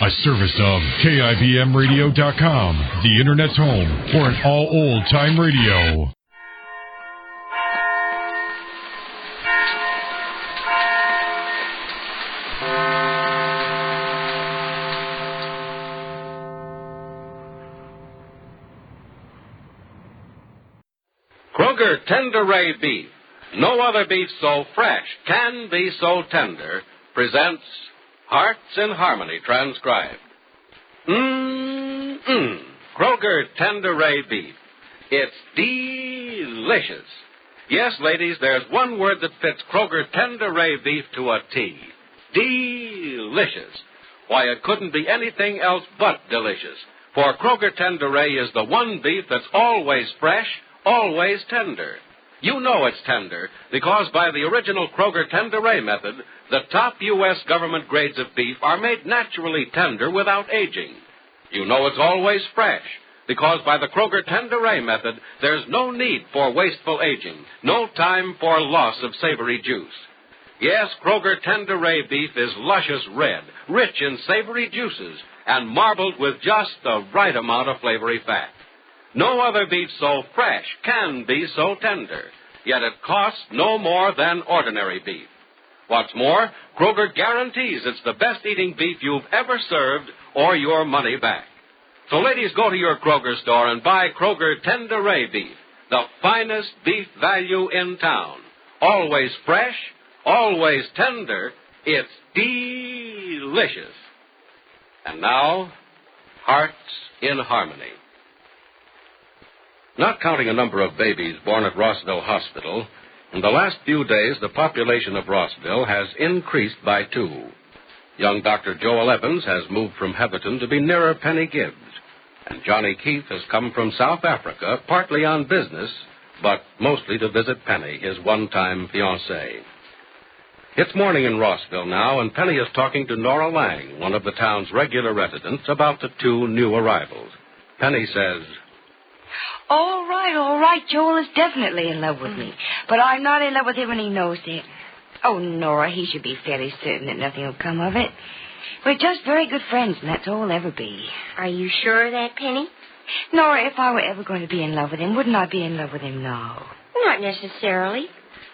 A service of KIBMradio.com, the Internet's home for an all old-time radio. Kroger Tender-Ray Beef, no other beef so fresh can be so tender, presents Hearts in Harmony transcribed. Kroger Tender-Ray Beef. It's delicious. Yes, ladies, there's one word that fits Kroger Tender-Ray Beef to a T. Delicious. Why, it couldn't be anything else but delicious. For Kroger Tender-Ray is the one beef that's always fresh, always tender. You know it's tender because by the original Kroger Tender-Ray method, the top U.S. government grades of beef are made naturally tender without aging. You know it's always fresh because by the Kroger Tender-Ray method, there's no need for wasteful aging, no time for loss of savory juice. Yes, Kroger Tender-Ray beef is luscious red, rich in savory juices, and marbled with just the right amount of flavory fat. No other beef so fresh can be so tender, yet it costs no more than ordinary beef. What's more, Kroger guarantees it's the best eating beef you've ever served or your money back. So ladies, go to your Kroger store and buy Kroger Tender-Ray beef, the finest beef value in town. Always fresh, always tender, it's delicious. And now, Hearts in Harmony. Not counting a number of babies born at Rossville Hospital, in the last few days the population of Rossville has increased by 2. Young Dr. Joel Evans has moved from Heatherton to be nearer Penny Gibbs, and Johnny Keith has come from South Africa partly on business, but mostly to visit Penny, his one-time fiancée. It's morning in Rossville now, and Penny is talking to Nora Lang, one of the town's regular residents, about the 2 new arrivals. Penny says, All right. Joel is definitely in love with me. But I'm not in love with him and he knows it. Oh, Nora, he should be fairly certain that nothing will come of it. We're just very good friends, and that's all we'll ever be. Are you sure of that, Penny? Nora, if I were ever going to be in love with him, wouldn't I be in love with him now? Not necessarily.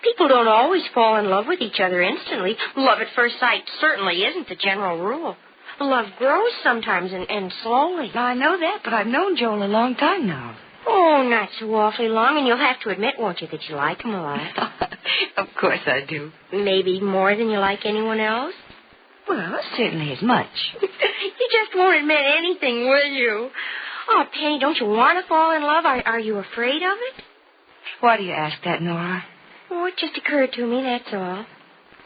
People don't always fall in love with each other instantly. Love at first sight certainly isn't the general rule. Love grows sometimes and slowly. I know that, but I've known Joel a long time now. Oh, not so awfully long, and you'll have to admit, won't you, that you like him a lot? Of course I do. Maybe more than you like anyone else? Well, certainly as much. You just won't admit anything, will you? Oh, Penny, don't you want to fall in love? Are you afraid of it? Why do you ask that, Nora? Oh, it just occurred to me, that's all.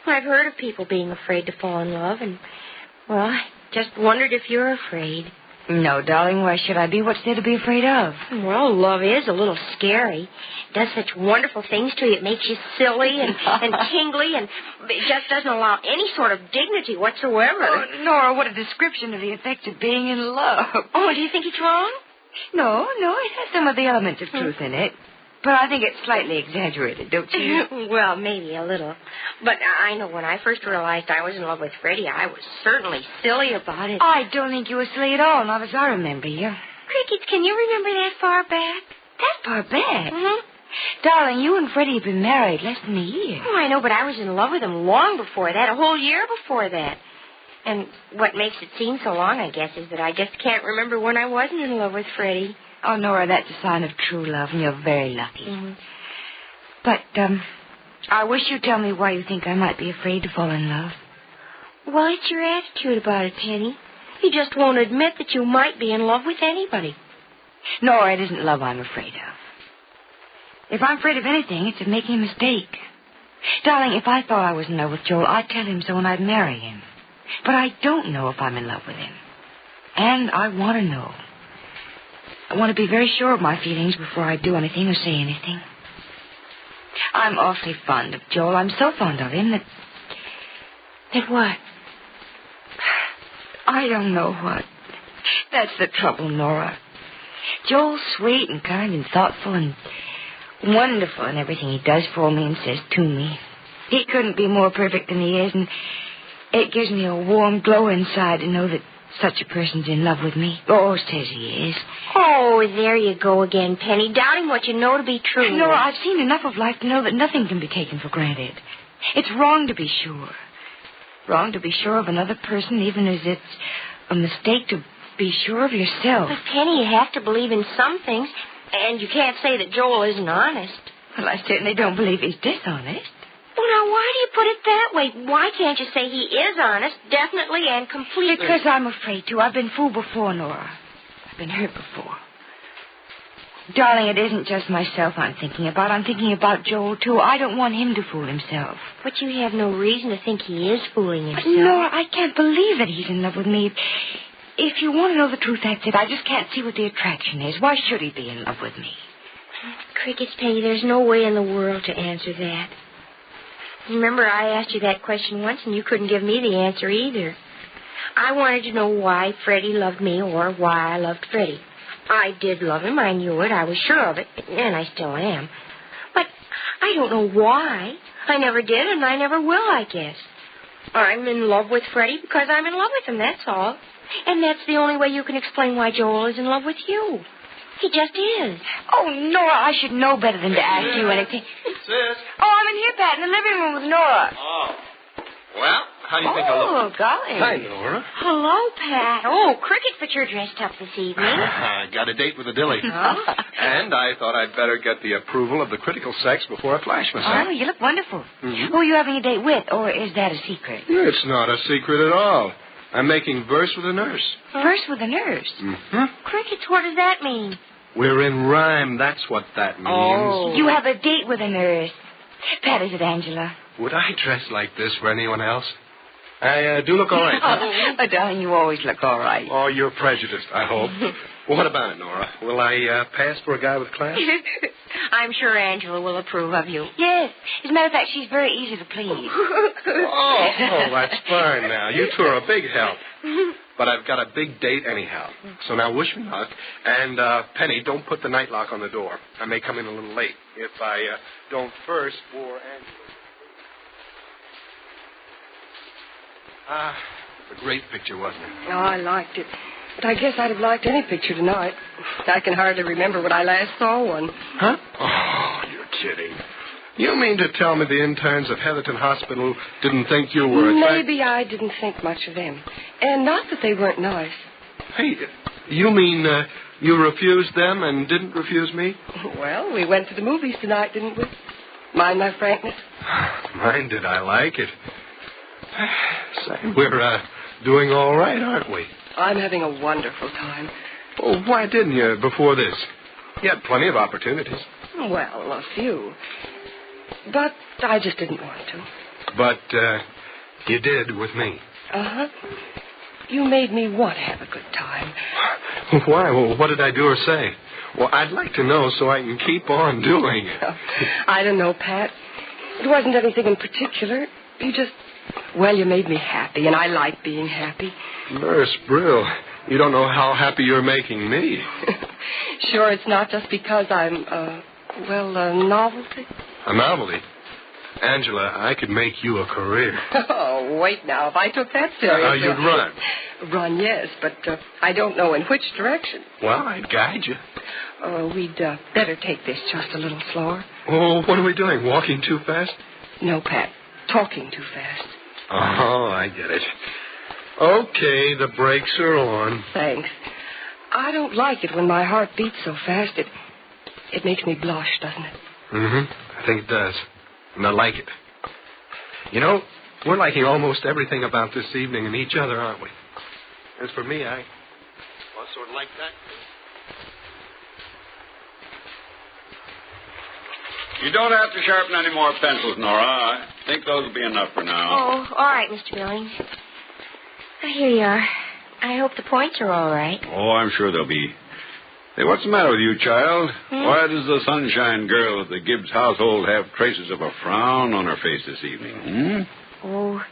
I've heard of people being afraid to fall in love, and, well, I just wondered if you're afraid. No, darling, why should I be? What's there to be afraid of? Well, love is a little scary. It does such wonderful things to you. It makes you silly and tingly, and it just doesn't allow any sort of dignity whatsoever. Oh, Nora, what a description of the effects of being in love. Oh, do you think it's wrong? No, it has some of the elements of truth in it. But I think it's slightly exaggerated, don't you? Well, maybe a little. But I know when I first realized I was in love with Freddie, I was certainly silly about it. I don't think you were silly at all, not as I remember you. Crickets, can you remember that far back? That far back? Mm-hmm. Darling, you and Freddie have been married less than a year. Oh, I know, but I was in love with him long before that, a whole year before that. And what makes it seem so long, I guess, is that I just can't remember when I wasn't in love with Freddie. Oh, Nora, that's a sign of true love, and you're very lucky. Mm-hmm. But, I wish you'd tell me why you think I might be afraid to fall in love. Well, it's your attitude about it, Penny. You just won't admit that you might be in love with anybody. Nora, it isn't love I'm afraid of. If I'm afraid of anything, it's of making a mistake. Darling, if I thought I was in love with Joel, I'd tell him so and I'd marry him. But I don't know if I'm in love with him. And I want to know. I want to be very sure of my feelings before I do anything or say anything. I'm awfully fond of Joel. I'm so fond of him that... That what? I don't know what. That's the trouble, Nora. Joel's sweet and kind and thoughtful and wonderful in everything he does for me and says to me. He couldn't be more perfect than he is, and it gives me a warm glow inside to know that such a person's in love with me. Or says he is. Oh, there you go again, Penny, doubting what you know to be true. Nora, I've seen enough of life to know that nothing can be taken for granted. It's wrong to be sure. Wrong to be sure of another person, even as it's a mistake to be sure of yourself. But, Penny, you have to believe in some things, and you can't say that Joel isn't honest. Well, I certainly don't believe he's dishonest. Well, now, why do you put it that way? Why can't you say he is honest, definitely and completely? Because I'm afraid to. I've been fooled before, Nora. I've been hurt before. Darling, it isn't just myself I'm thinking about. I'm thinking about Joel, too. I don't want him to fool himself. But you have no reason to think he is fooling himself. But, Nora, I can't believe that he's in love with me. If you want to know the truth, that's it. I just can't see what the attraction is. Why should he be in love with me? Crickets, Penny, there's no way in the world to answer that. Remember, I asked you that question once, and you couldn't give me the answer either. I wanted to know why Freddie loved me or why I loved Freddie. I did love him. I knew it. I was sure of it, and I still am. But I don't know why. I never did, and I never will, I guess. I'm in love with Freddie because I'm in love with him, that's all. And that's the only way you can explain why Joel is in love with you. He just is. Oh, Nora, I should know better than to ask you anything. Sis. Oh, I'm in here, Pat, in the living room with Nora. Oh. Well, how do you think I look? Oh, golly. Hi, Nora. Hello, Pat. Oh, Cricket, but you're dressed up this evening. I got a date with a dilly. And I thought I'd better get the approval of the critical sex before I flash myself. Oh, you look wonderful. Mm-hmm. Who are you having a date with, or is that a secret? It's not a secret at all. I'm making verse with a nurse. Verse with a nurse? Mm-hmm. Crickets, what does that mean? We're in rhyme, that's what that means. Oh. You have a date with a nurse. Pat, is it Angela? Would I dress like this for anyone else? I do look all right. Huh? Oh, darling, you always look all right. Oh, you're prejudiced, I hope. Well, what about it, Nora? Will I pass for a guy with class? I'm sure Angela will approve of you. Yes. As a matter of fact, she's very easy to please. Oh, that's fine now. You two are a big help. But I've got a big date anyhow. So now wish me luck. And, Penny, don't put the night lock on the door. I may come in a little late if I don't first for Angela. A great picture, wasn't it? Oh, I liked it. But I guess I'd have liked any picture tonight. I can hardly remember when I last saw one. Huh? Oh, you're kidding. You mean to tell me the interns at Heatherton Hospital didn't think you were Maybe I didn't think much of them. And not that they weren't nice. Hey, you mean you refused them and didn't refuse me? Well, we went to the movies tonight, didn't we? Mind my frankness? Mind did I like it. Say, we're doing all right, aren't we? I'm having a wonderful time. Oh, why didn't you before this? You had plenty of opportunities. Well, a few. But I just didn't want to. But you did with me. Uh-huh. You made me want to have a good time. Why? Well, what did I do or say? Well, I'd like to know so I can keep on doing it. I don't know, Pat. It wasn't anything in particular. You made me happy, and I like being happy. Nurse Brill, you don't know how happy you're making me. Sure, it's not just because I'm, a novelty. A novelty? Angela, I could make you a career. Oh, wait now. If I took that seriously... You'd run. Run, yes, but I don't know in which direction. Well, I'd guide you. We'd better take this just a little slower. Oh, what are we doing? Walking too fast? No, Pat. Talking too fast. Oh, I get it. Okay, the brakes are on. Thanks. I don't like it when my heart beats so fast. It makes me blush, doesn't it? Mm-hmm. I think it does. And I like it. You know, we're liking almost everything about this evening and each other, aren't we? As for me, I sort of like that. You don't have to sharpen any more pencils, Nora. I think those will be enough for now. Oh, all right, Mr. Billings. Here you are. I hope the points are all right. Oh, I'm sure they'll be. Hey, what's the matter with you, child? Why does the sunshine girl of the Gibbs household have traces of a frown on her face this evening? Oh,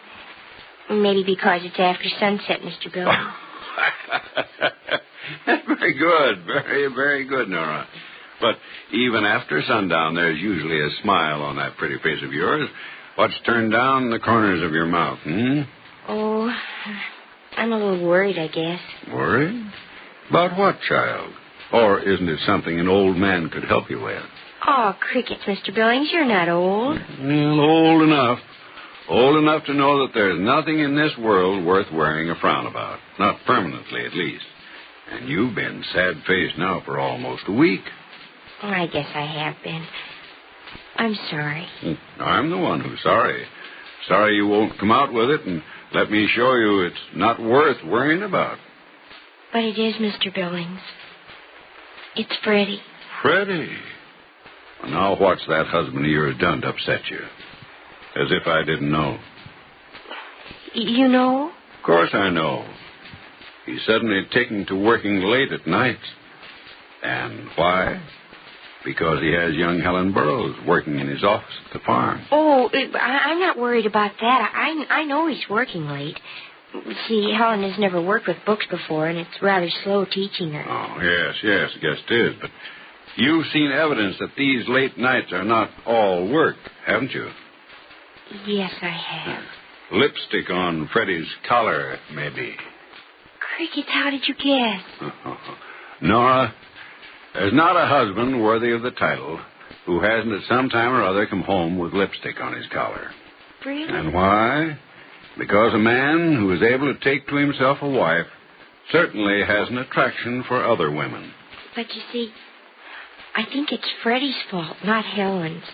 maybe because it's after sunset, Mr. Billings. Very good. Very, very good, Nora. But even after sundown, there's usually a smile on that pretty face of yours. What's turned down the corners of your mouth, Oh, I'm a little worried, I guess. Worried? About what, child? Or isn't it something an old man could help you with? Oh, crickets, Mr. Billings, you're not old. Well, old enough. Old enough to know that there's nothing in this world worth wearing a frown about. Not permanently, at least. And you've been sad-faced now for almost a week. Oh, I guess I have been. I'm sorry. I'm the one who's sorry. Sorry you won't come out with it and let me show you it's not worth worrying about. But it is, Mr. Billings. It's Freddie. Freddie? Well, now what's that husband of yours done to upset you? As if I didn't know. You know? Of course I know. He's suddenly taken to working late at night. And why? Because he has young Helen Burroughs working in his office at the farm. Oh, I'm not worried about that. I know he's working late. See, Helen has never worked with books before, and it's rather slow teaching her. Oh, yes, I guess it is. But you've seen evidence that these late nights are not all work, haven't you? Yes, I have. Lipstick on Freddie's collar, maybe. Crickets, how did you guess? Nora, there's not a husband worthy of the title who hasn't at some time or other come home with lipstick on his collar. Really? And why? Because a man who is able to take to himself a wife certainly has an attraction for other women. But you see, I think it's Freddie's fault, not Helen's.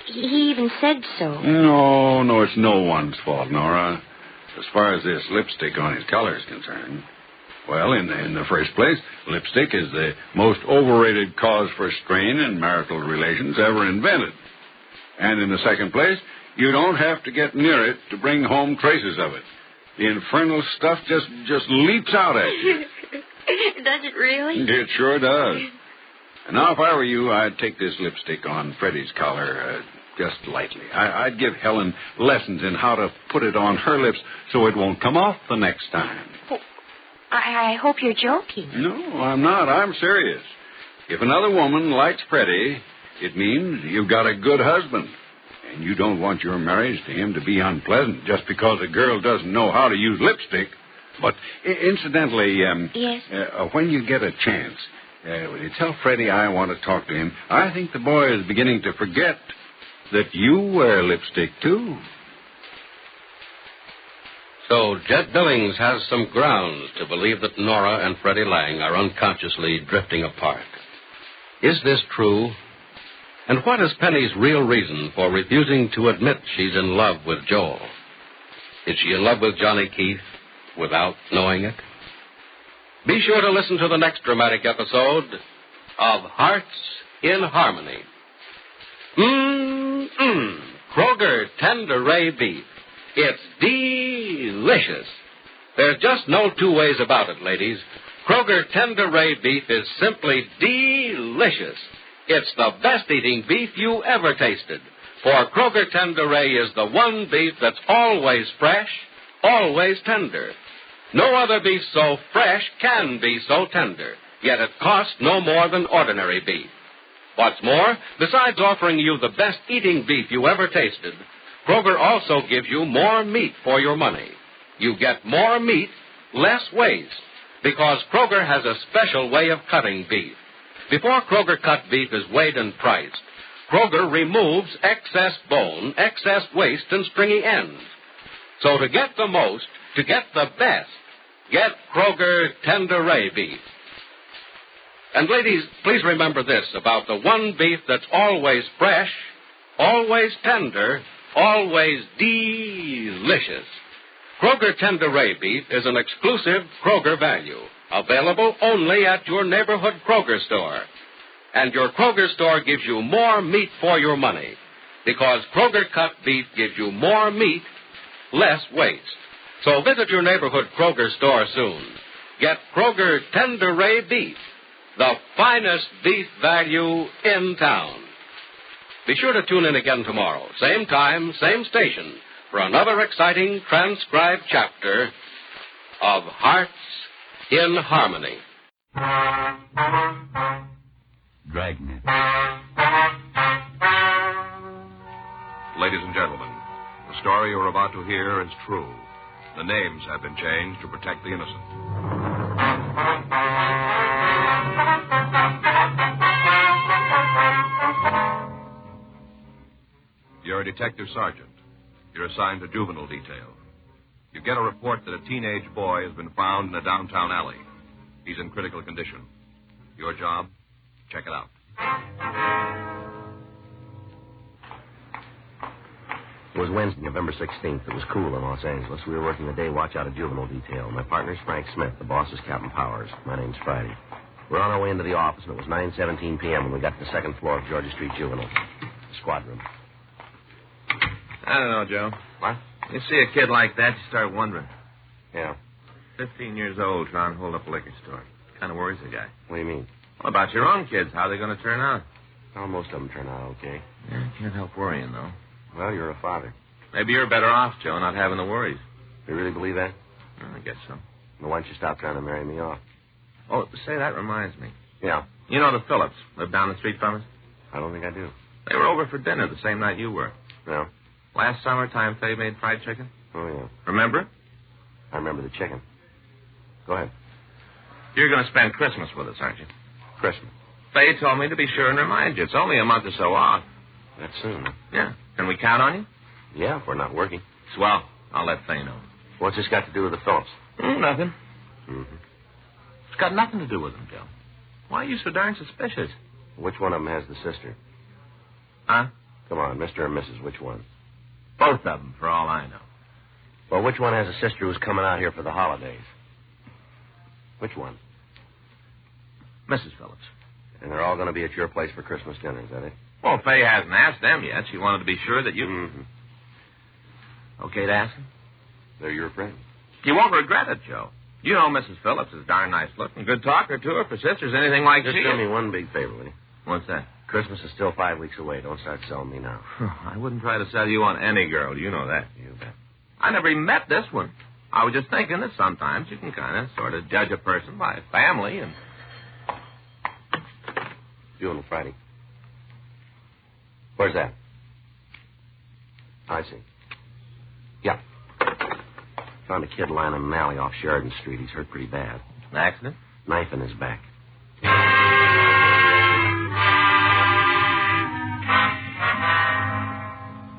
He even said so. No, it's no one's fault, Nora. As far as this lipstick on his collar is concerned. Well, in the first place, lipstick is the most overrated cause for strain in marital relations ever invented. And in the second place, you don't have to get near it to bring home traces of it. The infernal stuff just leaps out at you. Does it really? It sure does. And now, if I were you, I'd take this lipstick on Freddie's collar just lightly. I'd give Helen lessons in how to put it on her lips so it won't come off the next time. Oh, I hope you're joking. No, I'm not. I'm serious. If another woman likes Freddie, it means you've got a good husband. And you don't want your marriage to him to be unpleasant just because a girl doesn't know how to use lipstick. But incidentally, yes? When you get a chance, will you tell Freddie I want to talk to him? I think the boy is beginning to forget that you wear lipstick, too. So Jed Billings has some grounds to believe that Nora and Freddie Lang are unconsciously drifting apart. Is this true? And what is Penny's real reason for refusing to admit she's in love with Joel? Is she in love with Johnny Keith without knowing it? Be sure to listen to the next dramatic episode of Hearts in Harmony. Kroger Tender Ray Beef. It's delicious. There's just no two ways about it, ladies. Kroger Tender Ray Beef is simply delicious. It's the best eating beef you ever tasted. For Kroger Tender Ray is the one beef that's always fresh, always tender. No other beef so fresh can be so tender, yet it costs no more than ordinary beef. What's more, besides offering you the best eating beef you ever tasted, Kroger also gives you more meat for your money. You get more meat, less waste, because Kroger has a special way of cutting beef. Before Kroger cut beef is weighed and priced, Kroger removes excess bone, excess waste, and stringy ends. So to get the most, to get the best, get Kroger Tender Ray Beef. And ladies, please remember this about the one beef that's always fresh, always tender, always delicious. Kroger Tender Ray Beef is an exclusive Kroger value, available only at your neighborhood Kroger store. And your Kroger store gives you more meat for your money, because Kroger cut beef gives you more meat, less waste. So visit your neighborhood Kroger store soon. Get Kroger Tender Ray Beef, the finest beef value in town. Be sure to tune in again tomorrow, same time, same station, for another exciting transcribed chapter of Hearts in Harmony. Dragnet. Ladies and gentlemen, the story you're about to hear is true. The names have been changed to protect the innocent. You're a detective sergeant. You're assigned to juvenile detail. You get a report that a teenage boy has been found in a downtown alley. He's in critical condition. Your job? Check it out. It was Wednesday, November 16th. It was cool in Los Angeles. We were working the day watch out of juvenile detail. My partner's Frank Smith. The boss is Captain Powers. My name's Friday. We're on our way into the office, and it was 9:17 p.m. when we got to the second floor of Georgia Street Juvenile. Squad room. I don't know, Joe. What? You see a kid like that, you start wondering. Yeah. 15 years old, trying to hold up a liquor store. Kind of worries the guy. What do you mean? What about your own kids? How are they going to turn out? Well, most of them turn out okay. Yeah, can't help worrying, though. Well, you're a father. Maybe you're better off, Joe, not having the worries. You really believe that? I guess so. Well, why don't you stop trying to marry me off? Oh, say, that reminds me. Yeah. You know the Phillips, live down the street from us? I don't think I do. They were over for dinner the same night you were. No. Last summertime, Faye made fried chicken. Oh, yeah. Remember it? I remember the chicken. Go ahead. You're going to spend Christmas with us, aren't you? Christmas. Faye told me to be sure and remind you. It's only a month or so off. That's soon. Yeah. Can we count on you? Yeah, if we're not working. Swell. I'll let Faye know. What's this got to do with the Phillips? Nothing. Mm-hmm. It's got nothing to do with them, Joe. Why are you so darn suspicious? Which one of them has the sister? Huh? Come on, Mr. and Mrs. Which one? Both of them, for all I know. Well, which one has a sister who's coming out here for the holidays? Which one? Mrs. Phillips. And they're all going to be at your place for Christmas dinner, is that it? Well, Faye hasn't asked them yet. She wanted to be sure that you... Mm-hmm. Okay to ask them? They're your friends. You won't regret it, Joe. You know Mrs. Phillips is darn nice looking. Good talker to her. If her sister's anything like Just she do is. me one big favor, will you? What's that? Christmas is still 5 weeks away. Don't start selling me now. I wouldn't try to sell you on any girl. You know that. You bet. I never even met this one. I was just thinking that sometimes you can kind of sort of judge a person by family and... Juvenile Friday. Where's that? I see. Yeah. Found a kid lying in an alley off Sheridan Street. He's hurt pretty bad. An accident? Knife in his back.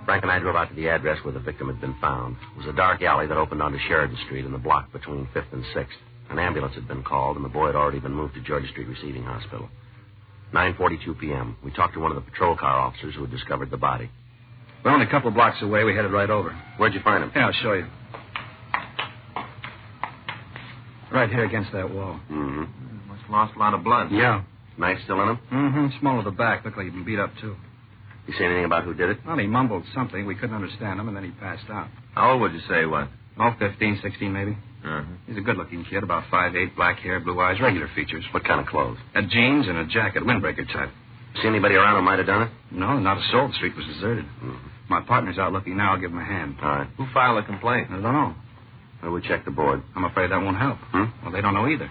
Frank and I drove out to the address where the victim had been found. It was a dark alley that opened onto Sheridan Street in the block between 5th and 6th. An ambulance had been called, and the boy had already been moved to Georgia Street Receiving Hospital. 9:42 p.m. We talked to one of the patrol car officers who had discovered the body. We're only a couple of blocks away. We headed right over. Where'd you find him? Yeah, I'll show you. Right here against that wall. Mm-hmm. Must have lost a lot of blood. Yeah. Knife still in him? Mm-hmm. Small of the back. Looked like he'd been beat up, too. You say anything about who did it? Well, he mumbled something. We couldn't understand him, and then he passed out. How old would you say he was? Oh, 15, 16 maybe. Uh-huh. He's a good-looking kid, about 5'8", black hair, blue eyes, regular features. What kind of clothes? Jeans and a jacket, windbreaker type. See anybody around who might have done it? No, not a soul. The street was deserted. Mm-hmm. My partner's out looking now. I'll give him a hand. All right. Who filed a complaint? I don't know. Well, we check the board. I'm afraid that won't help. Well, they don't know either.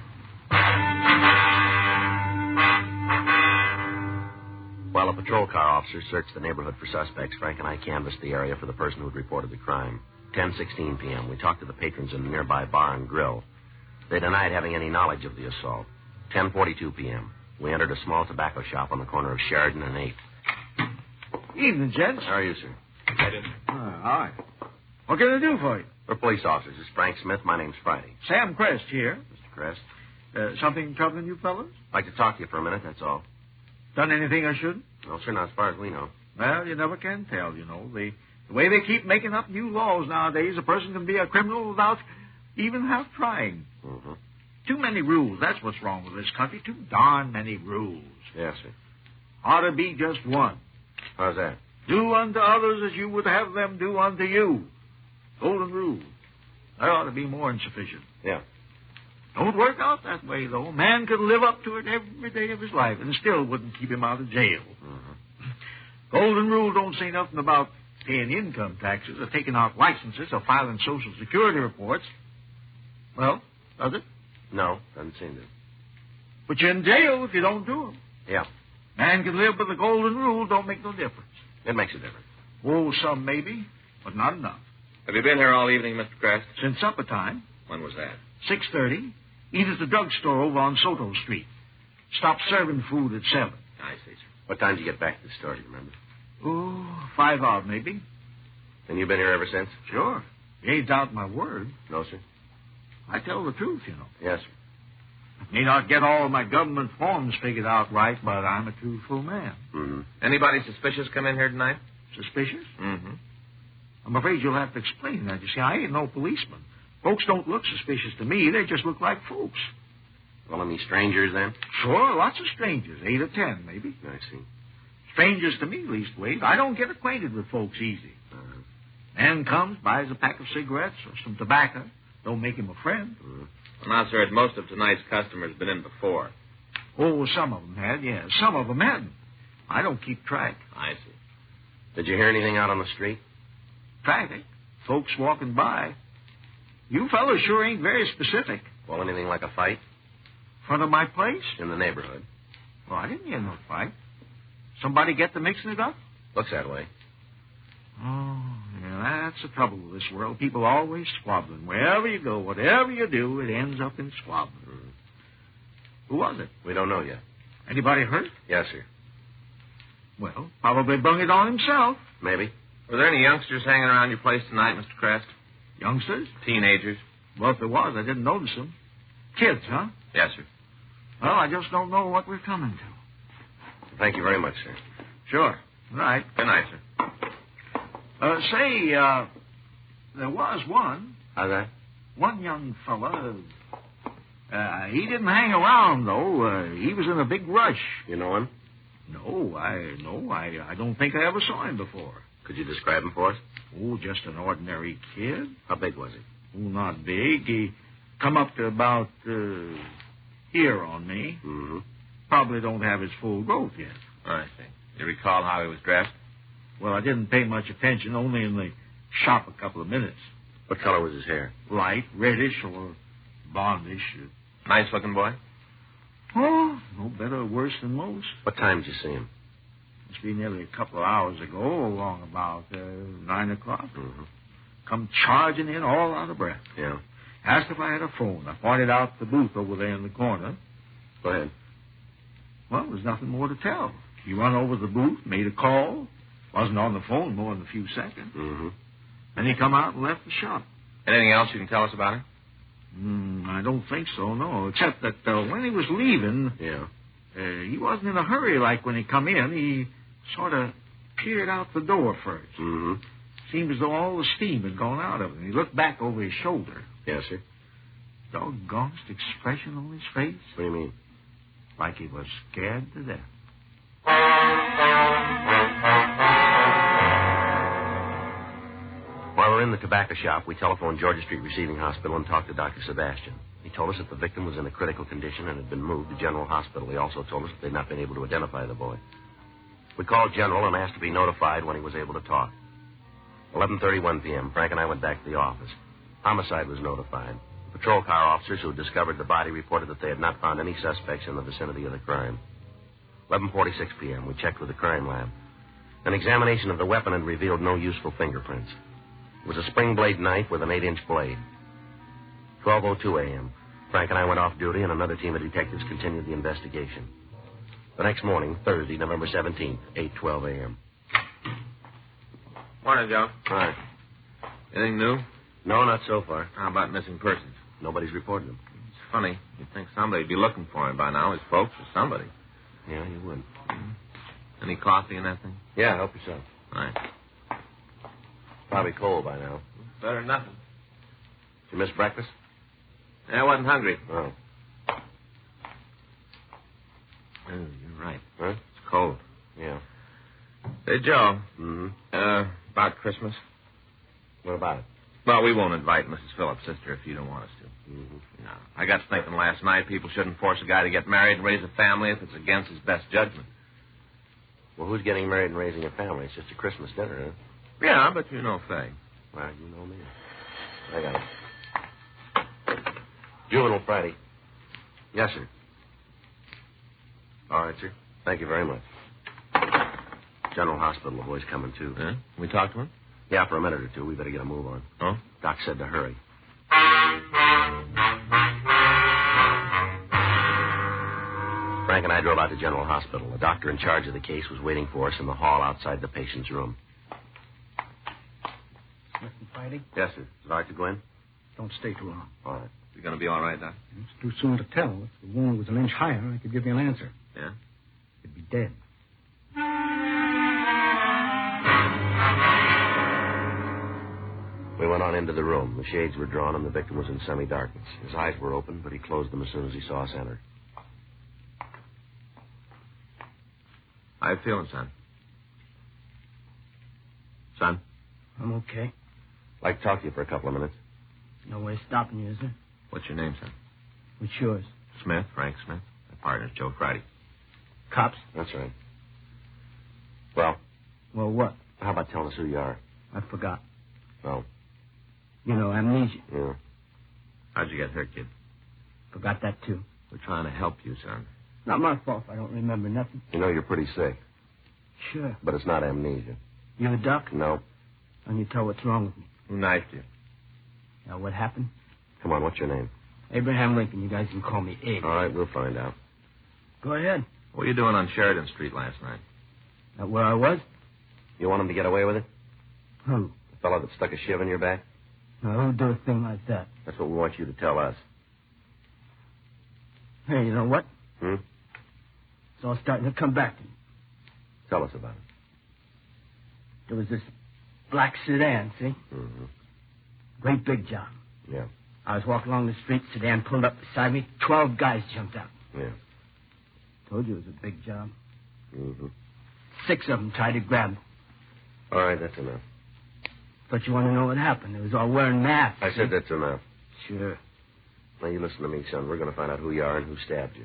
While a patrol car officer searched the neighborhood for suspects, Frank and I canvassed the area for the person who had reported the crime. 10:16 p.m. We talked to the patrons in the nearby bar and grill. They denied having any knowledge of the assault. 10:42 p.m. We entered a small tobacco shop on the corner of Sheridan and 8th. Evening, gents. How are you, sir? Hi. What can I do for you? We're police officers. This is Frank Smith. My name's Friday. Sam Crest here. Mr. Crest? Something troubling you fellas? I'd like to talk to you for a minute, that's all. Done anything I shouldn't? No, sir, not as far as we know. Well, you never can tell, you know. The way they keep making up new laws nowadays, a person can be a criminal without even half trying. Mm-hmm. Too many rules. That's what's wrong with this country. Too darn many rules. Yes, sir. Ought to be just one. How's that? Do unto others as you would have them do unto you. Golden rule. That ought to be more than sufficient. Yeah. Don't work out that way, though. A man could live up to it every day of his life and still wouldn't keep him out of jail. Mm-hmm. Golden rule don't say nothing about paying income taxes or taking out licenses or filing Social Security reports. Well, does it? No, doesn't seem to. But you're in jail if you don't do them. Yeah. Man can live by the golden rule, don't make no difference. It makes a difference. Oh, some maybe, but not enough. Have you been here all evening, Mr. Crest? Since supper time. When was that? 6:30. Eat at the drugstore over on Soto Street. Stopped serving food at 7. I see, sir. What time did you get back to the store, do you remember? Oh, 5 odd, maybe. And you've been here ever since? Sure. You ain't doubt my word. No, sir. I tell the truth, you know. Yes, sir. May not get all of my government forms figured out right, but I'm a truthful man. Mm-hmm. Anybody suspicious come in here tonight? Suspicious? Mm-hmm. I'm afraid you'll have to explain that. You see, I ain't no policeman. Folks don't look suspicious to me. They just look like folks. Well, any strangers, then? Sure, lots of strangers. 8 or 10, maybe. I see. Strangers to me, leastways. I don't get acquainted with folks easy. Uh-huh. Man comes, buys a pack of cigarettes or some tobacco. Don't make him a friend. Uh-huh. Well, now, sir, most of tonight's customers been in before. Oh, some of them had, yeah. Some of them hadn't. I don't keep track. I see. Did you hear anything out on the street? Traffic. Folks walking by. You fellas sure ain't very specific. Well, anything like a fight? Front of my place? In the neighborhood. Well, I didn't hear no fight. Somebody get to mixing it up? Looks that way. Oh, yeah, that's the trouble with this world. People always squabbling. Wherever you go, whatever you do, it ends up in squabbling. Mm. Who was it? We don't know yet. Anybody hurt? Yes, sir. Well, probably brung it on himself. Maybe. Were there any youngsters hanging around your place tonight, Mr. Crest? Youngsters? Teenagers? Well, if there was, I didn't notice them. Kids, huh? Yes, sir. Well, I just don't know what we're coming to. Thank you very much, sir. Sure. Right. Good night, sir. There was one. How's that? One young fella. He didn't hang around, though. He was in a big rush. You know him? No, I don't think I ever saw him before. Could you describe him for us? Oh, just an ordinary kid. How big was he? Oh, not big. He come up to about here on me. Mm-hmm. Probably don't have his full growth yet. I see. You recall how he was dressed? Well, I didn't pay much attention, only in the shop a couple of minutes. What color was his hair? Light, reddish, or blondish. Nice-looking boy? Oh, no better or worse than most. What time did you see him? Must be nearly a couple of hours ago, along about 9 o'clock. Mm-hmm. Come charging in all out of breath. Yeah. Asked if I had a phone. I pointed out the booth over there in the corner. Go ahead. Well, there's nothing more to tell. He run over the booth, made a call. Wasn't on the phone more than a few seconds. Mm-hmm. Then he come out and left the shop. Anything else you can tell us about him? I don't think so, no. Except that when he was leaving... Yeah. He wasn't in a hurry like when he come in. He sort of peered out the door first. Mm-hmm. Seemed as though all the steam had gone out of it. He looked back over his shoulder. Yes, sir. Doggonest expression on his face. What do you mean? Like he was scared to death. While we're in the tobacco shop, we telephoned Georgia Street Receiving Hospital and talked to Dr. Sebastian. He told us that the victim was in a critical condition and had been moved to General Hospital. He also told us that they'd not been able to identify the boy. We called General and asked to be notified when he was able to talk. 11:31 p.m., Frank and I went back to the office. Homicide was notified. The patrol car officers who had discovered the body reported that they had not found any suspects in the vicinity of the crime. 11:46 p.m., we checked with the crime lab. An examination of the weapon had revealed no useful fingerprints. It was a spring blade knife with an 8-inch blade. 12:02 a.m., Frank and I went off duty, and another team of detectives continued the investigation. The next morning, Thursday, November 17th, 8:12 a.m. Morning, Joe. Hi. Anything new? No, not so far. How about missing persons? Nobody's reported them. It's funny. You'd think somebody'd be looking for him by now, his folks or somebody. Yeah, you would. Mm-hmm. Any coffee and that thing? Yeah, I hope so. All right. Probably cold by now. Better than nothing. Did you miss breakfast? I wasn't hungry. Oh. Oh, you're right. Huh? It's cold. Yeah. Hey, Joe. Mm-hmm. About Christmas? What about it? Well, we won't invite Mrs. Phillips' sister if you don't want us to. Mm-hmm. No. I got to thinking last night people shouldn't force a guy to get married and raise a family if it's against his best judgment. Well, who's getting married and raising a family? It's just a Christmas dinner, huh? Yeah, but you know Faye. Well, you know me. I got it. Juvenile Friday. Yes, sir. All right, sir. Thank you very much. General Hospital, the boy's coming, too. Yeah? Can we talk to him? Yeah, for a minute or two. We better get a move on. Oh? Doc said to hurry. Frank and I drove out to General Hospital. The doctor in charge of the case was waiting for us in the hall outside the patient's room. Nothing fighting? Yes, sir. Is it all right to go in? Don't stay too long. All right. You going to be all right, Doc? It's too soon to tell. If the wound was an inch higher, I could give you an answer. Yeah? You'd be dead. We went on into the room. The shades were drawn and the victim was in semi-darkness. His eyes were open, but he closed them as soon as he saw us enter. How you feeling, son? Son? I'm okay. I'd like to talk to you for a couple of minutes. No way of stopping you, is there? What's your name, son? What's yours? Smith, Frank Smith. My partner's Joe Friday. Cops? That's right. Well, Well, what? how about telling us who you are? I forgot. Well, You know, amnesia. yeah. How'd you get hurt, kid? Forgot that, too. We're trying to help you, son. Not my fault if I don't remember nothing. You know you're pretty sick, Sure. but it's not amnesia. You a doc? No. And you tell what's wrong with me. Who knifed you? Now, what happened? Come on, what's your name? Abraham Lincoln. You guys can call me Abe. All right, we'll find out. Go ahead. What were you doing on Sheridan Street last night? That where I was? You want him to get away with it? Who? The fellow that stuck a shiv in your back? Now, who'd do a thing like that? That's what we want you to tell us. Hey, you know what? Hmm? It's all starting to come back to me. Tell us about it. There was this black sedan, see? Mm-hmm. Great big job. Yeah. I was walking along the street, sedan pulled up beside me, 12 guys jumped out. Yeah. Told you it was a big job. Mm-hmm. 6 of them tried to grab me. All right, that's enough. But you want to know what happened? They was all wearing masks. I said that's enough. Sure. Now, you listen to me, son. We're going to find out who you are and who stabbed you.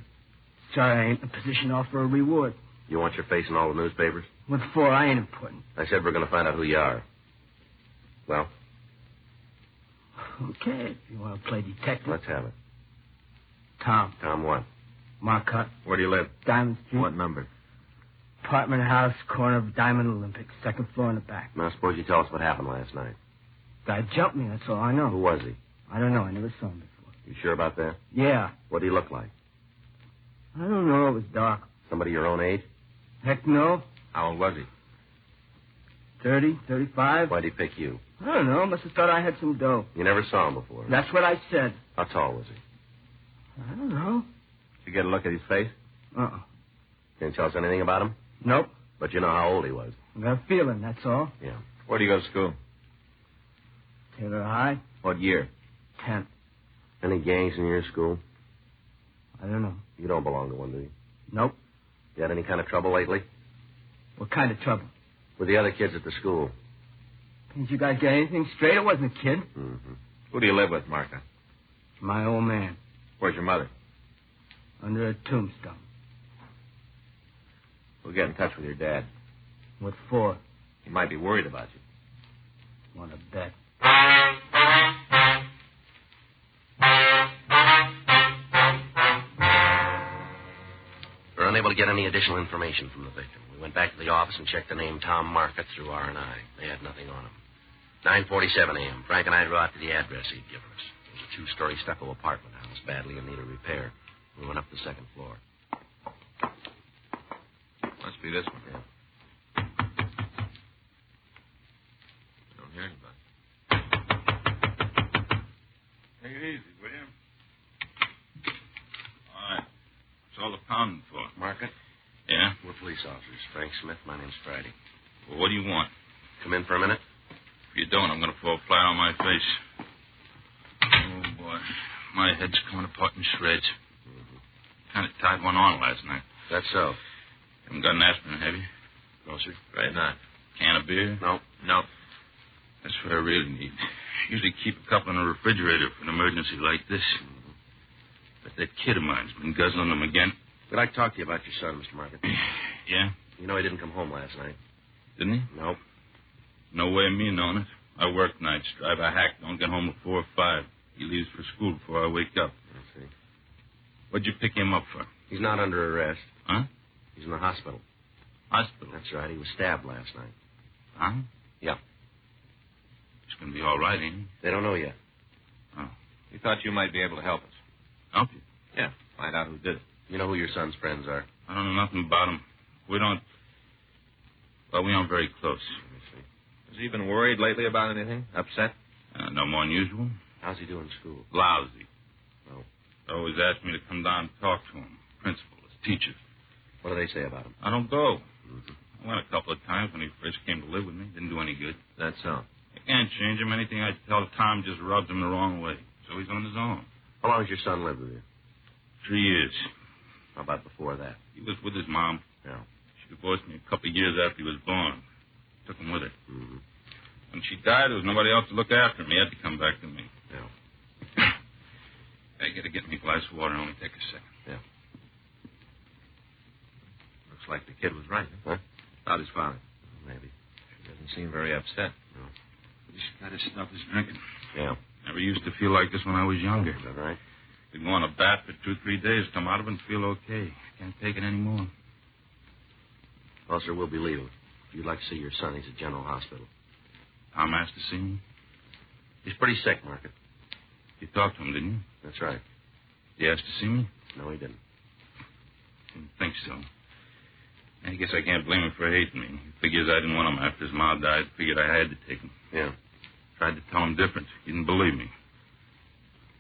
Sorry I ain't in a position to offer a reward. You want your face in all the newspapers? What for? I ain't important. I said we're going to find out who you are. Well, Okay, if you want to play detective. let's have it. Tom. Tom what? Marcotte. Where do you live? Diamond Street. What number? Apartment house, corner of Diamond Olympic. Second floor in the back. Now, suppose you tell us what happened last night. Guy jumped me, that's all I know. Who was he? I don't know. I never saw him before. You sure about that? Yeah. What did he look like? I don't know. It was dark. Somebody your own age? Heck no. How old was he? 30, 35. Why'd he pick you? I don't know. Must have thought I had some dough. You never saw him before. That's what I said. How tall was he? I don't know. Did you get a look at his face? Uh-uh. Can you tell us anything about him? Nope. But you know how old he was. I got a feeling, that's all. Yeah. Where do you go to school? Taylor High, What year? 10th. Any gangs in your school? I don't know. You don't belong to one, do you? Nope. You had any kind of trouble lately? What kind of trouble? With the other kids at the school? Didn't you guys get anything straight? It wasn't a kid. Mm-hmm. Who do you live with, Martha? My old man. Where's your mother? Under a tombstone. We'll get in touch with your dad. What for? He might be worried about you. Want to bet. We were unable to get any additional information from the victim. We went back to the office and checked the name Tom Marcotte through R&I. They had nothing on him. 9:47 a.m. Frank and I drove out to the address he'd given us. It was a 2-story stucco apartment house, badly in need of repair. We went up the second floor. Must be this one. Yeah. I don't hear anybody. Take it easy, will you? All right. What's all the pounding for? Marcotte? Yeah? We're police officers. Frank Smith, my name's Friday. Well, what do you want? Come in for a minute? If you don't, I'm going to fall flat on my face. Oh, boy. My head's coming apart in shreds. Kind of tied one on last night. That's so. Haven't got an aspirin, have you? No, sir. Right not. Can of beer? No. No. That's what I really need. Usually keep a couple in the refrigerator for an emergency like this. But that kid of mine's been guzzling them again. We'd like to talk to you about your son, Mr. Marcotte. Yeah? You know he didn't come home last night. Didn't he? No. No way of me knowing it. I work nights, drive a hack, don't get home at 4 or 5. He leaves for school before I wake up. I see. What'd you pick him up for? He's not under arrest. Huh? He's in the hospital. Hospital? That's right. He was stabbed last night. Huh? Yeah. going to be all right, ain't he? They don't know yet. Oh. We thought you might be able to help us. Help you? Yeah, find out who did it. You know who your son's friends are? I don't know nothing about him. We aren't very close. Has he been worried lately about anything? Upset? No more than usual. How's he doing in school? Lousy. Oh. They always ask me to come down and talk to him. Principal, his teachers. What do they say about him? I don't go. I went a couple of times when he first came to live with me. Didn't do any good. That's so. I can't change him. Anything I tell Tom just rubs him the wrong way. So he's on his own. How long has your son lived with you? 3 years. How about before that? He was with his mom. Yeah. She divorced me a couple of years after he was born. Took him with her. Mm-hmm. When she died, there was nobody else to look after him. He had to come back to me. Yeah. Hey, get me a glass of water. Only take a second. Yeah. Looks like the kid was right. Huh? About his father. Maybe. He doesn't seem very upset. No. He's got his stuff, his drinking. Yeah. Never used to feel like this when I was younger. Is that right? He'd go on a bat for 2-3 days, come out of it and feel okay. Can't take it anymore. Well, sir, we'll be leaving. If you'd like to see your son, he's at General Hospital. Tom asked to see me? He's pretty sick, Market. You talked to him, didn't you? That's right. He asked to see me? No, he didn't. Didn't think so. I guess I can't blame him for hating me. He figures I didn't want him after his mom died. Figured I had to take him. Yeah. Tried to tell him different. He didn't believe me.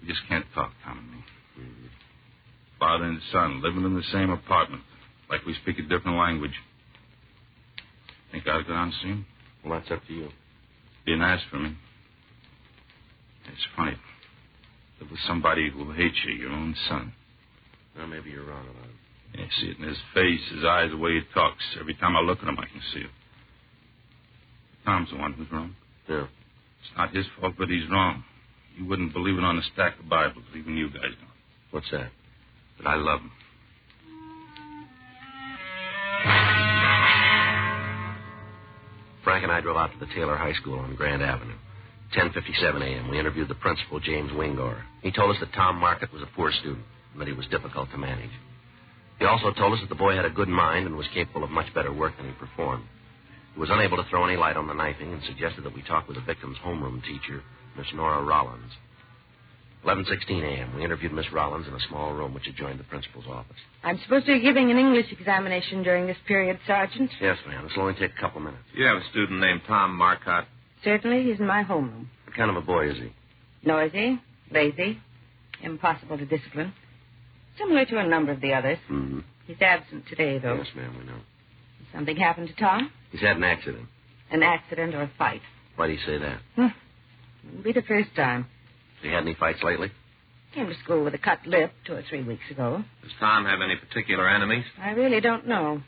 We just can't talk, Tom and me. Mm-hmm. Father and son living in the same apartment. Like we speak a different language. Think I'd go down and see him? Well, that's up to you. Be nice for me. It's funny. Live with somebody who hates you, your own son. Well, maybe you're wrong about him. Yeah, see it in his face, his eyes, the way he talks. Every time I look at him, I can see it. Tom's the one who's wrong. Yeah. It's not his fault, but he's wrong. You wouldn't believe it on a stack of Bibles. Even you guys don't. What's that? But I love him. Frank and I drove out to the Taylor High School on Grand Avenue. 10:57 a.m. We interviewed the principal, James Wingor. He told us that Tom Market was a poor student and that he was difficult to manage. He also told us that the boy had a good mind and was capable of much better work than he performed. He was unable to throw any light on the knifing and suggested that we talk with the victim's homeroom teacher, Miss Nora Rollins. 11:16 a.m. We interviewed Miss Rollins in a small room which adjoined the principal's office. I'm supposed to be giving an English examination during this period, Sergeant. Yes, ma'am. This will only take a couple minutes. You have a student named Tom Marcotte? Certainly, he's in my homeroom. What kind of a boy is he? Noisy, lazy, impossible to discipline. Similar to a number of the others. Mm-hmm. He's absent today, though. Yes, ma'am, we know. Something happened to Tom? He's had an accident. An accident or a fight? Why do you say that? It'll be the first time. Has he had any fights lately? Came to school with a cut lip 2 or 3 weeks ago. Does Tom have any particular enemies? I really don't know.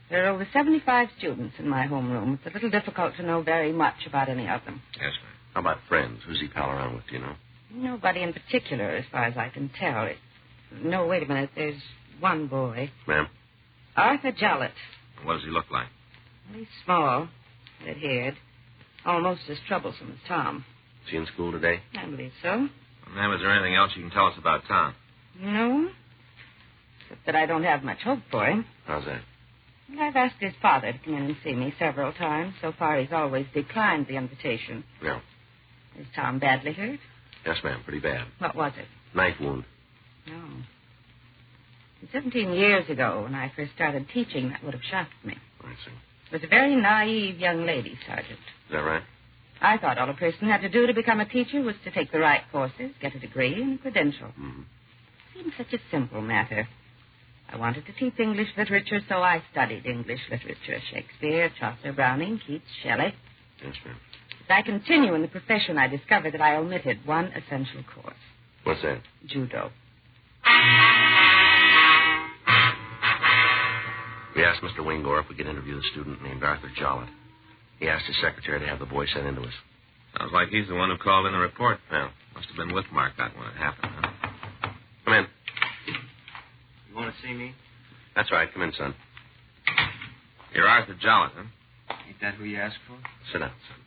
There are over 75 students in my homeroom. It's a little difficult to know very much about any of them. Yes, ma'am. How about friends? Who's he pal around with, do you know? Nobody in particular, as far as I can tell. No, wait a minute. There's one boy. Ma'am? Arthur Jollett. What does he look like? Well, he's small, red-haired, almost as troublesome as Tom. Is he in school today? I believe so. Well, ma'am, is there anything else you can tell us about Tom? No, except that I don't have much hope for him. How's that? Well, I've asked his father to come in and see me several times. So far, he's always declined the invitation. Yeah. Is Tom badly hurt? Yes, ma'am, pretty bad. What was it? Knife wound. No. 17 years ago, when I first started teaching, that would have shocked me. I see. It was a very naive young lady, Sergeant. Is that right? I thought all a person had to do to become a teacher was to take the right courses, get a degree, and a credential. Mm-hmm. It seemed such a simple matter. I wanted to teach English literature, so I studied English literature. Shakespeare, Chaucer, Browning, Keats, Shelley. Yes, ma'am. As I continue in the profession, I discovered that I omitted one essential course. What's that? Judo. We asked Mr. Wingor if we could interview the student named Arthur Jollett. He asked his secretary to have the boy sent into us. Sounds like he's the one who called in the report. Yeah. Must have been with Marcotte when it happened, huh? Come in. You want to see me? That's right. Come in, son. You're Arthur Jollett, huh? Ain't that who you asked for? Sit down, son.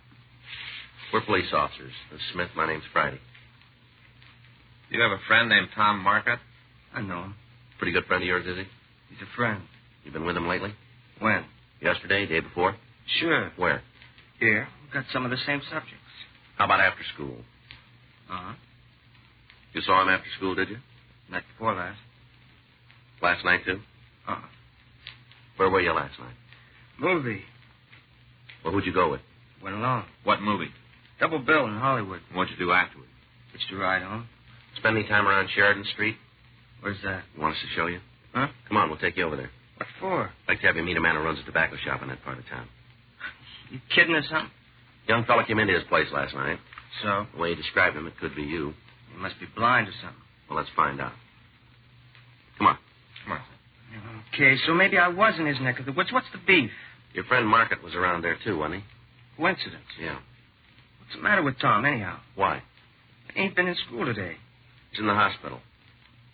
We're police officers. This is Smith. My name's Friday. You have a friend named Tom Marcotte? I know him. Pretty good friend of yours, is he? He's a friend. You been with him lately? When? Yesterday, day before? Sure. Where? Here. We've got some of the same subjects. How about after school? Uh-huh. You saw him after school, did you? Night before last. Last night, too? Uh-uh. Where were you last night? Movie. Well, who'd you go with? Went along. What movie? Double bill in Hollywood. What'd you do afterward? Hitched a ride home. Spend any time around Sheridan Street? Where's that? You want us to show you? Huh? Come on, we'll take you over there. What for? I'd like to have you meet a man who runs a tobacco shop in that part of town. You kidding or something? Young fella came into his place last night. So? The way he described him, it could be you. You must be blind or something. Well, let's find out. Come on. Come on. Okay, so maybe I was in his neck of the woods. What's the beef? Your friend Market was around there, too, wasn't he? Coincidence. Yeah. What's the matter with Tom, anyhow? Why? He ain't been in school today. He's in the hospital.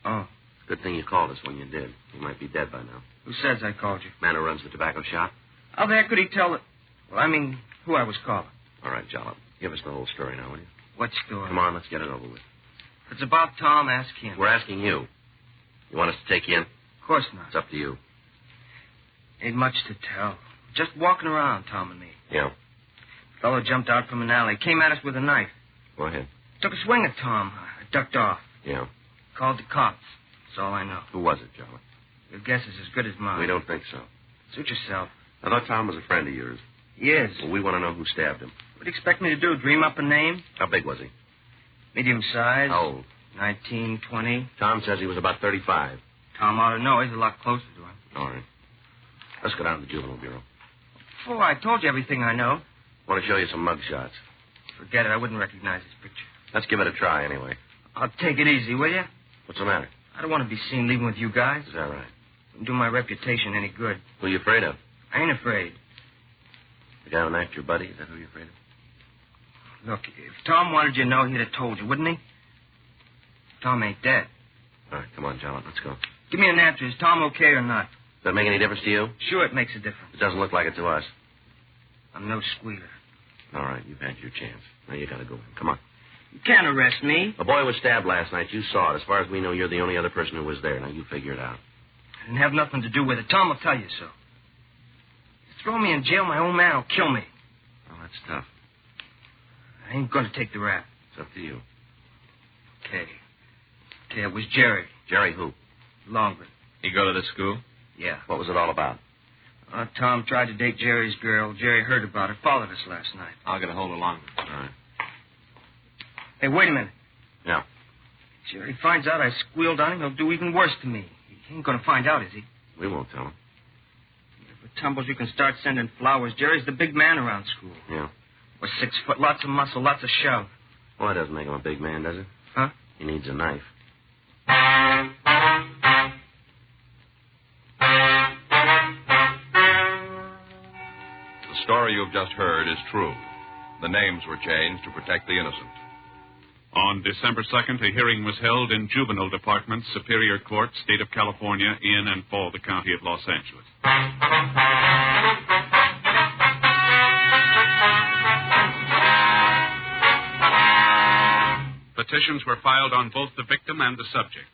Oh. Good thing you called us when you did. He might be dead by now. Who says I called you? Man who runs the tobacco shop? How the heck could he tell it? Well, I mean, who I was calling. All right, Jollop. Give us the whole story now, will you? What story? Come on, let's get it over with. If it's about Tom, ask him. We're asking you. You want us to take you in? Of course not. It's up to you. Ain't much to tell. Just walking around, Tom and me. Yeah. Fellow jumped out from an alley, came at us with a knife. Go ahead. Took a swing at Tom. I ducked off. Yeah. Called the cops. That's all I know. Who was it, Jollop? Your guess is as good as mine. We don't think so. Suit yourself. I thought Tom was a friend of yours. He is. Well, we want to know who stabbed him. What do you expect me to do, dream up a name? How big was he? Medium size. How old? 19, 20. Tom says he was about 35. Tom ought to know. He's a lot closer to him. All right. Let's go down to the juvenile bureau. Oh, I told you everything I know. Want to show you some mug shots. Forget it. I wouldn't recognize his picture. Let's give it a try anyway. I'll take it easy, will you? What's the matter? I don't want to be seen leaving with you guys. Is that right? Wouldn't do my reputation any good. Who are you afraid of? I ain't afraid. The guy who knocked your buddy? Is that who you're afraid of? Look, if Tom wanted you to know, he'd have told you, wouldn't he? Tom ain't dead. All right, come on, Jollop. Let's go. Give me an answer. Is Tom okay or not? Does that make any difference to you? Sure, it makes a difference. It doesn't look like it to us. I'm no squealer. All right, you've had your chance. Now you got to go in. Come on. You can't arrest me. A boy was stabbed last night. You saw it. As far as we know, you're the only other person who was there. Now you figure it out. I didn't have nothing to do with it. Tom will tell you so. You throw me in jail, my own man will kill me. Well, that's tough. I ain't going to take the rap. It's up to you. Okay. Okay, it was Jerry. Jerry who? Longren. You go to the school? Yeah. What was it all about? Tom tried to date Jerry's girl. Jerry heard about it. Followed us last night. I'll get a hold of Longren. All right. Hey, wait a minute. Yeah. Jerry finds out I squealed on him, he'll do even worse to me. He ain't going to find out, is he? We won't tell him. If it tumbles, you can start sending flowers. Jerry's the big man around school. Yeah. We're 6 foot, lots of muscle, lots of shove. Well, that doesn't make him a big man, does it? Huh? He needs a knife. The story you've just heard is true. The names were changed to protect the innocent. On December 2nd, a hearing was held in Juvenile Department, Superior Court, State of California, in and for the County of Los Angeles. Petitions were filed on both the victim and the subject.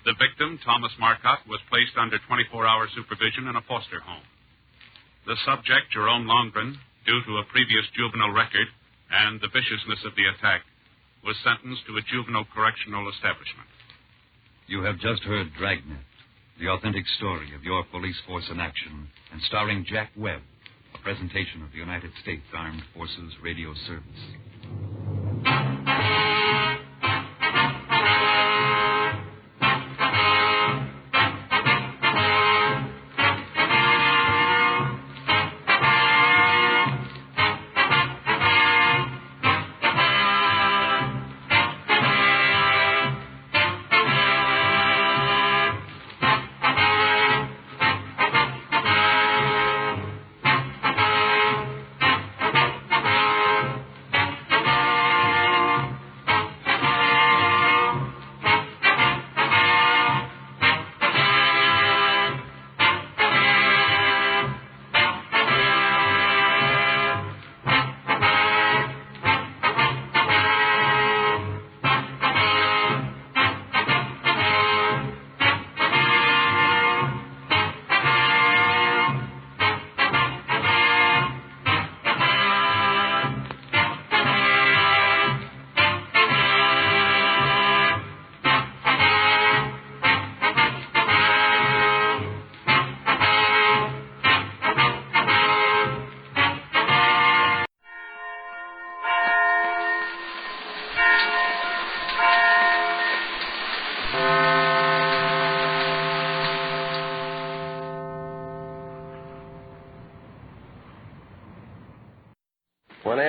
The victim, Thomas Marcotte, was placed under 24-hour supervision in a foster home. The subject, Jerome Longren, due to a previous juvenile record and the viciousness of the attack, was sentenced to a juvenile correctional establishment. You have just heard Dragnet, the authentic story of your police force in action, and starring Jack Webb, a presentation of the United States Armed Forces Radio Service.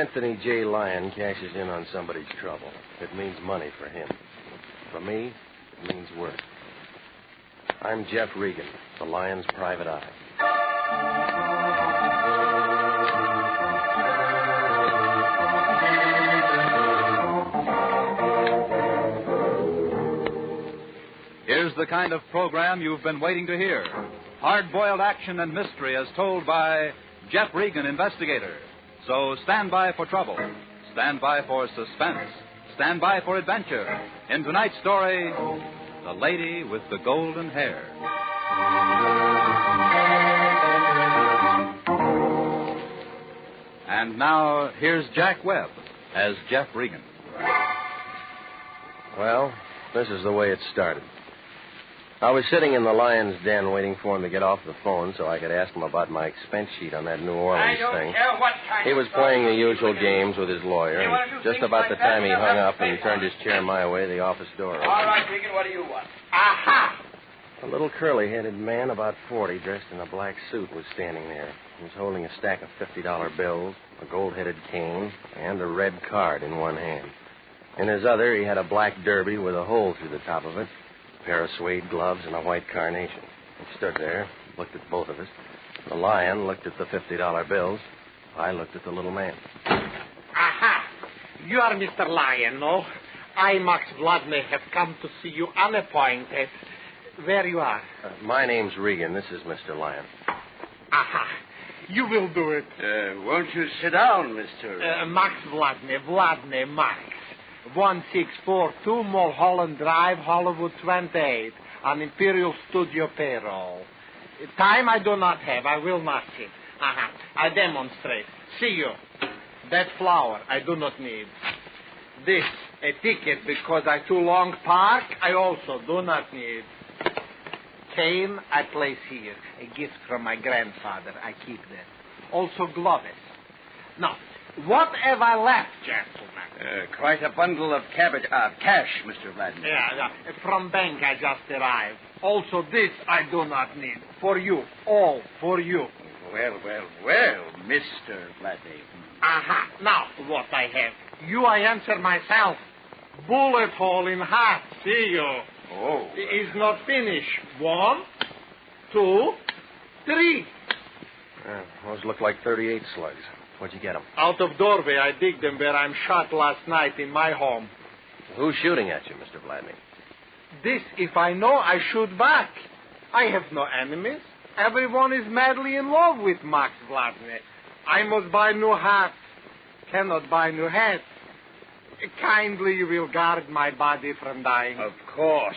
Anthony J. Lyon cashes in on somebody's trouble, it means money for him. For me, it means work. I'm Jeff Regan, the Lyon's private eye. Here's the kind of program you've been waiting to hear. Hard-boiled action and mystery as told by Jeff Regan, Investigator. So stand by for trouble. Stand by for suspense. Stand by for adventure. In tonight's story, The Lady with the Golden Hair. And now, here's Jack Webb as Jeff Regan. Well, this is the way it started. I was sitting in the Lion's den waiting for him to get off the phone so I could ask him about my expense sheet on that New Orleans thing. He was playing the usual games with his lawyer, and just about the time he hung up and turned his chair my way, the office door opened. All right, Regan, what do you want? Aha! A little curly-headed man, about 40, dressed in a black suit, was standing there. He was holding a stack of $50 bills, a gold-headed cane, and a red card in one hand. In his other, he had a black derby with a hole through the top of it, a pair of suede gloves, and a white carnation. He stood there, looked at both of us. The Lion looked at the $50 bills. I looked at the little man. Aha! You are Mr. Lyon, no? I, Max Vladimir, have come to see you unappointed. Where you are? My name's Regan. This is Mr. Lyon. Aha! You will do it. Won't you sit down, Mr. Max Vladimir Max. 1642 Mulholland Drive, Hollywood 28, on Imperial Studio payroll. Time I do not have. I will not sit. Aha. I demonstrate. See you. That flower I do not need. This, a ticket because I too long park, I also do not need. Cane I place here. A gift from my grandfather. I keep that. Also gloves. Now, what have I left, gentlemen? Quite a bundle of cash, Mr. Vladimir. Yeah. From bank I just arrived. Also this I do not need. For you. All for you. Well, Mr. Vladimir. Aha. Now, what I have. You I answer myself. Bullet hole in half. See you. Oh. It is not finished. 1, 2, 3. Those look like 38 slugs. Where'd you get them? Out of doorway. I dig them where I'm shot last night in my home. Who's shooting at you, Mr. Vladimir? This, if I know, I shoot back. I have no enemies. Everyone is madly in love with Max Vladimir. I must buy new hat. Cannot buy new hat. Kindly you will guard my body from dying. Of course.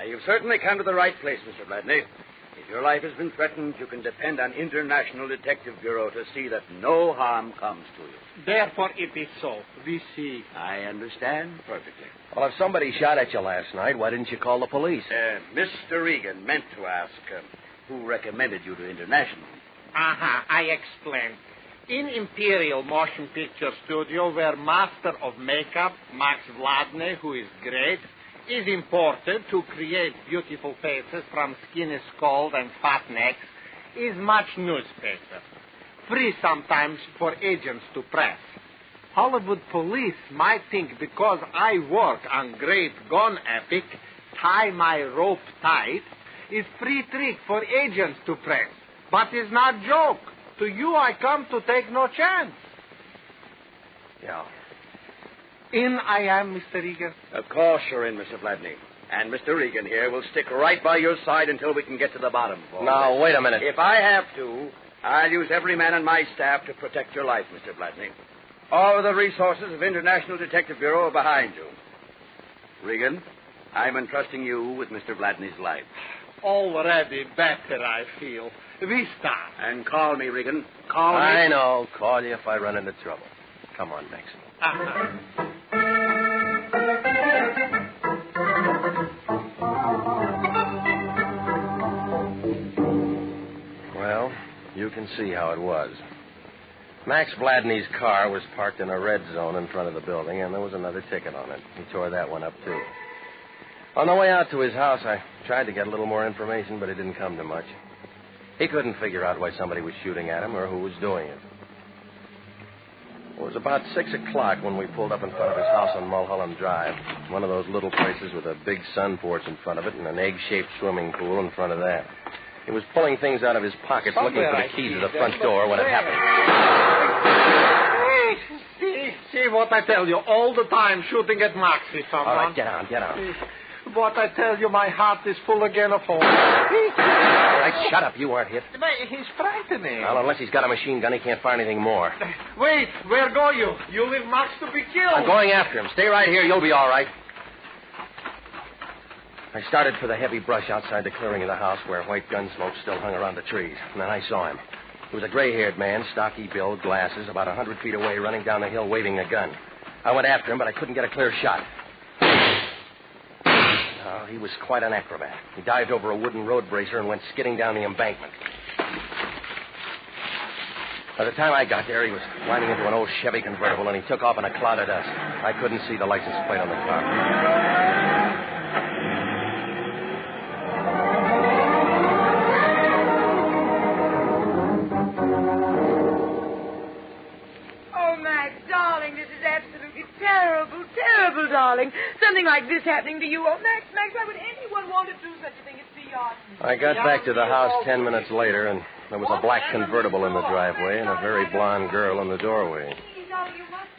You've certainly come to the right place, Mr. Vladimir. If your life has been threatened, you can depend on International Detective Bureau to see that no harm comes to you. Therefore it is so. We see. I understand perfectly. Well, if somebody shot at you last night, why didn't you call the police? Mr. Regan meant to ask who recommended you to International. Aha, I explain. In Imperial Motion Picture Studio, where master of makeup, Max Vladimir, who is great, is imported to create beautiful faces from skinny skulls and fat necks, is much newspaper. Free sometimes for agents to press. Hollywood police might think because I work on great gun epic, tie my rope tight, is free trick for agents to press. But is not joke. To you I come to take no chance. Yeah. In I am, Mr. Regan. Of course you're in, Mr. Vladimir. And Mr. Regan here will stick right by your side until we can get to the bottom of all Now, this. wait a minute. If I have to, I'll use every man on my staff to protect your life, Mr. Vladimir. All of the resources of International Detective Bureau are behind you. Regan, I'm entrusting you with Mr. Vladimir's life. Already better, I feel. We start. And call me, Regan. Call me. I know. Call you if I run into trouble. Come on, Max. Well, you can see how it was. Max Vladimir's car was parked in a red zone in front of the building, and there was another ticket on it. He tore that one up, too. On the way out to his house, I tried to get a little more information, but it didn't come to much. He couldn't figure out why somebody was shooting at him or who was doing it. It was about 6 o'clock when we pulled up in front of his house on Mulholland Drive. One of those little places with a big sun porch in front of it and an egg-shaped swimming pool in front of that. He was pulling things out of his pockets looking for the key to the front door when it happened. See what I tell you. All the time shooting at Maxie, someone. All right, get on. What I tell you, my heart is full again of hope. All right, shut up. You weren't hit. But he's frightening. Well, unless he's got a machine gun, he can't find anything more. Wait, where go you? You leave Max to be killed. I'm going after him. Stay right here. You'll be all right. I started for the heavy brush outside the clearing of the house where white gun smoke still hung around the trees. And then I saw him. He was a gray-haired man, stocky build, glasses, about 100 feet away, running down the hill waving a gun. I went after him, but I couldn't get a clear shot. Oh, he was quite an acrobat. He dived over a wooden road bracer and went skidding down the embankment. By the time I got there, he was climbing into an old Chevy convertible, and he took off in a cloud of dust. I couldn't see the license plate on the car. Terrible, darling. Something like this happening to you. Oh, Max, why would anyone want to do such a thing? It's beyond me. I got back to the house 10 minutes later, and there was a black convertible in the driveway and a very blonde girl in the doorway.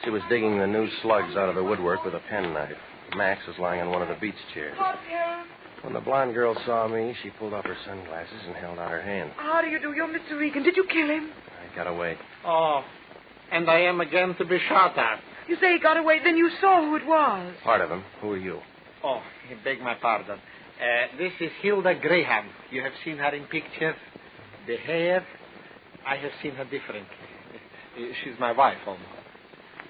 She was digging the new slugs out of the woodwork with a penknife. Max was lying on one of the beach chairs. When the blonde girl saw me, she pulled off her sunglasses and held out her hand. How do you do? You're Mr. Regan. Did you kill him? I got away. Oh, and I am again to be shot at. You say he got away, then you saw who it was. Part of him. Who are you? Oh, I beg my pardon. This is Hilda Graham. You have seen her in pictures. The hair, I have seen her differently. She's my wife, almost.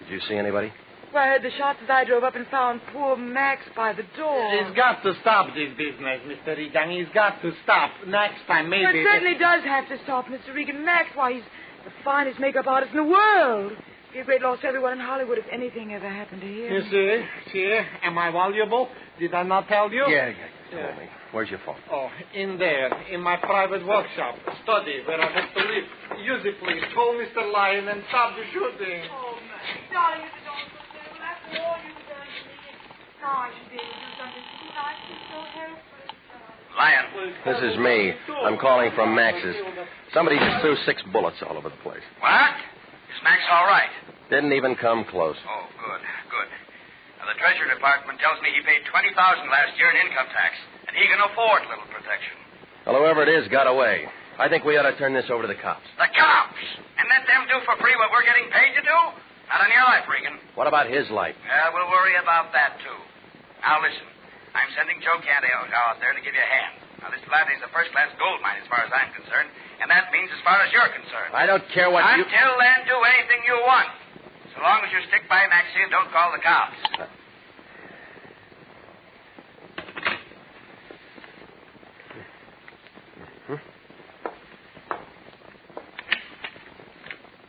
Did you see anybody? Well, I heard the shots as I drove up and found poor Max by the door. He's got to stop this business, Mr. Regan. He's got to stop. Next time, maybe... Well, it certainly does have to stop, Mr. Regan. Max, why, he's the finest makeup artist in the world. Be a great loss to everyone in Hollywood if anything ever happened to him. You see? Am I valuable? Did I not tell you? Yeah. Told me. Where's your phone? Oh, in there, in my private workshop, study, where I have to live. Use it, please. Call Mr. Lyon and stop the shooting. Oh, Max, darling, if you don't so after all you've done to me, now I should be able to do something so nice and so helpless. Lyon. This is me. I'm calling from Max's. Somebody just threw 6 bullets all over the place. What? Is Max all right? Didn't even come close. Oh, good. Now, the Treasury Department tells me he paid $20,000 last year in income tax, and he can afford little protection. Well, whoever it is got away. I think we ought to turn this over to the cops. The cops? And let them do for free what we're getting paid to do? Not on your life, Regan. What about his life? We'll worry about that, too. Now, listen. I'm sending Joe Canty out there to give you a hand. Now, this Bladney's a first-class gold mine as far as I'm concerned, and that means as far as you're concerned. I don't care what you... Until then, do anything you want. So long as you stick by Maxie and don't call the cops.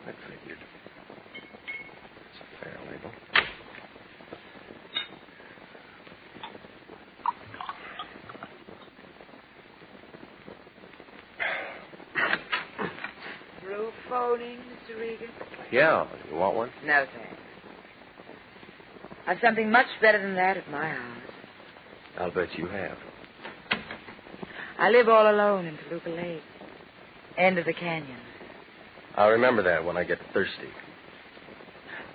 I figured. It's a fair label. Blue phoning, Mr. Regan? Yeah. You want one? No, thanks. I've something much better than that at my house. I'll bet you have. I live all alone in Toluca Lake. End of the canyon. I'll remember that when I get thirsty.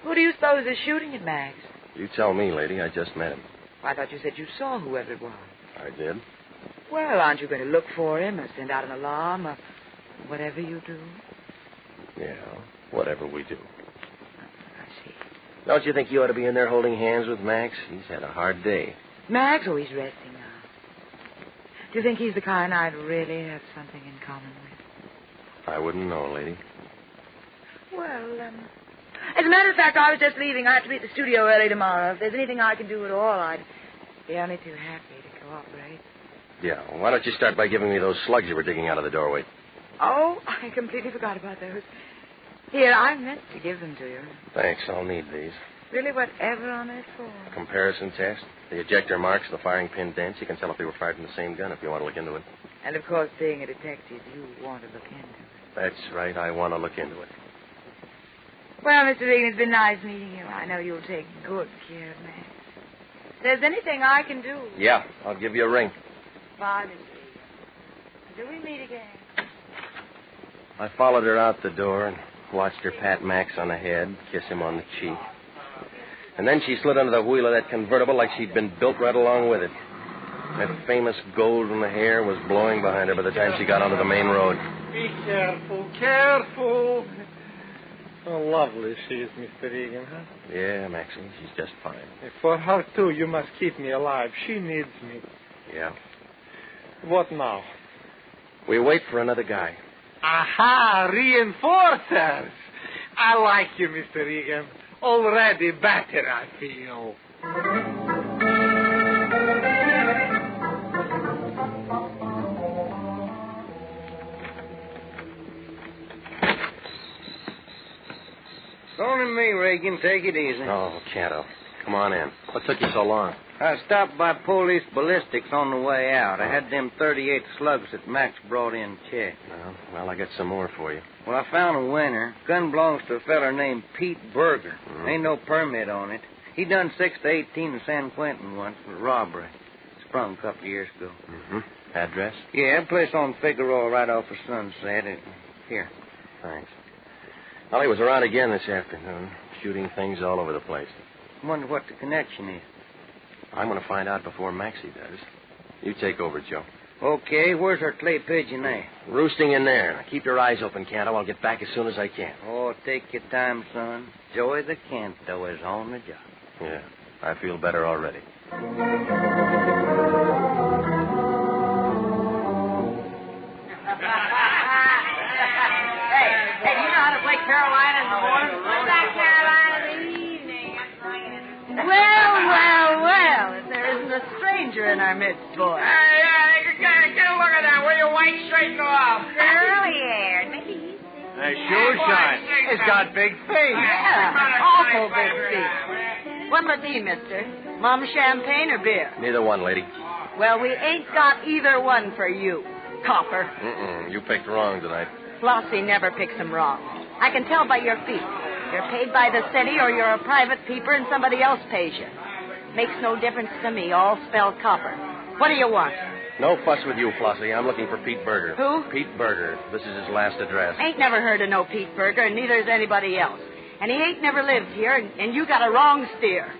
Who do you suppose is shooting at Max? You tell me, lady. I just met him. I thought you said you saw whoever it was. I did. Well, aren't you going to look for him or send out an alarm or whatever you do? Yeah, whatever we do. I see. Don't you think you ought to be in there holding hands with Max? He's had a hard day. Max? Oh, he's resting now. Do you think he's the kind I'd really have something in common with? I wouldn't know, lady. Well, as a matter of fact, I was just leaving. I have to be at the studio early tomorrow. If there's anything I can do at all, I'd be only too happy to cooperate. Yeah, well, why don't you start by giving me those slugs you were digging out of the doorway? Oh, I completely forgot about those. Here, I meant to give them to you. Thanks, I'll need these. Really, whatever on earth for? Comparison test. The ejector marks, the firing pin dents. You can tell if they were fired from the same gun if you want to look into it. And, of course, being a detective, you want to look into it. That's right. I want to look into it. Well, Mr. Regan, it's been nice meeting you. I know you'll take good care of Max. If there's anything I can do... Yeah, I'll give you a ring. Bye, Mr. Regan. Until we meet again. I followed her out the door and watched her pat Max on the head, kiss him on the cheek. And then she slid under the wheel of that convertible like she'd been built right along with it. That famous golden hair was blowing behind her by the time she got onto the main road. Be careful, careful. How lovely she is, Mr. Regan, huh? Yeah, Maxie, she's just fine. For her, too, you must keep me alive. She needs me. Yeah. What now? We wait for another guy. Aha, reinforcers. I like you, Mr. Regan. Already better, I feel. It's only me, Regan. Take it easy. Oh, Canto. Come on in. What took you so long? I stopped by police ballistics on the way out. I had them 38 slugs that Max brought in checked. Well, I got some more for you. Well, I found a winner. Gun belongs to a feller named Pete Berger. Ain't no permit on it. He done 6 to 18 in San Quentin once for robbery. Sprung a couple of years ago. Address? Yeah, a place on Figueroa right off of Sunset. Here. Thanks. Well, he was around again this afternoon, shooting things all over the place. I wonder what the connection is. I'm going to find out before Maxie does. You take over, Joe. Okay, where's our clay pigeon there? Roosting in there. Keep your eyes open, Canto. I'll get back as soon as I can. Oh, take your time, son. Joey the Canto is on the job. Yeah, I feel better already. Hey, you know how to play Carolina in the morning? What's that Carolina in the evening? Well, if there isn't a stranger in our midst, boy. Get a look at that, will you, White? Straighten off. Curly-haired. Maybe he's... Sure shine. He's got big feet. Yeah, awful big feet. What'll it be, mister? Mum champagne or beer? Neither one, lady. Well, we ain't got either one for you, copper. You picked wrong tonight. Flossie never picks them wrong. I can tell by your feet. You're paid by the city or you're a private peeper and somebody else pays you. Makes no difference to me. All spelled copper. What do you want? No fuss with you, Flossie. I'm looking for Pete Berger. Who? Pete Berger. This is his last address. Ain't never heard of no Pete Berger, and neither has anybody else. And he ain't never lived here, and you got a wrong steer.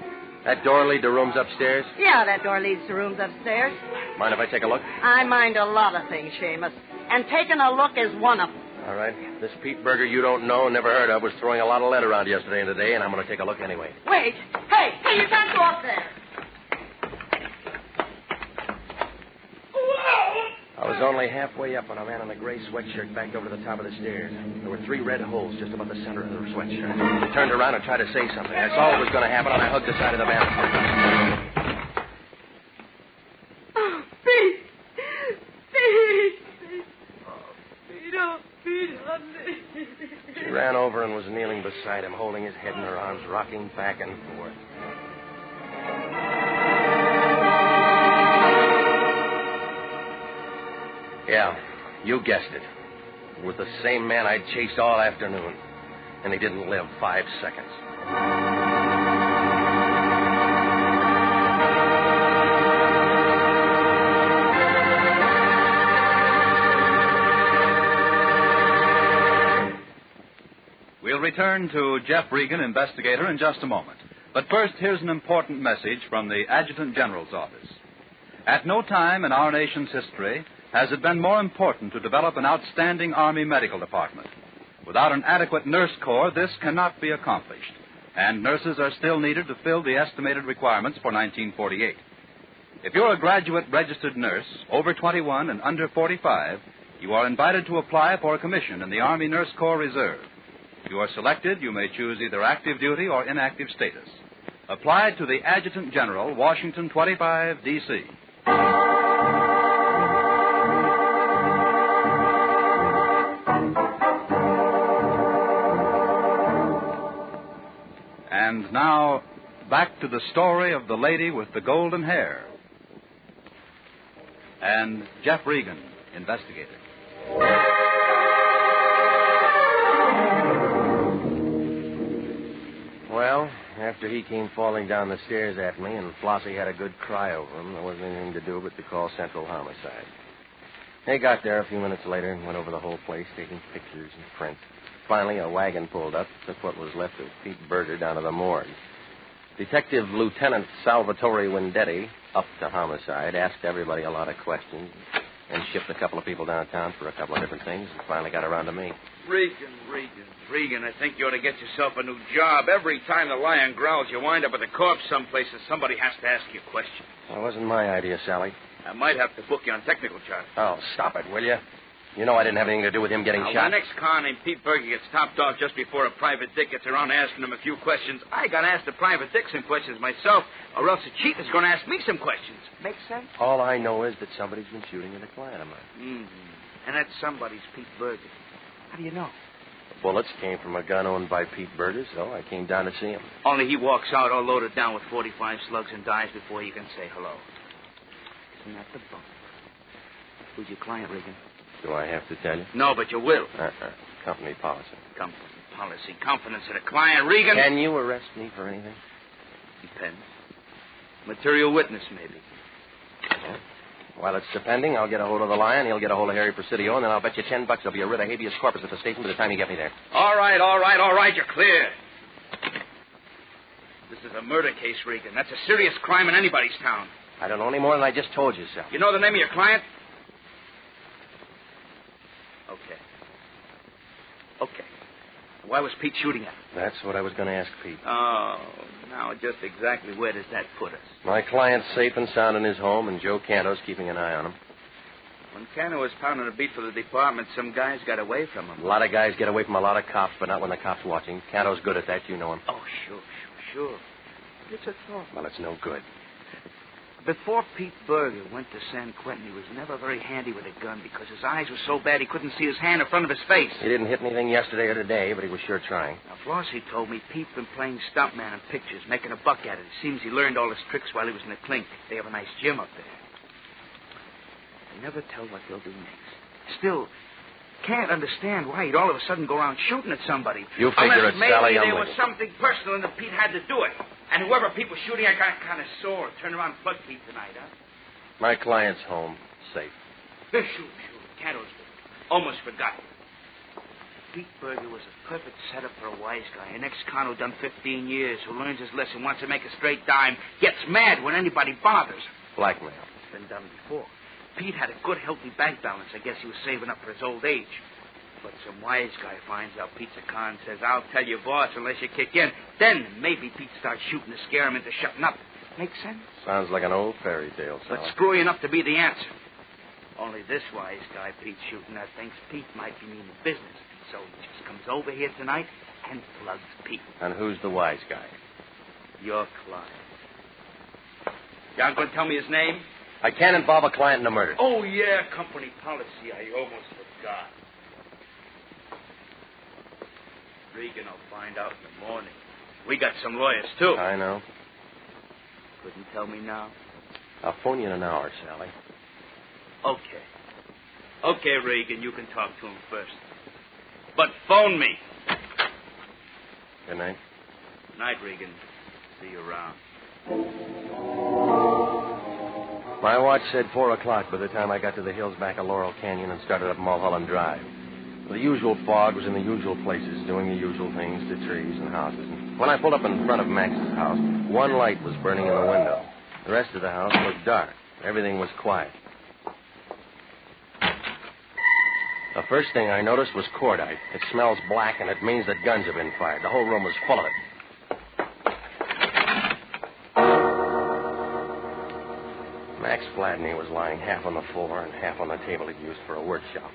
That door lead to rooms upstairs? Yeah, that door leads to rooms upstairs. Mind if I take a look? I mind a lot of things, Seamus. And taking a look is one of them. All right. This Pete Berger you don't know, never heard of, was throwing a lot of lead around yesterday and today, and I'm going to take a look anyway. Wait. Hey, you can't go up there. I was only halfway up when a man in a gray sweatshirt backed over the top of the stairs. There were 3 red holes just above the center of the sweatshirt. He turned around and tried to say something. I saw what was going to happen, and I hugged the side of the banister. Oh, Pete. Pete. Oh, Pete, honey. She ran over and was kneeling beside him, holding his head in her arms, rocking back and forth. Yeah, you guessed it. It was the same man I'd chased all afternoon. And he didn't live 5 seconds. We'll return to Jeff Regan, Investigator, in just a moment. But first, here's an important message from the Adjutant General's office. At no time in our nation's history has it been more important to develop an outstanding Army medical department. Without an adequate nurse corps, this cannot be accomplished. And nurses are still needed to fill the estimated requirements for 1948. If you're a graduate registered nurse, over 21 and under 45, you are invited to apply for a commission in the Army Nurse Corps Reserve. If you are selected, you may choose either active duty or inactive status. Apply to the Adjutant General, Washington 25, D.C. And now, back to the story of the lady with the golden hair. And Jeff Regan, Investigator. After he came falling down the stairs at me and Flossie had a good cry over him, there wasn't anything to do but to call Central Homicide. They got there a few minutes later and went over the whole place, taking pictures and prints. Finally, a wagon pulled up, took what was left of Pete Berger down to the morgue. Detective Lieutenant Salvatore Wendetti, up to Homicide, asked everybody a lot of questions and shipped a couple of people downtown for a couple of different things and finally got around to me. Regan, I think you ought to get yourself a new job. Every time the lion growls, you wind up with a corpse someplace and somebody has to ask you questions. Well, it wasn't my idea, Sally. I might have to book you on technical charge. Oh, stop it, will you? You know I didn't have anything to do with him getting shot. When the next car named Pete Berger gets topped off just before a private dick gets around asking him a few questions, I got to ask the private dick some questions myself, or else the chief is going to ask me some questions. Make sense? All I know is that somebody's been shooting at a client of mine. Mm-hmm. And that somebody's Pete Berger. How do you know? The bullets came from a gun owned by Pete Berger, so I came down to see him. Only he walks out all loaded down with 45 slugs and dies before you can say hello. Isn't that the bump? Who's your client, Regan? Do I have to tell you? No, but you will. Company policy. Company policy. Confidence in a client, Regan. Can you arrest me for anything? Depends. Material witness, maybe. Yeah. While it's depending, I'll get a hold of the lion, he'll get a hold of Harry Presidio, and then I'll bet you $10 there'll be a writ of habeas corpus at the station by the time you get me there. All right, you're clear. This is a murder case, Regan. That's a serious crime in anybody's town. I don't know any more than I just told you, Sal. You know the name of your client? Okay. Why was Pete shooting at him? That's what I was going to ask Pete. Oh, now just exactly where does that put us? My client's safe and sound in his home, and Joe Canto's keeping an eye on him. When Canto was pounding a beat for the department, some guys got away from him. A lot of guys get away from a lot of cops, but not when the cop's watching. Canto's good at that. You know him. Oh, sure. It's a thought. Well, it's no good. Before Pete Berger went to San Quentin, he was never very handy with a gun because his eyes were so bad he couldn't see his hand in front of his face. He didn't hit anything yesterday or today, but he was sure trying. Now, Flossie told me Pete's been playing stuntman in pictures, making a buck at it. It seems he learned all his tricks while he was in the clink. They have a nice gym up there. I never tell what they'll do next. Still, can't understand why he'd all of a sudden go around shooting at somebody. You figure Unless it's Sally maybe there Youngling. was something personal and that Pete had to do it. And whoever Pete was shooting at got kind of sore. Turn around and plug Pete tonight, huh? My client's home, safe. Shoot. Canto's almost forgotten. Pete Berger was a perfect setup for a wise guy. An ex-con who done 15 years, who learns his lesson, wants to make a straight dime, gets mad when anybody bothers him. Blackmail. It's been done before. Pete had a good, healthy bank balance. I guess he was saving up for his old age. But some wise guy finds out Pete's a con, says, I'll tell you, boss, unless you kick in. Then maybe Pete starts shooting to scare him into shutting up. Make sense? Sounds like an old fairy tale, But Sally. screwy enough to be the answer. Only this wise guy Pete's shooting at thinks Pete might be mean business. So he just comes over here tonight and plugs Pete. And who's the wise guy? Your client. You aren't going to tell me his name? I can't involve a client in a murder. Oh, yeah, company policy. I almost forgot. Regan will find out in the morning. We got some lawyers, too. I know. Couldn't tell me now? I'll phone you in an hour, Sally. Okay, Regan, you can talk to him first. But phone me. Good night. Night, Regan. See you around. My watch said 4 o'clock by the time I got to the hills back of Laurel Canyon and started up Mulholland Drive. The usual fog was in the usual places, doing the usual things to trees and houses. And when I pulled up in front of Max's house, one light was burning in the window. The rest of the house looked dark. Everything was quiet. The first thing I noticed was cordite. It smells black, and it means that guns have been fired. The whole room was full of it. Max Fladney was lying half on the floor and half on the table he'd used for a workshop.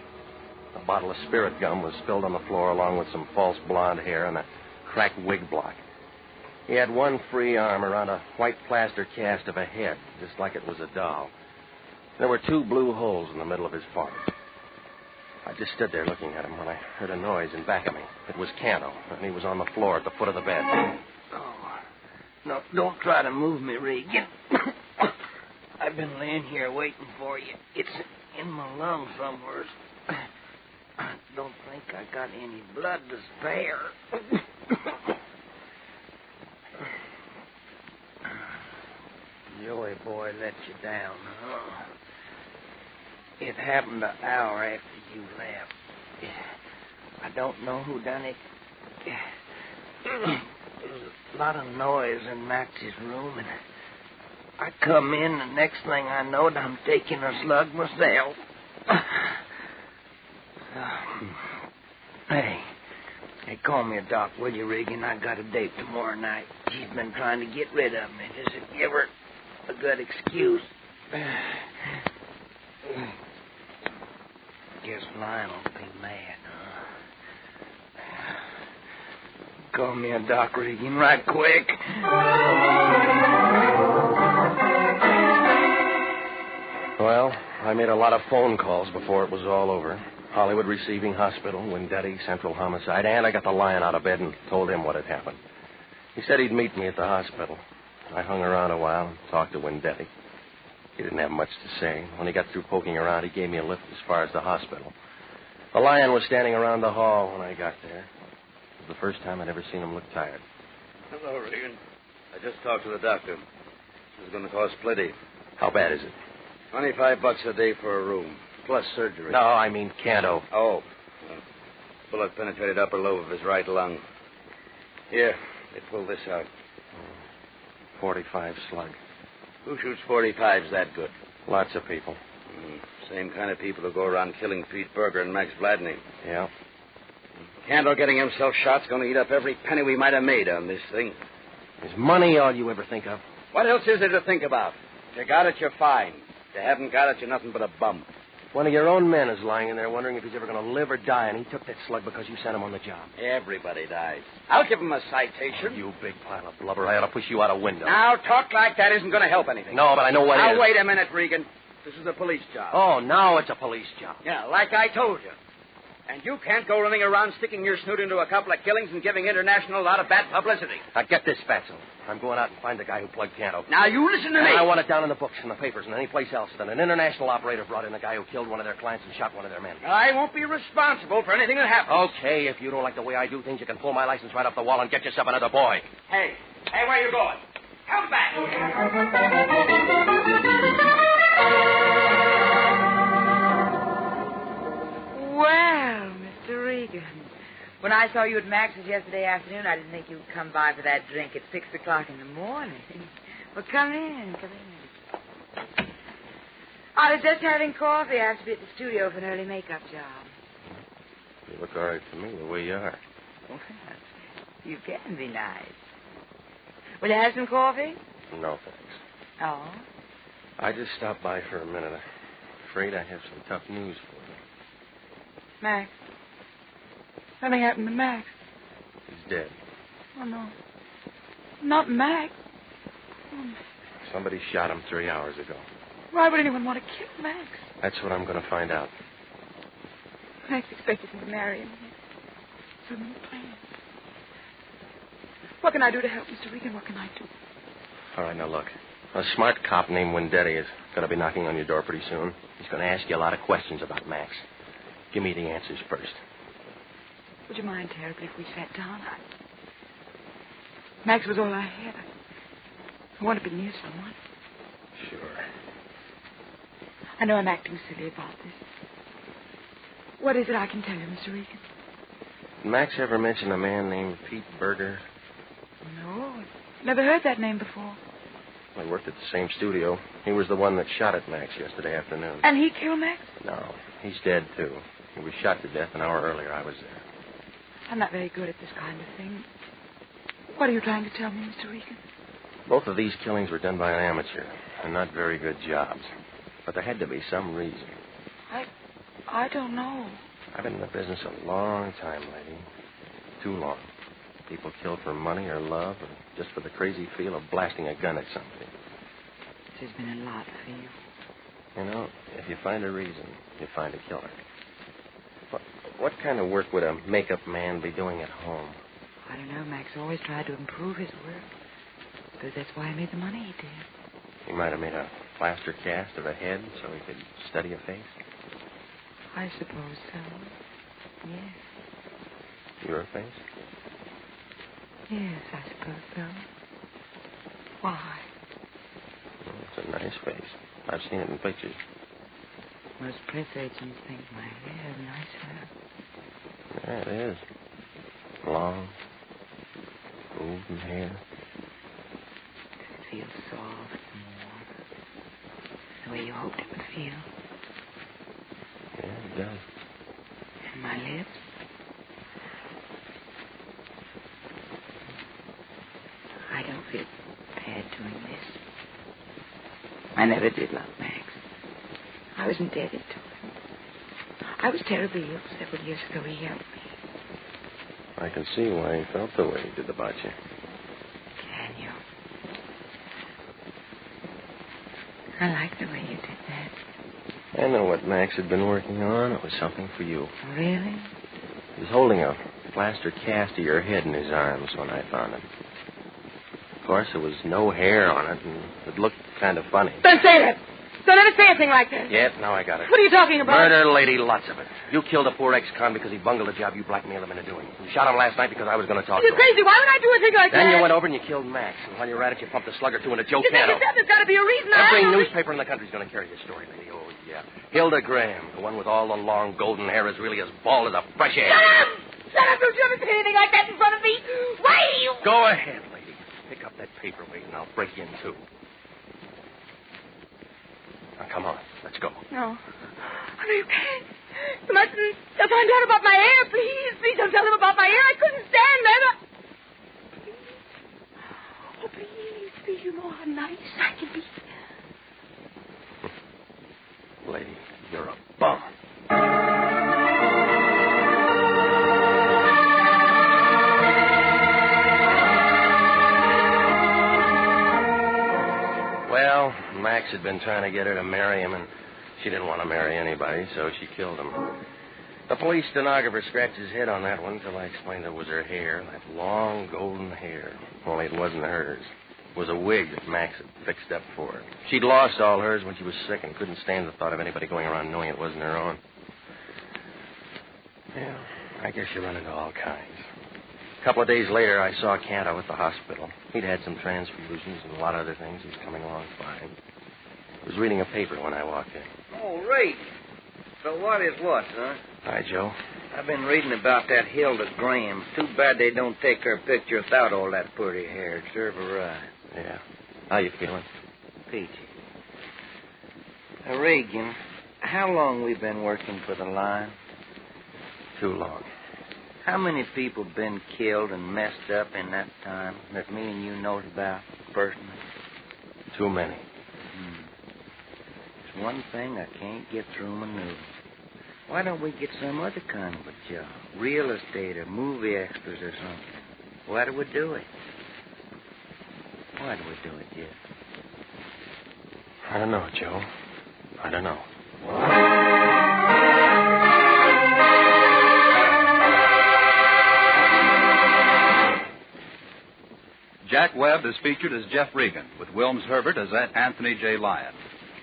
A bottle of spirit gum was spilled on the floor along with some false blonde hair and a cracked wig block. He had one free arm around a white plaster cast of a head, just like it was a doll. There were 2 blue holes in the middle of his forehead. I just stood there looking at him when I heard a noise in back of me. It was Canto, and he was on the floor at the foot of the bed. Oh, no, don't try to move me, Regan. I've been laying here waiting for you. It's in my lungs somewhere. I don't think I got any blood to spare. boy let you down, huh? It happened an hour after you left. I don't know who done it. There's a lot of noise in Max's room, and I come in, the next thing I knowed, I'm taking a slug myself. Hey, call me a doc, will you, Regan? I got a date tomorrow night. She's been trying to get rid of me. Just to give her a good excuse. Guess Lionel'll be mad, huh? Call me a doc, Regan, right quick. Well, I made a lot of phone calls before it was all over. Hollywood Receiving Hospital, Windetti, Central Homicide, and I got the Lion out of bed and told him what had happened. He said he'd meet me at the hospital. I hung around a while and talked to Windetti. He didn't have much to say. When he got through poking around, he gave me a lift as far as the hospital. The Lion was standing around the hall when I got there. It was the first time I'd ever seen him look tired. Hello, Regan. I just talked to the doctor. This is going to cost plenty. How bad is it? $25 a day for a room, plus surgery. No, I mean Canto. Oh. Bullet penetrated upper lobe of his right lung. Here, they pulled this out. 45 slug. Who shoots 45s that good? Lots of people. Same kind of people who go around killing Pete Berger and Max Vladney. Yeah. Cantor getting himself shot's going to eat up every penny we might have made on this thing. Is money all you ever think of? What else is there to think about? If you got it, you're fine. If you haven't got it, you're nothing but a bum. One of your own men is lying in there wondering if he's ever going to live or die, and he took that slug because you sent him on the job. Everybody dies. I'll give him a citation. You big pile of blubber. I ought to push you out a window. Now, talk like that isn't going to help anything. No, but I know what now, is. Wait a minute, Regan. This is a police job. Oh, now it's a police job. Yeah, like I told you. And you can't go running around sticking your snoot into a couple of killings and giving International a lot of bad publicity. Now, get this, Fatso. I'm going out and find the guy who plugged Canto. Now, you listen to me. I want it down in the books, in the papers, and any place else that an International operator brought in a guy who killed one of their clients and shot one of their men. I won't be responsible for anything that happens. Okay, if you don't like the way I do things, you can pull my license right off the wall and get yourself another boy. Hey, where you going? Come back. Well, Mr. Regan, when I saw you at Max's yesterday afternoon, I didn't think you'd come by for that drink at 6 o'clock in the morning. Well, come in. I was just having coffee. I have to be at the studio for an early makeup job. You look all right to me, the way you are. Well, you can be nice. Will you have some coffee? No, thanks. Oh? I just stopped by for a minute. I'm afraid I have some tough news for you. Max. Something happened to Max. He's dead. Oh, no. Not Max. Oh, Max. Somebody shot him 3 hours ago. Why would anyone want to kill Max? That's what I'm going to find out. Max expected me to marry him. So many plans. What can I do to help, Mr. Regan? What can I do? All right, now look. A smart cop named Windetti is going to be knocking on your door pretty soon. He's going to ask you a lot of questions about Max. Give me the answers first. Would you mind terribly if we sat down? Max was all I had. I want to be near someone. Sure. I know I'm acting silly about this. What is it I can tell you, Mr. Regan? Did Max ever mention a man named Pete Berger? No. Never heard that name before. Well, he worked at the same studio. He was the one that shot at Max yesterday afternoon. And he killed Max? No, he's dead, too. He was shot to death an hour earlier. I was there. I'm not very good at this kind of thing. What are you trying to tell me, Mr. Regan? Both of these killings were done by an amateur, and not very good jobs. But there had to be some reason. I don't know. I've been in the business a long time, lady. Too long. People kill for money or love, or just for the crazy feel of blasting a gun at somebody. This has been a lot for you. You know, if you find a reason, you find a killer. What kind of work would a makeup man be doing at home? I don't know. Max always tried to improve his work. Suppose that's why he made the money he did. He might have made a plaster cast of a head so he could study a face. I suppose so. Yes. Your face? Yes, I suppose so. Why? It's a nice face. I've seen it in pictures. Most press agents think my hair is nice hair. Yeah, it is. Long, golden hair. It feels soft and warm. The way you hoped it would feel. Yeah, it does. And my lips. I don't feel bad doing this. I never did love Max. I was indebted to him. I was terribly ill several years ago. He helped me. I can see why he felt the way he did about you. Can you? I like the way you did that. I know what Max had been working on. It was something for you. Really? He was holding a plaster cast of your head in his arms when I found him. Of course, there was no hair on it, and it looked kind of funny. Don't say that. Don't ever say anything like that. Yep, now I got it. What are you talking about? Murder, lady, lots of it. You killed a poor ex-con because he bungled a job you blackmailed him into doing. You shot him last night because I was going to talk to You're him. crazy. Why would I do a thing like that? Then you went over and you killed Max. And while you were at it, you pumped a slug or two into Joe You think Cano. there's got to be a reason. Every newspaper in the country's going to carry your story, lady. Oh, yeah. Hilda Graham, the one with all the long golden hair, is really as bald as a fresh egg. Shut up! Shut up! Don't you ever say anything like that in front of me. Why do you... Go ahead, lady. Pick up that paperweight and I'll break you in two. Now, come on. Let's go. No. Oh, no, you can't. You mustn't. They'll find out about my hair. Please, please don't tell them about my hair. I couldn't stand that. Please. Oh, please, you know how nice I can be. Lady, you're a bum. Well, Max had been trying to get her to marry him, and she didn't want to marry anybody, so she killed him. The police stenographer scratched his head on that one until I explained it was her hair, that long golden hair. Only it wasn't hers. It was a wig that Max had fixed up for her. She'd lost all hers when she was sick and couldn't stand the thought of anybody going around knowing it wasn't her own. Yeah, I guess you run into all kinds. A couple of days later, I saw Canto at the hospital. He'd had some transfusions and a lot of other things. He was coming along fine. He was reading a paper when I walked in. Oh, Ray. So what is what, huh? Hi, Joe. I've been reading about that Hilda Graham. Too bad they don't take her picture without all that pretty hair. It'd serve her right. Yeah. How you feeling? Peachy. Regan, how long we been working for the line? Too long. How many people been killed and messed up in that time that me and you knows about personally? Too many. There's one thing I can't get through my nose. Why don't we get some other kind of a job? Real estate or movie extras or something. Why do we do it? Why do we do it, Jeff? I don't know, Joe. I don't know. Jack Webb is featured as Jeff Regan, with Wilms Herbert as Anthony J. Lyon.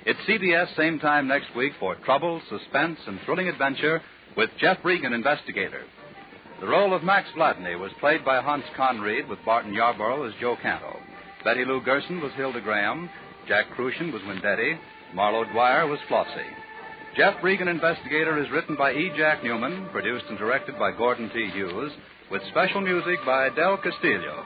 It's CBS same time next week for trouble, suspense, and thrilling adventure with Jeff Regan, Investigator. The role of Max Vladney was played by Hans Conried, with Barton Yarborough as Joe Canto. Betty Lou Gerson was Hilda Graham. Jack Crucian was Wendetti. Marlo Dwyer was Flossie. Jeff Regan, Investigator is written by E. Jack Newman, produced and directed by Gordon T. Hughes, with special music by Del Castillo.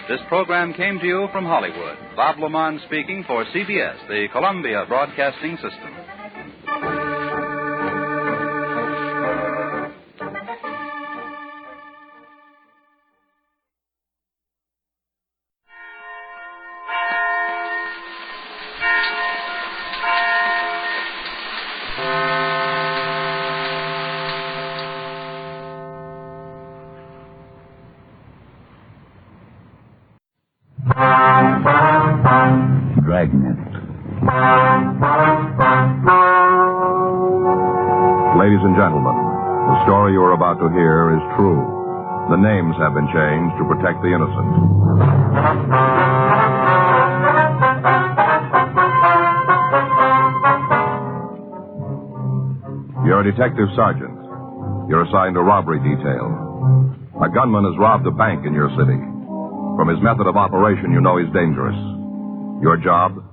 This program came to you from Hollywood. Bob Lamont speaking for CBS, the Columbia Broadcasting System. Dragnet. Ladies and gentlemen, the story you are about to hear is true. The names have been changed to protect the innocent. You're a detective sergeant. You're assigned a robbery detail. A gunman has robbed a bank in your city. From his method of operation, you know he's dangerous. Your job?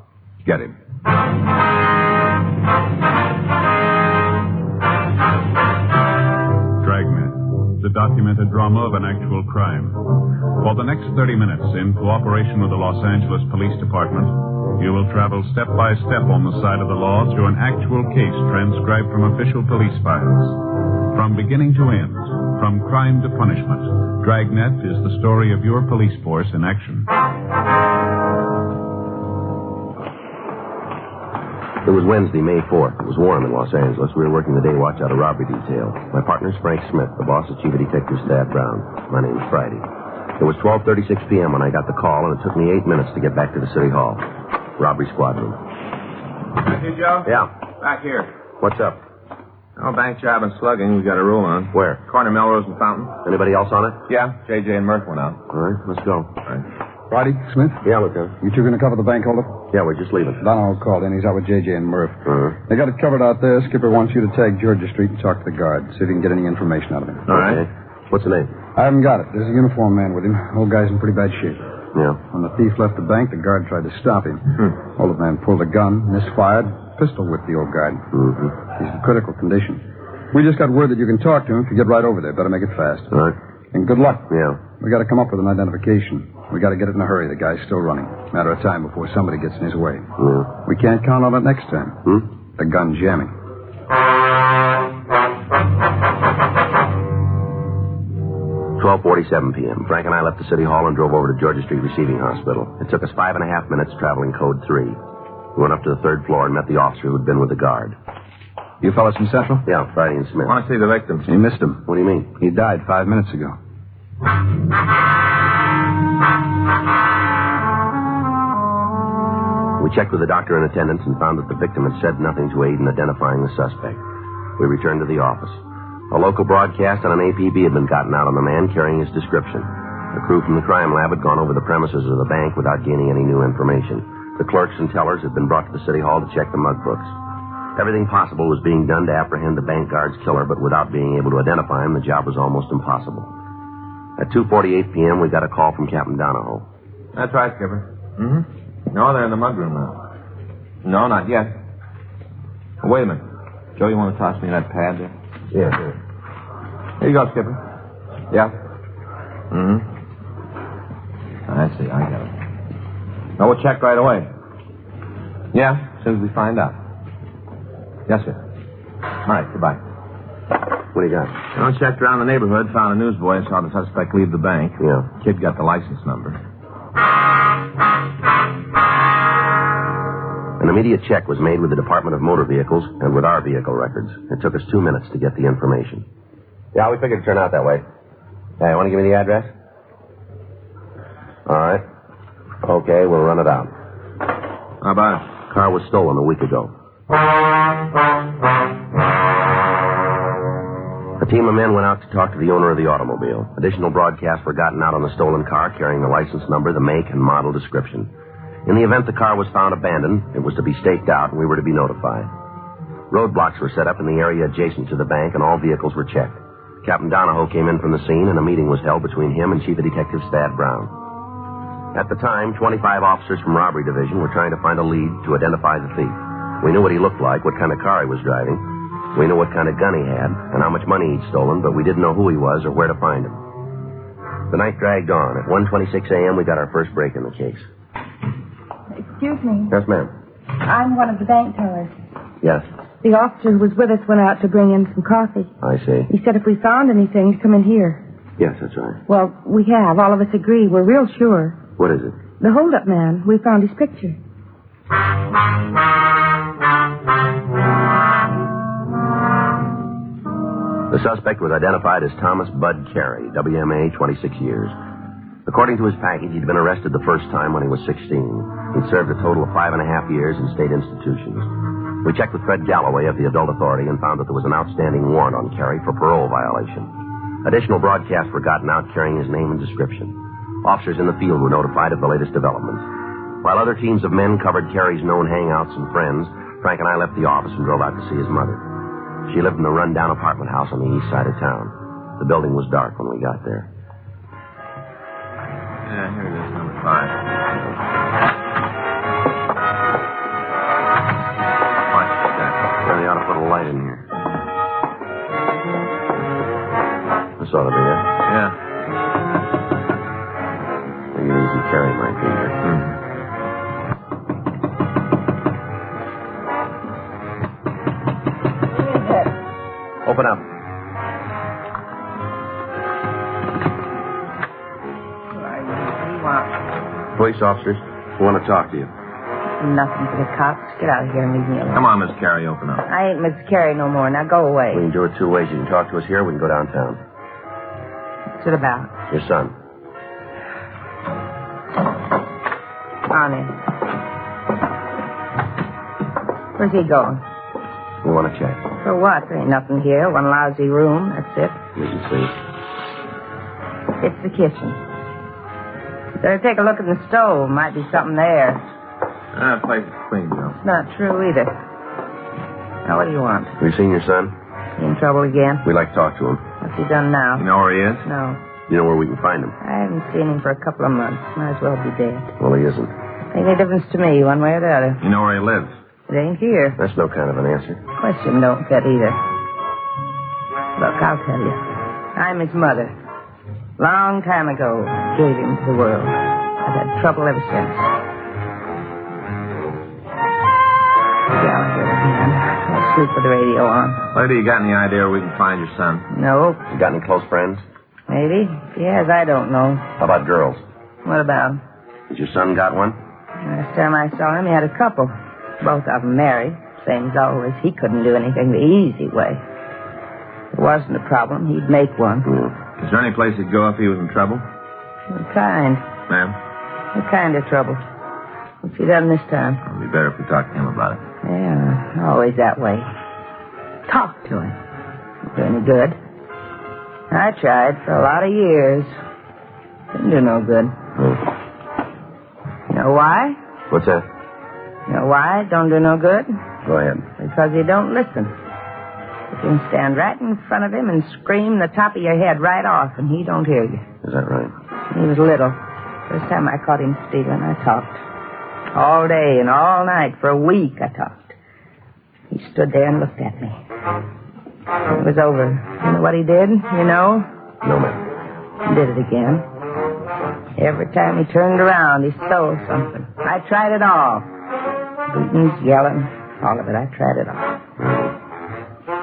Get him. Dragnet, the documented drama of an actual crime. For the next 30 minutes, in cooperation with the Los Angeles Police Department, you will travel step by step on the side of the law through an actual case transcribed from official police files. From beginning to end, from crime to punishment, Dragnet is the story of your police force in action. It was Wednesday, May 4th. It was warm in Los Angeles. We were working the day watch out of robbery detail. My partner's Frank Smith. The boss is Chief of Detectives Thad Brown. My name's Friday. It was 12:36 p.m. when I got the call, and it took me 8 minutes to get back to the city hall. Robbery squad room. Back here, Joe? Yeah. Back here. What's up? Oh, bank job and slugging. We got a rule on. Where? Corner Melrose and Fountain. Anybody else on it? Yeah, J.J. and Murph went out. All right, let's go. All right. Friday, Smith? Yeah, Lieutenant. You two going to cover the bank holdup? Yeah, we're just leaving. Donoho called in. He's out with J.J. and Murph. Uh-huh. They got it covered out there. Skipper wants you to tag Georgia Street and talk to the guard. See if you can get any information out of him. All right. What's the name? I haven't got it. There's a uniformed man with him. Old guy's in pretty bad shape. Yeah. When the thief left the bank, the guard tried to stop him. Old man pulled a gun, misfired, pistol whipped the old guard. Mm-hmm. He's in critical condition. We just got word that you can talk to him if you get right over there. Better make it fast. All right. And good luck. Yeah. We got to come up with an identification. We got to get it in a hurry. The guy's still running. Matter of time before somebody gets in his way. Yeah. We can't count on it next time. The gun jamming. 12:47 p.m. Frank and I left the city hall and drove over to Georgia Street Receiving Hospital. It took us 5.5 minutes traveling code 3. We went up to the 3rd floor and met the officer who'd been with the guard. You fellas from Central? Yeah, Friday and Smith. I want to see the victim. You missed him. What do you mean? He died 5 minutes ago. We checked with the doctor in attendance and found that the victim had said nothing to aid in identifying the suspect. We returned to the office. A local broadcast on an APB had been gotten out on the man carrying his description. A crew from the crime lab had gone over the premises of the bank without gaining any new information. The clerks and tellers had been brought to the city hall to check the mug books. Everything possible was being done to apprehend the bank guard's killer, but without being able to identify him, the job was almost impossible. At 2:48 p.m., we got a call from Captain Donahoe. That's right, Skipper. Mm-hmm. No, they're in the mudroom now. No, not yet. Oh, wait a minute. Joe, you want to toss me that pad there? Yeah. Here you go, Skipper. Yeah. Mm-hmm. I see. I got it. No, we'll check right away. Yeah, as soon as we find out. Yes, sir. All right, goodbye. What do you got? I checked around the neighborhood, found a newsboy, and saw the suspect leave the bank. Yeah. Kid got the license number. An immediate check was made with the Department of Motor Vehicles and with our vehicle records. It took us 2 minutes to get the information. Yeah, we figured it'd turn out that way. Hey, you want to give me the address? All right. Okay, we'll run it out. How about it? Car was stolen a week ago. A team of men went out to talk to the owner of the automobile. Additional broadcasts were gotten out on the stolen car carrying the license number, the make, and model description. In the event the car was found abandoned, it was to be staked out and we were to be notified. Roadblocks were set up in the area adjacent to the bank and all vehicles were checked. Captain Donahoe came in from the scene and a meeting was held between him and Chief of Detectives Thad Brown. At the time, 25 officers from Robbery Division were trying to find a lead to identify the thief. We knew what he looked like, what kind of car he was driving. We knew what kind of gun he had and how much money he'd stolen, but we didn't know who he was or where to find him. The night dragged on. At 1:26 a.m., we got our first break in the case. Excuse me. Yes, ma'am. I'm one of the bank tellers. Yes, The officer who was with us went out to bring in some coffee. I see. He said if we found anything, to come in here. Yes, that's right. Well, we have. All of us agree. We're real sure. What is it? The hold-up man. We found his picture. The suspect was identified as Thomas Bud Carey, WMA, 26 years. According to his package, he'd been arrested the first time when he was 16. He'd served a total of 5.5 years in state institutions. We checked with Fred Galloway of the Adult Authority and found that there was an outstanding warrant on Carey for parole violation. Additional broadcasts were gotten out carrying his name and description. Officers in the field were notified of the latest developments. While other teams of men covered Carey's known hangouts and friends, Frank and I left the office and drove out to see his mother. She lived in a run-down apartment house on the east side of town. The building was dark when we got there. Yeah, here it is, number 5. Watch that. Yeah, they ought to put a light in here. This ought to be it. Yeah. Maybe easy Carey might be here. Open up. Police officers, we want to talk to you. Nothing for the cops. Get out of here and leave me alone. Come on, Miss Carey, open up. I ain't Miss Carey no more. Now go away. We can do it 2 ways. You can talk to us here, or we can go downtown. What's it about? Your son. On in. Where's he going? We want to check. For what? There ain't nothing here. One lousy room. That's it. We can see. It's the kitchen. Better take a look at the stove. Might be something there. That place is clean, Joe. It's not true either. Now, what do you want? Have you seen your son? He in trouble again? We'd like to talk to him. What's he done now? You know where he is? No. You know where we can find him? I haven't seen him for a couple of months. Might as well be dead. Well, he isn't. Ain't any difference to me, one way or the other. You know where he lives? It ain't here. That's no kind of an answer. Question don't fit either. Look, I'll tell you. I'm his mother. Long time ago, gave him to the world. I've had trouble ever since. Gallagher again. I'll sleep with the radio on. Lady, you got any idea where we can find your son? No. You got any close friends? Maybe. If he has, I don't know. How about girls? What about? Has your son got one? Last time I saw him, he had a couple. Both of them married. Same as always. He couldn't do anything the easy way. If it wasn't a problem, he'd make one. Is there any place he'd go if he was in trouble? What kind? Ma'am? What kind of trouble? What's he done this time? It'd be better if we talked to him about it. Yeah, always that way. Talk to him. Don't do any good. I tried for a lot of years. Didn't do no good. You know why? What's that? You know why it don't do no good? Go ahead. Because you don't listen. You can stand right in front of him and scream the top of your head right off, and he don't hear you. Is that right? He was little. First time I caught him stealing, I talked. All day and all night. For a week, I talked. He stood there and looked at me. It was over. You know what he did? You know? No, ma'am. He did it again. Every time he turned around, he stole something. I tried it all. Beatings, yelling, all of it. I tried it all.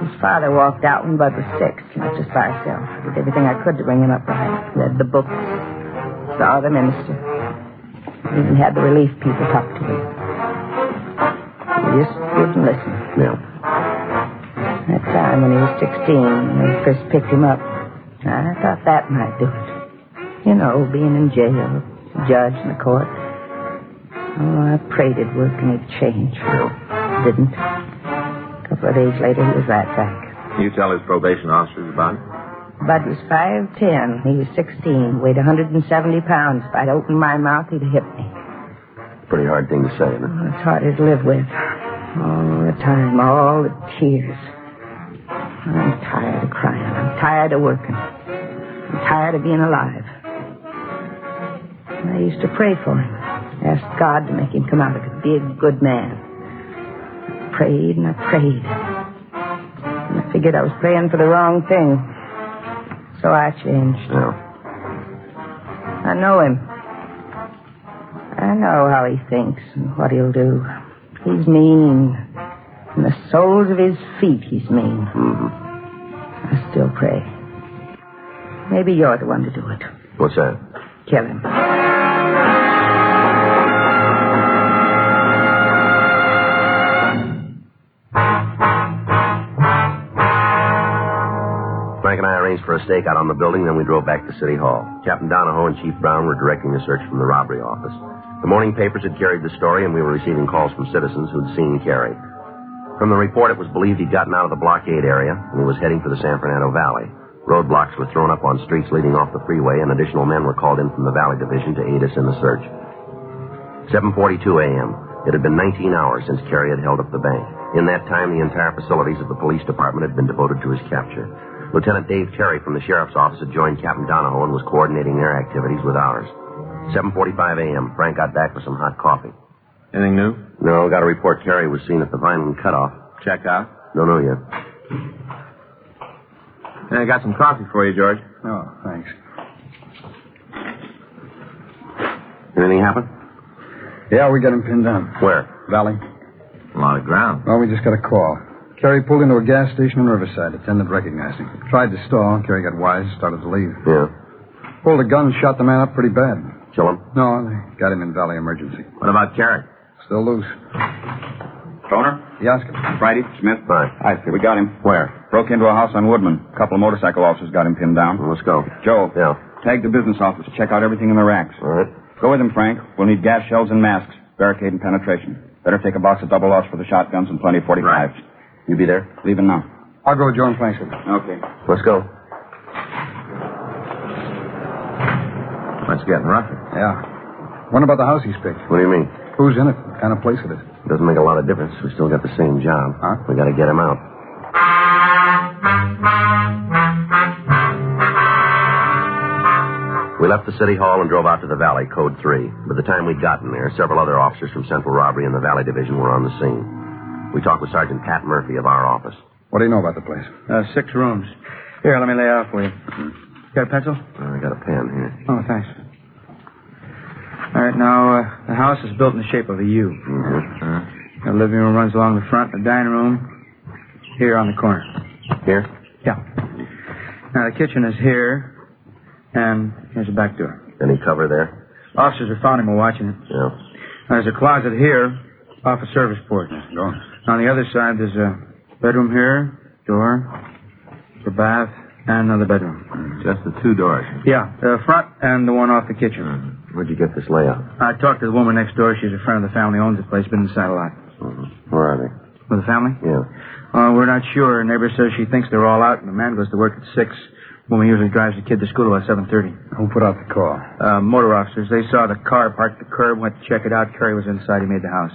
His father walked out when Bud was 6, not just by himself. I did everything I could to bring him up right. Read the books, saw the minister. Even had the relief people talk to him. He just wouldn't listen. Yeah. That time when he was 16, when we first picked him up, I thought that might do it. You know, being in jail, judge in the court. Oh, I prayed it'd work and he'd change. It didn't. A couple of days later, he was right back. You tell his probation officers about it? Bud was 5'10". He was 16, weighed 170 pounds. If I'd opened my mouth, he'd have hit me. Pretty hard thing to say, isn't it? Oh, it's harder to live with. All the time, all the tears. I'm tired of crying. I'm tired of working. I'm tired of being alive. I used to pray for him. Asked God to make him come out of it, be a good man. I prayed and I prayed. And I figured I was praying for the wrong thing. So I changed. Yeah. I know him. I know how he thinks and what he'll do. He's mean. In the soles of his feet, he's mean. I still pray. Maybe you're the one to do it. What's that? Kill him. Frank and I arranged for a stakeout on the building, then we drove back to City Hall. Captain Donahoe and Chief Brown were directing the search from the robbery office. The morning papers had carried the story, and we were receiving calls from citizens who'd seen Carey. From the report, it was believed he'd gotten out of the blockade area, and he was heading for the San Fernando Valley. Roadblocks were thrown up on streets leading off the freeway, and additional men were called in from the Valley Division to aid us in the search. 7:42 a.m. It had been 19 hours since Carey had held up the bank. In that time, the entire facilities of the police department had been devoted to his capture. Lieutenant Dave Terry from the sheriff's office had joined Captain Donahoe and was coordinating their activities with ours. 7:45 a.m. Frank got back with some hot coffee. Anything new? No, got a report Carey was seen at the Vineland cutoff. Checked out? Don't know yet. I got some coffee for you, George. Oh, thanks. Anything happen? Yeah, we got him pinned down. Where? Valley. A lot of ground. Well, we just got a call. Carey pulled into a gas station in Riverside. Attendant recognized him. Tried to stall. Carey got wise, started to leave. Yeah. Pulled a gun, shot the man up pretty bad. Kill him? No, they got him in Valley Emergency. What about Carey? Still loose. Toner? Yes. Friday, Smith? Hi. Hi, we got him. Where? Broke into a house on Woodman. A couple of motorcycle officers got him pinned down. Let's go. Joe. Yeah. Tag the business office. Check out everything in the racks. All right. Go with him, Frank. We'll need gas shells and masks. Barricade and penetration. Better take a box of double Fs for the shotguns and plenty of 45s. Right. You be there? Leaving now. I'll go with Joe and Frank. Okay. Let's go. That's getting rougher. Yeah. What about the house he's picked? What do you mean? Who's in it? What kind of place it is? Doesn't make a lot of difference. We still got the same job. Huh? We got to get him out. We left the city hall and drove out to the Valley, Code 3. By the time we'd gotten there, several other officers from Central Robbery and the Valley Division were on the scene. We talked with Sergeant Pat Murphy of our office. What do you know about the place? 6 rooms. Here, let me lay out for you. Got a pencil? I got a pen here. Oh, thanks. All right, now, the house is built in the shape of a U. Mm-hmm. The living room runs along the front, the dining room here on the corner. Here? Yeah. Now, the kitchen is here, and here's a back door. Any cover there? Officers have found him while watching it. Yeah. There's a closet here off a service porch. Go. On the other side, there's a bedroom here, door, the bath, and another bedroom. Just the 2 doors. Yeah, the front and the one off the kitchen. Where'd you get this layout? I talked to the woman next door. She's a friend of the family, owns the place, been inside a lot. Where are they? With the family? Yeah. We're not sure. A neighbor says she thinks they're all out, and the man goes to work at 6. Woman usually drives the kid to school about 7:30. Who put out the call? Motor officers. They saw the car parked at the curb, went to check it out. Carey was inside. He made the house.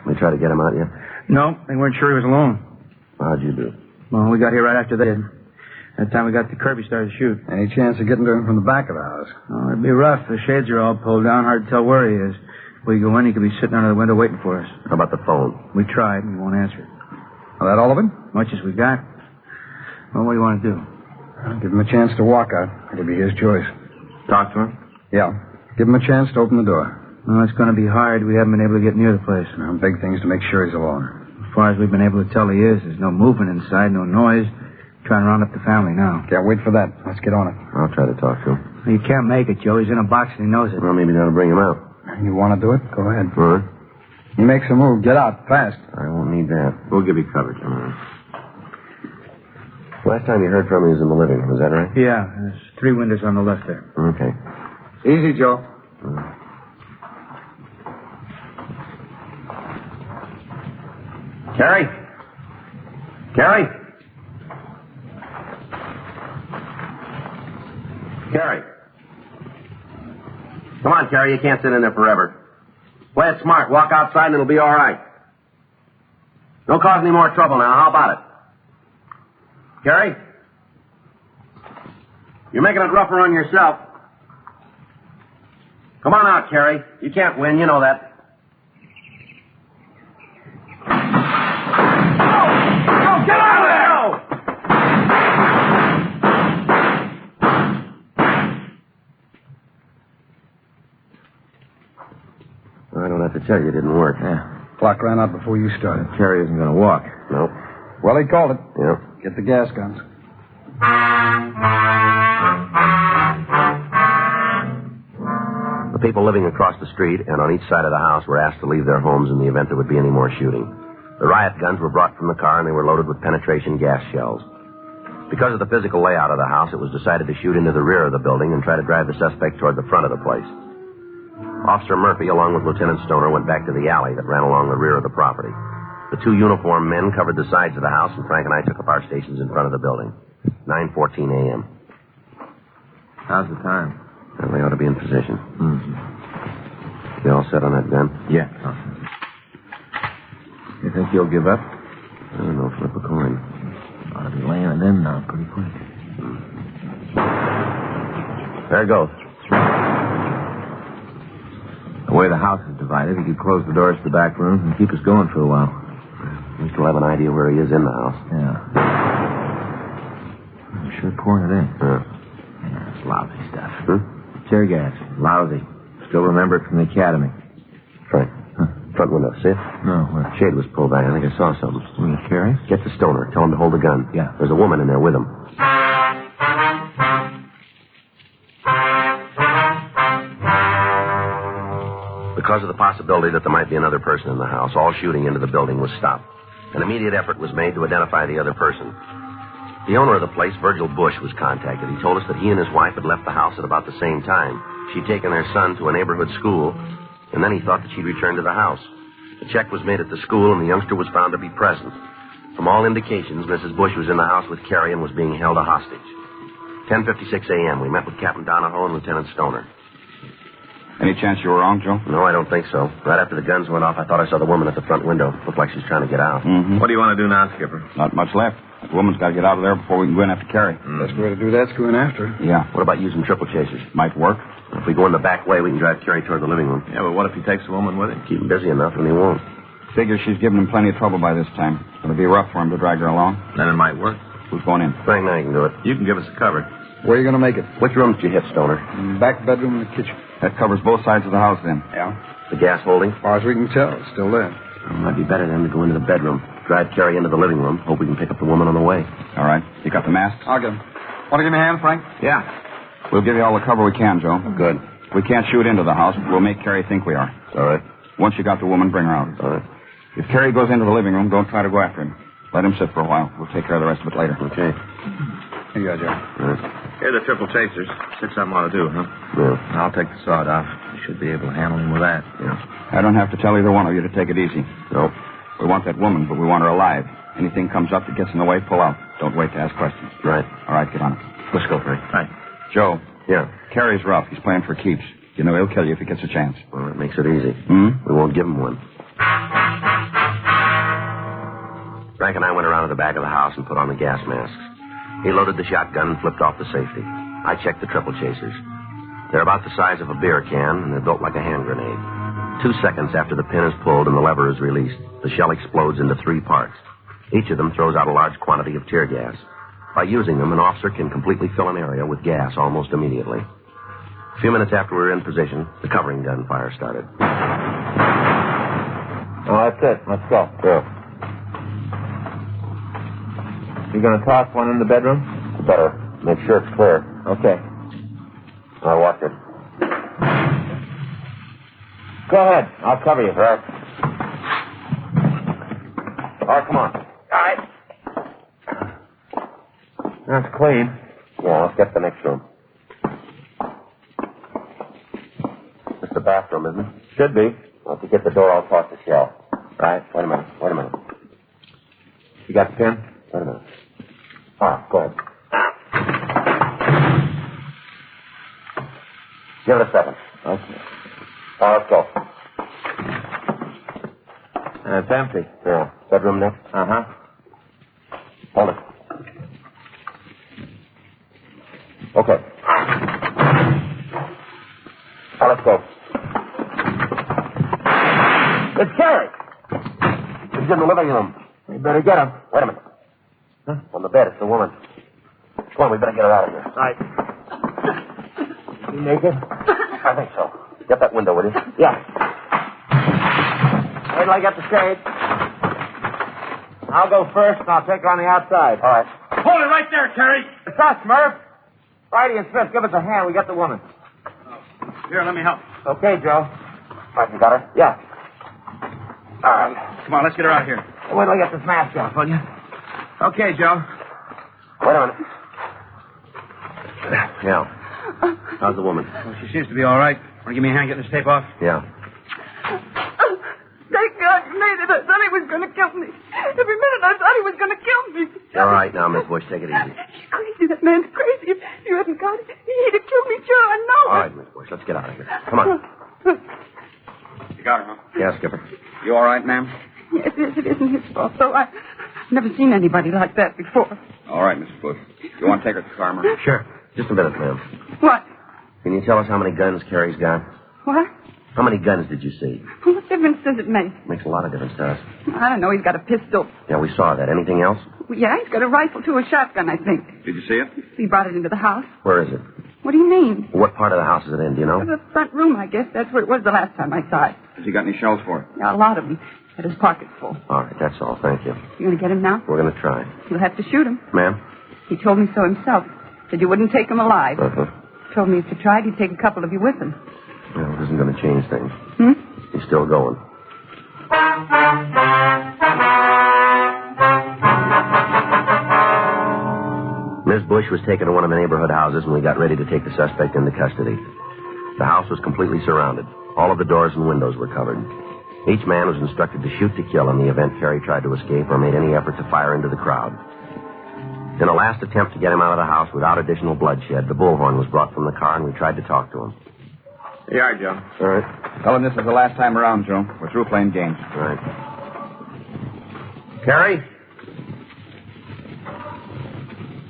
They tried to get him out yet? No, they weren't sure he was alone. How'd you do? Well, we got here right after they did. By the time we got to the curb, he started to shoot. Any chance of getting to him from the back of the house? Oh, it'd be rough. The shades are all pulled down. Hard to tell where he is. If we go in, he could be sitting under the window waiting for us. How about the phone? We tried, and he won't answer it. Well, that all of it? Much as we got. Well, what do you want to do? I'll give him a chance to walk out. It'll be his choice. Talk to him? Yeah. Give him a chance to open the door. Well, it's going to be hard. We haven't been able to get near the place. Big thing's to make sure he's alone. As far as we've been able to tell, he is. There's no movement inside, no noise. Trying to round up the family now. Can't wait for that. Let's get on it. I'll try to talk to him. You can't make it, Joe. He's in a box and he knows it. Well, maybe you ought to bring him out. You want to do it? Go ahead. All right. He makes a move. Get out. Fast. I won't need that. We'll give you coverage. Last time you heard from me was in the living room. Is that right? Yeah. There's 3 windows on the left there. Okay. Easy, Joe. Carey? Carey? Carey. Come on, Carey. You can't sit in there forever. Play it smart. Walk outside and it'll be all right. Don't cause any more trouble now. How about it? Carey? You're making it rougher on yourself. Come on out, Carey. You can't win. You know that. Oh, get out of there! I don't have to tell you it didn't work. Yeah. Clock ran out before you started. Carey isn't going to walk. Nope. Well, he called it. Yep. Get the gas guns. The people living across the street and on each side of the house were asked to leave their homes in the event there would be any more shooting. The riot guns were brought from the car and they were loaded with penetration gas shells. Because of the physical layout of the house, it was decided to shoot into the rear of the building and try to drive the suspect toward the front of the place. Officer Murphy, along with Lieutenant Stoner, went back to the alley that ran along the rear of the property. The 2 uniformed men covered the sides of the house, and Frank and I took up our stations in front of the building. 9:14 a.m. How's the time? Well, they ought to be in position. Mm-hmm. You all set on that gun? Yeah. You think he'll give up? I don't know. Flip a coin. Ought to be laying it in now pretty quick. There it goes. The way the house is divided, he could close the doors to the back rooms and keep us going for a while. We still have an idea where he is in the house. Yeah. I'm sure pouring it in. Yeah. It's lousy stuff. Tear gas. Lousy. Still remember it from the academy. Right. Front window, see it? No, where? Shade was pulled back. I think I saw something. Will you carry? Get the stoner. Tell him to hold the gun. Yeah. There's a woman in there with him. Because of the possibility that there might be another person in the house, all shooting into the building was stopped. An immediate effort was made to identify the other person. The owner of the place, Virgil Bush, was contacted. He told us that he and his wife had left the house at about the same time. She'd taken their son to a neighborhood school, and then he thought that she'd returned to the house. The check was made at the school, and the youngster was found to be present. From all indications, Mrs. Bush was in the house with Carrie and was being held a hostage. 10:56 a.m., we met with Captain Donahoe and Lieutenant Stoner. Any chance you were wrong, Joe? No, I don't think so. Right after the guns went off, I thought I saw the woman at the front window. Looked like she's trying to get out. Mm-hmm. What do you want to do now, Skipper? Not much left. The woman's got to get out of there before we can go in after Carrie. Best way to do that's go in after her. Yeah. What about using triple chasers? Might work. If we go in the back way, we can drive Carrie toward the living room. Yeah, but what if he takes the woman with him? Keep him busy enough, and he won't. Figure she's given him plenty of trouble by this time. It'll be rough for him to drag her along. Then it might work. Who's going in? Frank and I can do it. You can give us a cover. Where are you going to make it? Which room did you hit, Stoner? Back bedroom and the kitchen. That covers both sides of the house, then. Yeah. The gas holding? As far as we can tell, it's still there. Well, it might be better then to go into the bedroom. Drive Carrie into the living room. Hope we can pick up the woman on the way. All right. You got the masks? I'll get him. Want to give me a hand, Frank? Yeah. We'll give you all the cover we can, Joe. Good. We can't shoot into the house, but we'll make Carrie think we are. All right. Once you got the woman, bring her out. All right. If Carrie goes into the living room, don't try to go after him. Let him sit for a while. We'll take care of the rest of it later. Okay. Here you go, Joe. All right. Here are the triple chasers. Six of them ought to do, huh? Yeah. I'll take the sawed off. You should be able to handle him with that. Yeah. I don't have to tell either one of you to take it easy. No. We want that woman, but we want her alive. Anything comes up that gets in the way, pull out. Don't wait to ask questions. Right. All right, get on it. Let's go, Frank. Right. Joe. Yeah. Carrie's rough. He's playing for keeps. You know he'll kill you if he gets a chance. Well, that makes it easy. Hmm? We won't give him one. Frank and I went around to the back of the house and put on the gas masks. He loaded the shotgun and flipped off the safety. I checked the triple chasers. They're about the size of a beer can, and they're built like a hand grenade. 2 seconds after the pin is pulled and the lever is released, the shell explodes into 3 parts. Each of them throws out a large quantity of tear gas. By using them, an officer can completely fill an area with gas almost immediately. A few minutes after we were in position, the covering gun fire started. Oh, that's it. Let's go. Yeah. You going to toss one in the bedroom? Better. Make sure it's clear. Okay. I'll watch it. Go ahead. I'll cover you. Right. All right, come on. All right. That's clean. Yeah, let's get to the next room. It's the bathroom, isn't it? Should be. Well, if you get the door, I'll toss the shell. Right? Wait a minute. You got the pin? Wait a minute. All right, go ahead. Give it a second. Okay. All right, let's go. And it's empty. Yeah. Bedroom next? Uh-huh. Hold it. Okay. Now, let's go. It's Carrie! He's in the living room. We better get him. Wait a minute. Huh? On the bed, it's the woman. Come on, we better get her out of here. Right. You naked? I think so. Get that window, will you? Yeah. Wait till I get the shade. I'll go first, and I'll take her on the outside. All right. Hold it right there, Terry. It's us, Murph. Friday and Smith, give us a hand. We got the woman. Here, let me help. Okay, Joe. All right, you got her? Yeah. All right. Come on, let's get her out here. Wait till I get this mask off, will you? Okay, Joe. Wait a minute. Yeah. How's the woman? Well, she seems to be all right. Want to give me a hand getting this tape off? Yeah. Thank God you made it. I thought he was going to kill me. Every minute I thought he was going to kill me. All right now, Miss Bush. Take it easy. He's crazy. That man's crazy. If you hadn't got it, he'd have killed me, sure. I know. All right, Miss Bush, let's get out of here. Come on. You got her, huh? Yeah, Skipper. You all right, ma'am? Yes, it isn't his fault, though. I've never seen anybody like that before. All right, Mrs. Bush. You want to take her to the car, ma'am? Sure. Just a minute, ma'am. What? Can you tell us how many guns Carrie's got? What? How many guns did you see? What difference does it make? Makes a lot of difference to us. I don't know. He's got a pistol. Yeah, we saw that. Anything else? Yeah, he's got a rifle, too, a shotgun, I think. Did you see it? He brought it into the house. Where is it? What do you mean? What part of the house is it in, do you know? The front room, I guess. That's where it was the last time I saw it. Has he got any shells for it? Yeah, a lot of them. Had his pockets full. All right, that's all. Thank you. You going to get him now? We're going to try. You'll have to shoot him. Ma'am? He told me so himself. Said you wouldn't take him alive. Uh-huh. Told me if you tried, he'd take a couple of you with him. Well, it isn't going to change things. Hmm? He's still going. Miss Bush was taken to one of the neighborhood houses, and we got ready to take the suspect into custody. The house was completely surrounded. All of the doors and windows were covered. Each man was instructed to shoot to kill in the event Carrie tried to escape or made any effort to fire into the crowd. In a last attempt to get him out of the house without additional bloodshed, the bullhorn was brought from the car, and we tried to talk to him. Here you are, Joe. All right. Tell him this is the last time around, Joe. We're through playing games. All right. Carrie?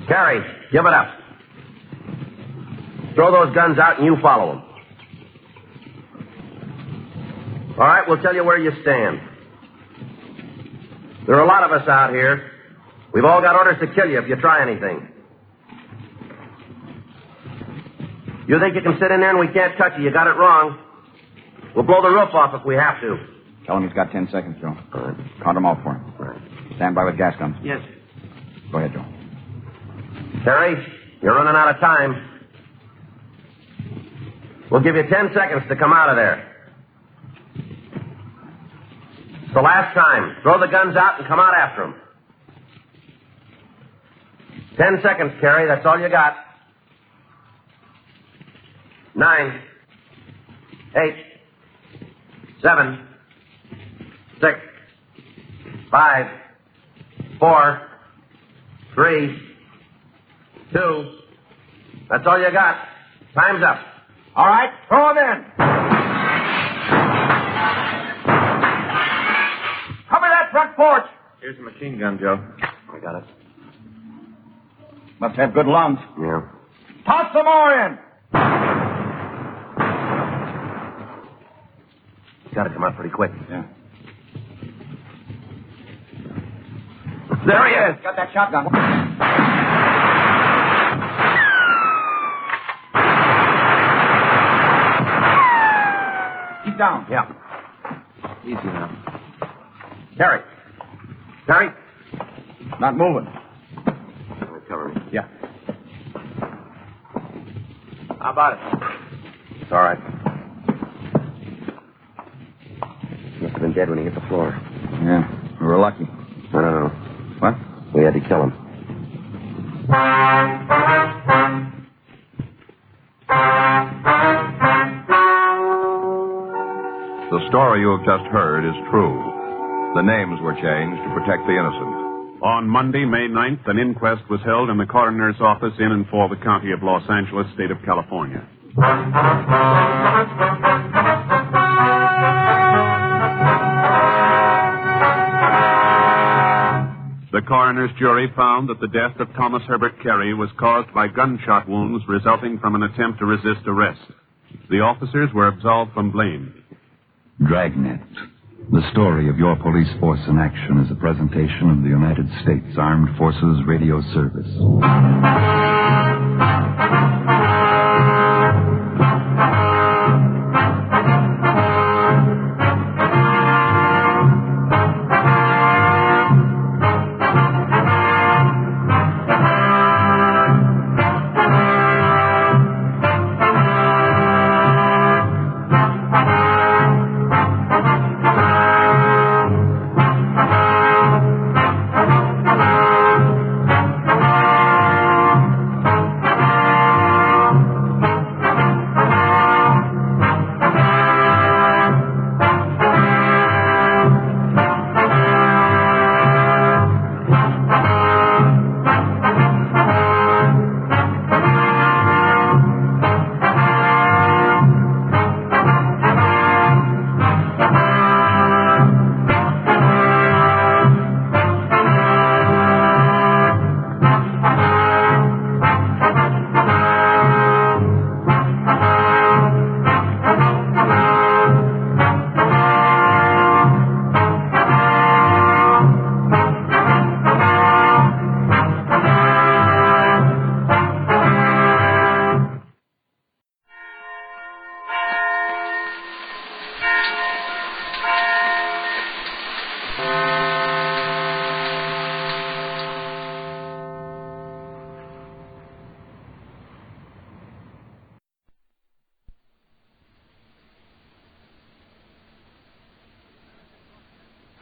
Carrie, give it up. Throw those guns out and you follow them. All right, we'll tell you where you stand. There are a lot of us out here. We've all got orders to kill you if you try anything. You think you can sit in there and we can't touch you? You got it wrong. We'll blow the roof off if we have to. Tell him he's got 10 seconds, Joe. All right. Count them out for him. All right. Stand by with gas guns. Yes. Go ahead, Joe. Terry, you're running out of time. We'll give you 10 seconds to come out of there. It's the last time. Throw the guns out and come out after them. 10 seconds, Carrie. That's all you got. 9, 8, 7, 6, 5, 4, 3, 2. That's all you got. Time's up. All right, throw them in. Cover that front porch. Here's a machine gun, Joe. I got it. Must have good lungs. Yeah. Toss some more in. It's got to come out pretty quick. Yeah. There he is. Got that shotgun. Keep down. Yeah. Easy now. Terry. Terry. Not moving. Cover me. Yeah. How about it? It's all right. Must have been dead when he hit the floor. Yeah, we were lucky. I don't know. What? We had to kill him. The story you have just heard is true. The names were changed to protect the innocent. On Monday, May 9th, an inquest was held in the coroner's office in and for the county of Los Angeles, state of California. The coroner's jury found that the death of Thomas Herbert Carey was caused by gunshot wounds resulting from an attempt to resist arrest. The officers were absolved from blame. Dragnet. The story of your police force in action is a presentation of the United States Armed Forces Radio Service.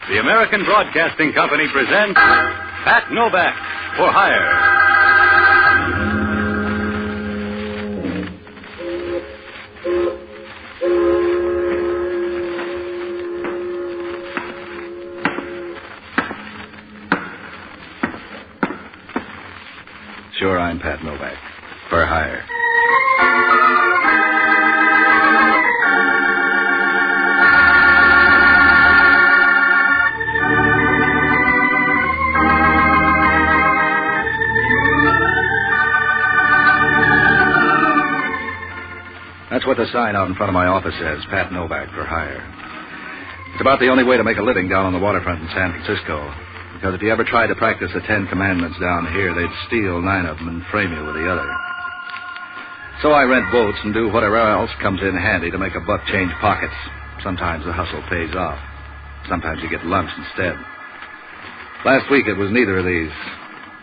the American Broadcasting Company presents Pat Novak for Hire. Sure, I'm Pat Novak. For hire. That's what the sign out in front of my office says, Pat Novak for hire. It's about the only way to make a living down on the waterfront in San Francisco. Because if you ever tried to practice the 10 Commandments down here, they'd steal 9 of them and frame you with the other. So I rent boats and do whatever else comes in handy to make a buck change pockets. Sometimes the hustle pays off. Sometimes you get lumps instead. Last week it was neither of these.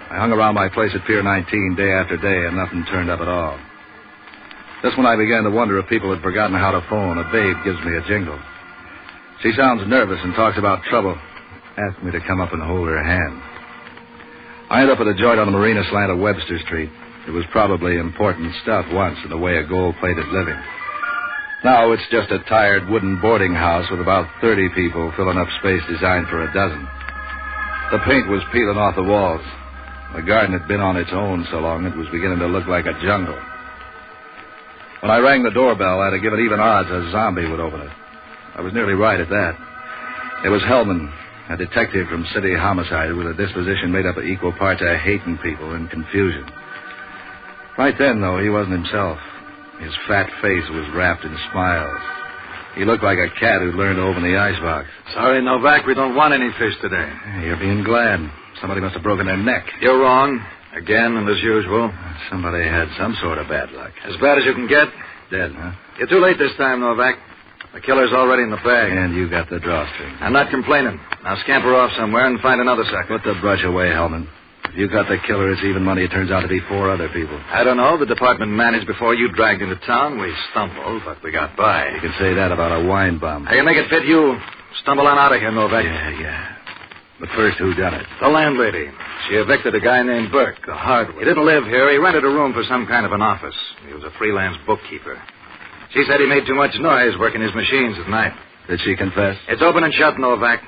I hung around my place at Pier 19 day after day and nothing turned up at all. Just when I began to wonder if people had forgotten how to phone, a babe gives me a jingle. She sounds nervous and talks about trouble. Asked me to come up and hold her hand. I ended up at a joint on the marina slant of Webster Street. It was probably important stuff once in the way of gold-plated living. Now it's just a tired wooden boarding house with about 30 people filling up space designed for a dozen. The paint was peeling off the walls. The garden had been on its own so long it was beginning to look like a jungle. When I rang the doorbell, I'd have given even odds a zombie would open it. I was nearly right at that. It was Hellman, a detective from City Homicide with a disposition made up of equal parts of hating people and confusion. Right then, though, he wasn't himself. His fat face was wrapped in smiles. He looked like a cat who'd learned to open the icebox. Sorry, Novak, we don't want any fish today. You're being glad. Somebody must have broken their neck. You're wrong. Again, and as usual. Somebody had some sort of bad luck. As bad as you can get. Dead, huh? You're too late this time, Novak. The killer's already in the bag. And you got the drawstring. I'm not complaining. Now scamper off somewhere and find another sucker. Put the brush away, Hellman. If you got the killer, it's even money. It turns out to be 4 other people. I don't know. The department managed before you dragged into town. We stumbled, but we got by. You can say that about a wine bum. I can make it fit you. Stumble on out of here, Novak. Yeah. But first, who done it? The landlady. She evicted a guy named Burke, the hardware. He didn't live here. He rented a room for some kind of an office. He was a freelance bookkeeper. She said he made too much noise working his machines at night. Did she confess? It's open and shut, Novak.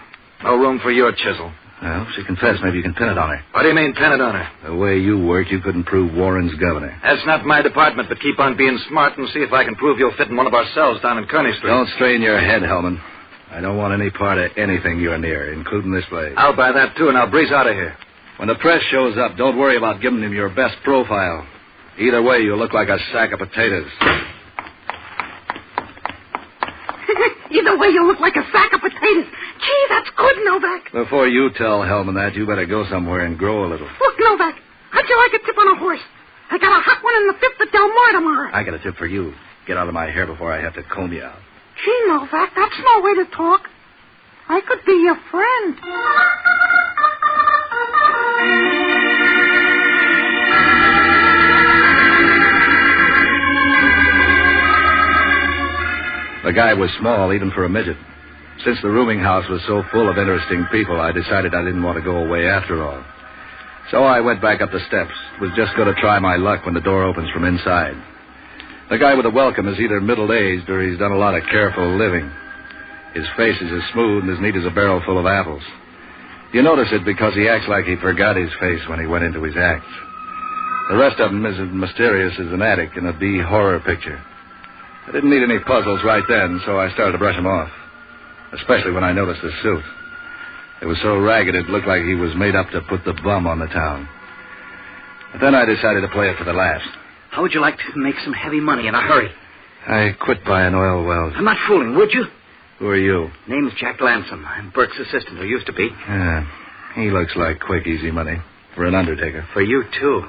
No room for your chisel. Well, if she confessed, maybe you can pin it on her. What do you mean, pin it on her? The way you work, you couldn't prove Warren's governor. That's not my department, but keep on being smart and see if I can prove you'll fit in one of our cells down in Kearney Street. Don't strain your head, Hellman. I don't want any part of anything you're near, including this place. I'll buy that, too, and I'll breeze out of here. When the press shows up, don't worry about giving them your best profile. Either way, you'll look like a sack of potatoes. Either way, you look like a sack of potatoes. Gee, that's good, Novak. Before you tell Hellman that, you better go somewhere and grow a little. Look, Novak, how'd you like a tip on a horse? I got a hot one in the 5th at Del Mar tomorrow. I got a tip for you. Get out of my hair before I have to comb you out. Gee, Novak, that's no way to talk. I could be your friend. The guy was small, even for a midget. Since the rooming house was so full of interesting people, I decided I didn't want to go away after all. So I went back up the steps. Was just going to try my luck when the door opens from inside. The guy with the welcome is either middle-aged or he's done a lot of careful living. His face is as smooth and as neat as a barrel full of apples. You notice it because he acts like he forgot his face when he went into his act. The rest of him is as mysterious as an addict in a B horror picture. I didn't need any puzzles right then, so I started to brush him off. Especially when I noticed his suit. It was so ragged it looked like he was made up to put the bum on the town. But then I decided to play it for the laughs. How would you like to make some heavy money in a hurry? I quit buying oil wells. I'm not fooling, would you? Who are you? Name's Jack Lansom. I'm Burke's assistant, or used to be. Yeah, he looks like quick, easy money. For an undertaker. For you, too.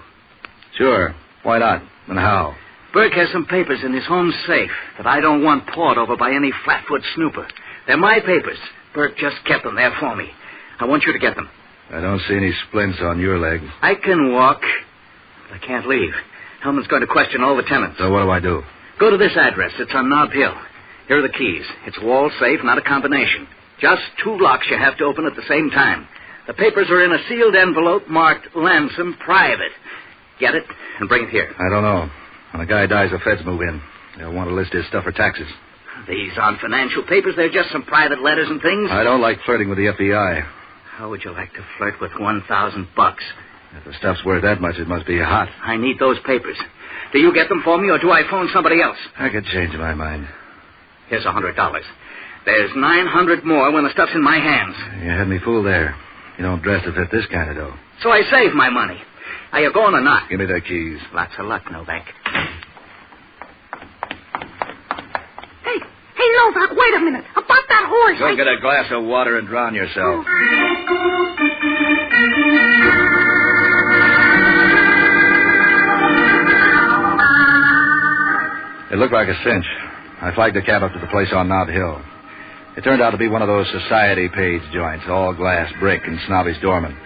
Sure. Why not? And how? Burke has some papers in his home safe that I don't want pawed over by any flatfoot snooper. They're my papers. Burke just kept them there for me. I want you to get them. I don't see any splints on your leg. I can walk, but I can't leave. Hellman's going to question all the tenants. So what do I do? Go to this address. It's on Nob Hill. Here are the keys. It's wall safe, not a combination. Just 2 locks you have to open at the same time. The papers are in a sealed envelope marked Ransom Private. Get it? And bring it here. I don't know. When a guy dies, the feds move in. They'll want to list his stuff for taxes. These aren't financial papers. They're just some private letters and things. I don't like flirting with the FBI. How would you like to flirt with $1,000? If the stuff's worth that much, it must be hot. I need those papers. Do you get them for me, or do I phone somebody else? I could change my mind. Here's $100. There's 900 more when the stuff's in my hands. You had me fooled there. You don't dress to fit this kind of dough. So I save my money. Are you going or not? Give me the keys. Lots of luck, Novak. Hey, Novak, wait a minute. About that horse. Go get a glass of water and drown yourself. It looked like a cinch. I flagged the cab up to the place on Knott Hill. It turned out to be one of those society page joints, all glass, brick, and snobbish doorman.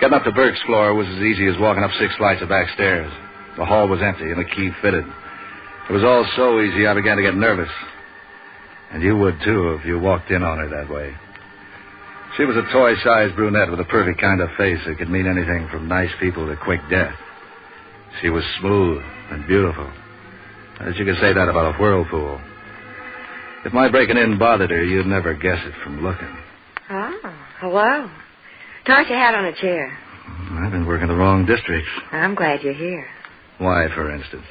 Getting up to Burke's floor was as easy as walking up 6 flights of back stairs. The hall was empty, and the key fitted. It was all so easy, I began to get nervous. And you would, too, if you walked in on her that way. She was a toy-sized brunette with a perfect kind of face that could mean anything from nice people to quick death. She was smooth and beautiful. As you could say that about a whirlpool. If my breaking in bothered her, you'd never guess it from looking. Oh, hello. Toss your hat on a chair. I've been working the wrong districts. I'm glad you're here. Why, for instance?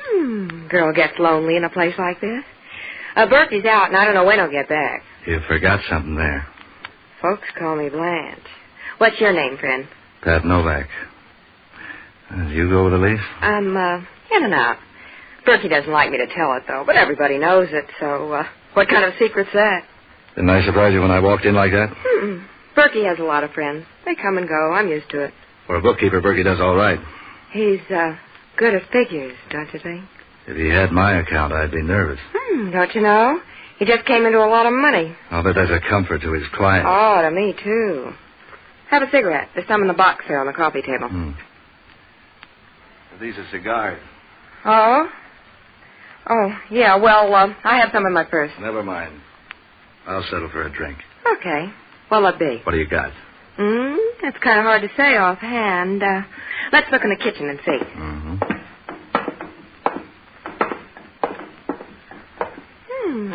Girl gets lonely in a place like this. Berkey's out, and I don't know when he'll get back. You forgot something there. Folks call me Blanche. What's your name, friend? Pat Novak. You go with the lease? I'm, in and out. Berkey doesn't like me to tell it, though, but everybody knows it, so, what kind of secret's that? Didn't I surprise you when I walked in like that? Berkey has a lot of friends. They come and go. I'm used to it. For a bookkeeper, Berkey does all right. He's, good at figures, don't you think? If he had my account, I'd be nervous. Don't you know? He just came into a lot of money. I'll bet that's a comfort to his client. Oh, to me, too. Have a cigarette. There's some in the box there on the coffee table. These are cigars. Oh? Oh, yeah, well, I have some in my purse. Never mind. I'll settle for a drink. Okay. What'll it be? What do you got? That's kind of hard to say offhand. Let's look in the kitchen and see.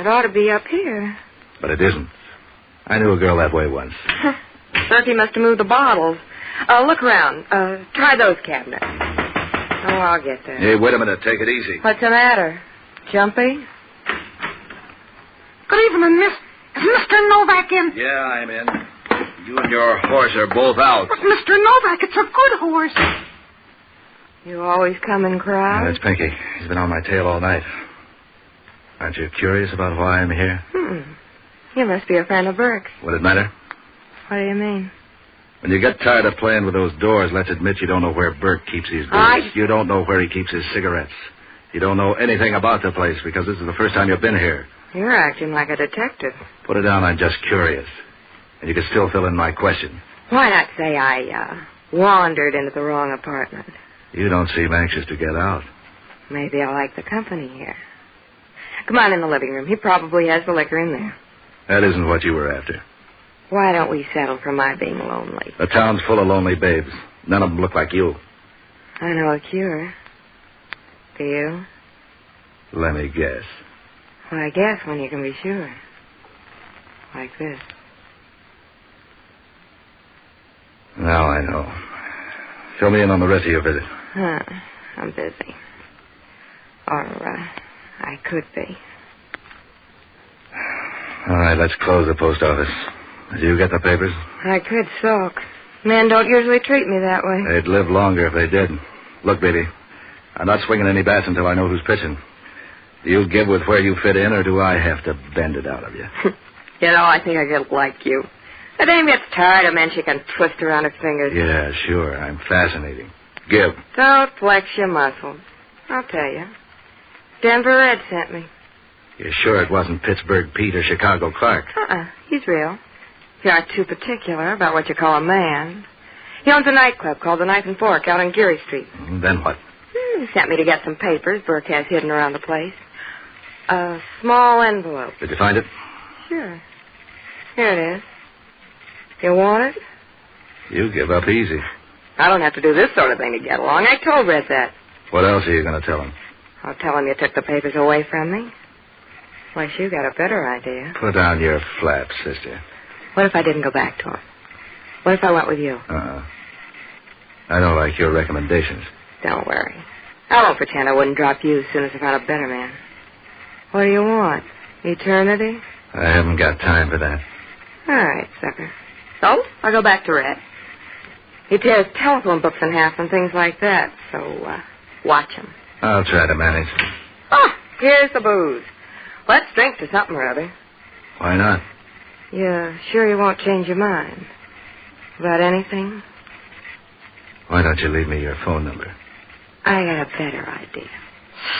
It ought to be up here. But it isn't. I knew a girl that way once. Berkey must have moved the bottles. Look around. Try those cabinets. Oh, I'll get there. Hey, wait a minute. Take it easy. What's the matter? Jumpy? Good evening, Miss. Is Mr. Novak in? Yeah, I'm in. You and your horse are both out. But Mr. Novak, it's a good horse. You always come in crowds? That's Pinky. He's been on my tail all night. Aren't you curious about why I'm here? You must be a friend of Burke's. Would it matter? What do you mean? When you get tired of playing with those doors, let's admit you don't know where Burke keeps his goods. You don't know where he keeps his cigarettes. You don't know anything about the place because this is the first time you've been here. You're acting like a detective. Put it down, I'm just curious. And you can still fill in my question. Why not say I, wandered into the wrong apartment? You don't seem anxious to get out. Maybe I like the company here. Come on in the living room. He probably has the liquor in there. That isn't what you were after. Why don't we settle for my being lonely? The town's full of lonely babes. None of them look like you. I know a cure. Do you? Let me guess. Well, I guess when you can be sure. Like this. Now I know. Fill me in on the rest of your visit. I'm busy. Or, I could be. All right, let's close the post office. Did you get the papers? I could sulk. Men don't usually treat me that way. They'd live longer if they did. Look, baby, I'm not swinging any bats until I know who's pitching. Do you give with where you fit in, or do I have to bend it out of you? You know, I think I get like you. A dame gets tired of men she can twist around her fingers. Yeah, sure. I'm fascinating. Give. Don't flex your muscles. I'll tell you. Denver Red sent me. You're sure it wasn't Pittsburgh Pete or Chicago Clark? He's real. If you aren't too particular about what you call a man. He owns a nightclub called the Knife and Fork out on Geary Street. Then what? He sent me to get some papers Burke has hidden around the place. A small envelope. Did you find it? Sure. Here it is. You want it? You give up easy. I don't have to do this sort of thing to get along. I told Red that. What else are you going to tell him? I'll tell him you took the papers away from me. Unless you got a better idea. Put down your flap, sister. What if I didn't go back to him? What if I went with you? I don't like your recommendations. Don't worry. I won't pretend I wouldn't drop you as soon as I found a better man. What do you want? Eternity? I haven't got time for that. All right, sucker. So, I'll go back to Red. He tears telephone books in half and things like that, so, watch him. I'll try to manage. Oh, here's the booze. Let's drink to something or other. Why not? You sure you won't change your mind? About anything? Why don't you leave me your phone number? I got a better idea.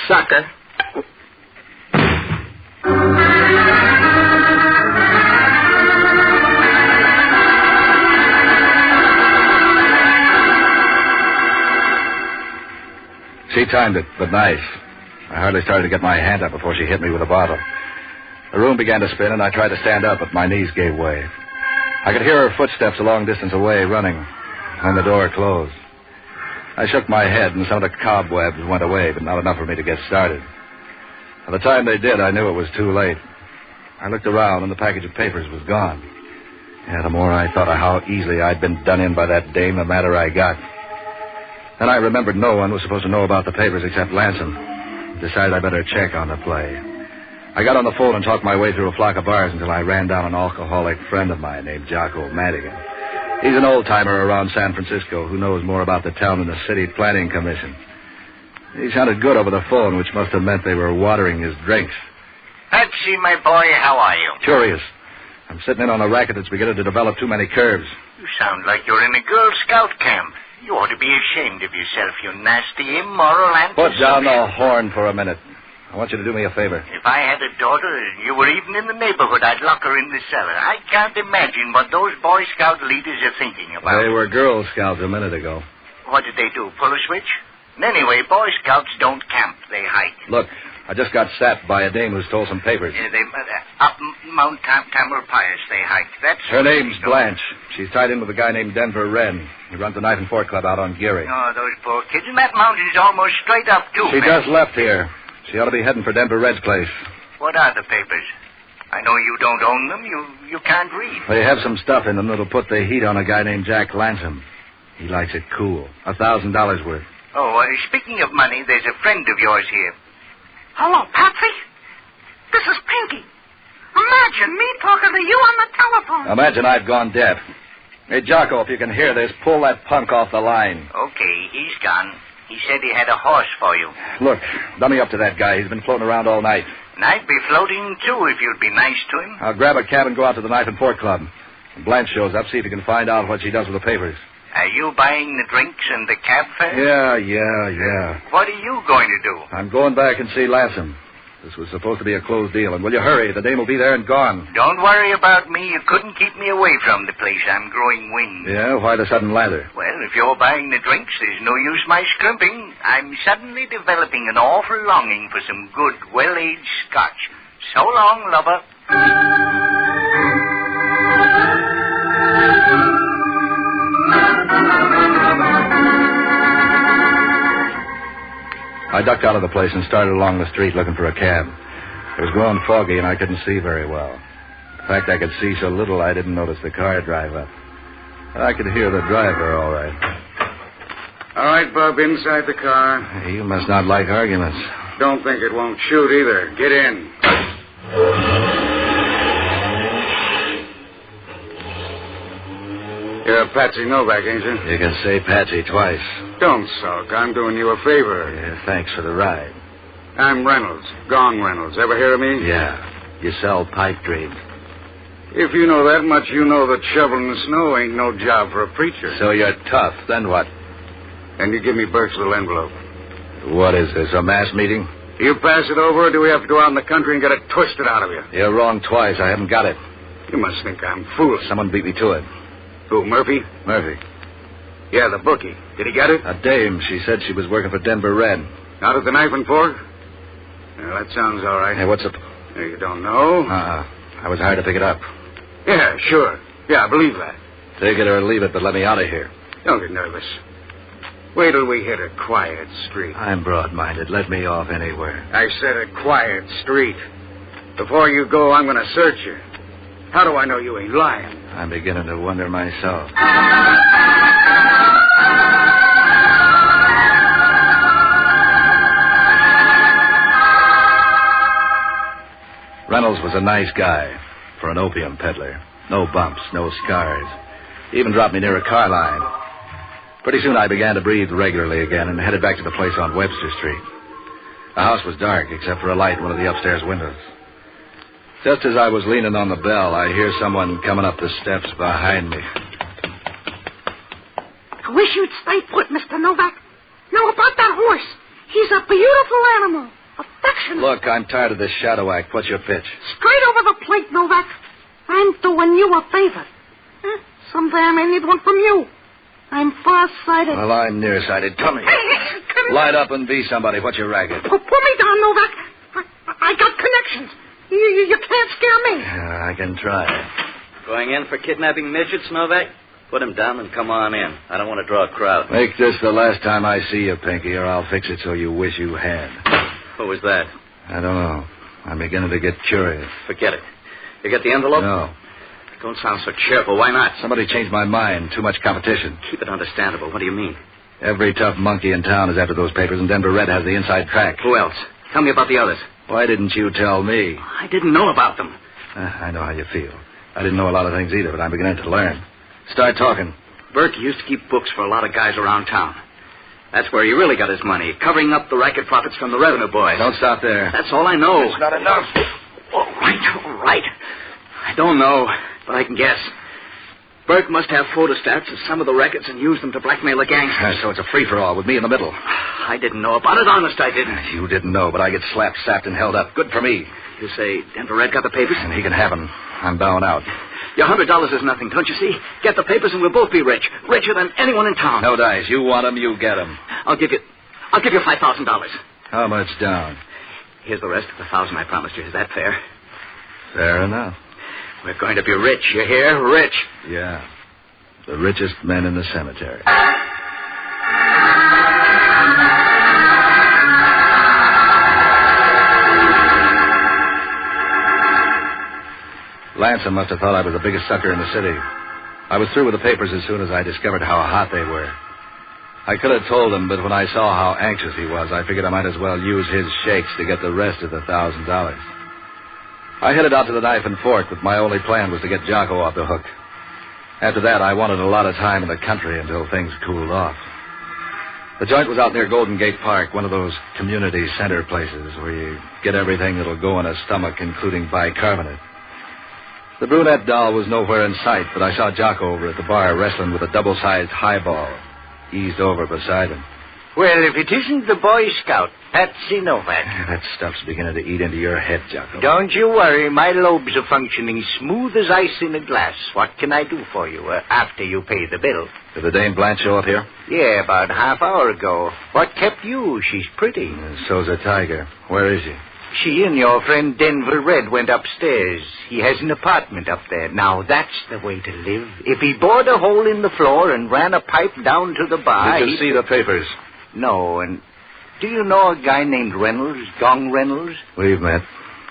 Sucker. She timed it, but nice. I hardly started to get my hand up before she hit me with a bottle. The room began to spin, and I tried to stand up, but my knees gave way. I could hear her footsteps a long distance away, running, when the door closed. I shook my head, and some of the cobwebs went away, but not enough for me to get started. By the time they did, I knew it was too late. I looked around, and the package of papers was gone. Yeah, the more I thought of how easily I'd been done in by that dame, the madder I got. Then I remembered no one was supposed to know about the papers except Lansom. Decided I better check on the play. I got on the phone and talked my way through a flock of bars until I ran down an alcoholic friend of mine named Jocko Madigan. He's an old-timer around San Francisco who knows more about the town than the city planning commission. He sounded good over the phone, which must have meant they were watering his drinks. Patsy, my boy, how are you? Curious. I'm sitting in on a racket that's beginning to develop too many curves. You sound like you're in a Girl Scout camp. You ought to be ashamed of yourself, you nasty, immoral, Put down the horn for a minute. I want you to do me a favor. If I had a daughter and you were even in the neighborhood, I'd lock her in the cellar. I can't imagine what those Boy Scout leaders are thinking about. They were Girl Scouts a minute ago. What did they do, pull a switch? Anyway, Boy Scouts don't camp, they hike. Look, I just got sapped by a dame who stole some papers. Up Mount Tamalpais, they hike. That's her name's Blanche. She's tied in with a guy named Denver Wren. He runs the Knife and Fork Club out on Geary. Oh, those poor kids. And that mountain's almost straight up, too. She just left here. She ought to be heading for Denver Red's place. What are the papers? I know you don't own them. You can't read. They have some stuff in them that'll put the heat on a guy named Jack Lansom. He likes it cool. $1,000 worth. Oh, speaking of money, there's a friend of yours here. Hello, Patsy. This is Pinky. Imagine me talking to you on the telephone. Imagine I've gone deaf. Hey, Jocko, if you can hear this, pull that punk off the line. Okay, he's gone. He said he had a horse for you. Look, dummy up to that guy. He's been floating around all night. And I'd be floating, too, if you'd be nice to him. I'll grab a cab and go out to the Knife and Fork Club. When Blanche shows up, see if you can find out what she does with the papers. Are you buying the drinks and the cab fare? Yeah. What are you going to do? I'm going back and see Lansom. This was supposed to be a closed deal, and will you hurry? The dame will be there and gone. Don't worry about me. You couldn't keep me away from the place. I'm growing wings. Yeah? Why the sudden lather? Well, if you're buying the drinks, there's no use my scrimping. I'm suddenly developing an awful longing for some good, well-aged scotch. So long, lover. I ducked out of the place and started along the street looking for a cab. It was growing foggy, and I couldn't see very well. In fact, I could see so little I didn't notice the car drive up. I could hear the driver all right. All right, Bub, inside the car. You must not like arguments. Don't think it won't shoot either. Get in. You're Patsy Novak, ain't you? You can say Patsy twice. Don't sulk. I'm doing you a favor. Yeah, thanks for the ride. I'm Reynolds. Gong Reynolds. Ever hear of me? Yeah. You sell pipe dreams. If you know that much, you know that shoveling the snow ain't no job for a preacher. So you're tough. Then what? And you give me Burke's little envelope. What is this, a mass meeting? You pass it over, or do we have to go out in the country and get it twisted out of you? You're wrong twice. I haven't got it. You must think I'm foolish. Someone beat me to it. Who, Murphy? Murphy. Yeah, the bookie. Did he get it? A dame. She said she was working for Denver Red. Out at the Knife and Fork? Yeah, that sounds all right. Hey, what's up? You don't know? I was hired to pick it up. Yeah, sure. Yeah, I believe that. Take it or leave it, but let me out of here. Don't get nervous. Wait till we hit a quiet street. I'm broad-minded. Let me off anywhere. I said a quiet street. Before you go, I'm going to search you. How do I know you ain't lying? I'm beginning to wonder myself. Reynolds was a nice guy for an opium peddler. No bumps, no scars. He even dropped me near a car line. Pretty soon I began to breathe regularly again and headed back to the place on Webster Street. The house was dark except for a light in one of the upstairs windows. Just as I was leaning on the bell, I hear someone coming up the steps behind me. I wish you'd stay put, Mr. Novak. Now, about that horse. He's a beautiful animal. Affectionate. Look, I'm tired of this shadow act. What's your pitch? Straight over the plate, Novak. I'm doing you a favor. Someday I may need one from you. I'm far-sighted. Well, I'm nearsighted. Come here. Come Light up and be somebody. What's your racket? Put me down, Novak. I got connections. You can't scare me. I can try. Going in for kidnapping midgets, Novak? Put him down and come on in. I don't want to draw a crowd. Make this the last time I see you, Pinky, or I'll fix it so you wish you had. Who was that? I don't know. I'm beginning to get curious. Forget it. You got the envelope? No. Don't sound so cheerful. Why not? Somebody changed my mind. Too much competition. Keep it understandable. What do you mean? Every tough monkey in town is after those papers, and Denver Red has the inside track. Who else? Tell me about the others. Why didn't you tell me? I didn't know about them. I know how you feel. I didn't know a lot of things either, but I'm beginning to learn. Start talking. Burke used to keep books for a lot of guys around town. That's where he really got his money, covering up the racket profits from the revenue boys. Don't stop there. That's all I know. It's not enough. All right. I don't know, but I can guess. Burke must have photostats of some of the records and use them to blackmail the gangsters. So it's a free-for-all with me in the middle. I didn't know about it. Honest, I didn't. You didn't know, but I get slapped, sapped, and held up. Good for me. You say Denver Red got the papers? And he can have them. I'm bowing out. Your $100 is nothing, don't you see? Get the papers and we'll both be rich. Richer than anyone in town. No dice. You want them, you get them. I'll give you $5,000. How much down? Here's the rest of the $1,000 I promised you. Is that fair? Fair enough. We're going to be rich, you hear? Rich. Yeah. The richest men in the cemetery. Lanson must have thought I was the biggest sucker in the city. I was through with the papers as soon as I discovered how hot they were. I could have told him, but when I saw how anxious he was, I figured I might as well use his shakes to get the rest of the $1,000. I headed out to the Knife and Fork, but my only plan was to get Jocko off the hook. After that, I wanted a lot of time in the country until things cooled off. The joint was out near Golden Gate Park, one of those community center places where you get everything that'll go in a stomach, including bicarbonate. The brunette doll was nowhere in sight, but I saw Jocko over at the bar wrestling with a double-sized highball, eased over beside him. Well, if it isn't the Boy Scout, Patsy Novak. That stuff's beginning to eat into your head, Jocko. Don't you worry. My lobes are functioning smooth as ice in a glass. What can I do for you after you pay the bill? Did the Dame Blanche show up here? Yeah, about a half hour ago. What kept you? She's pretty. And so's a tiger. Where is she? She and your friend Denver Red went upstairs. He has an apartment up there. Now, that's the way to live. If he bored a hole in the floor and ran a pipe down to the bar... Did you see the papers? No, and do you know a guy named Reynolds, Gong Reynolds? We've met.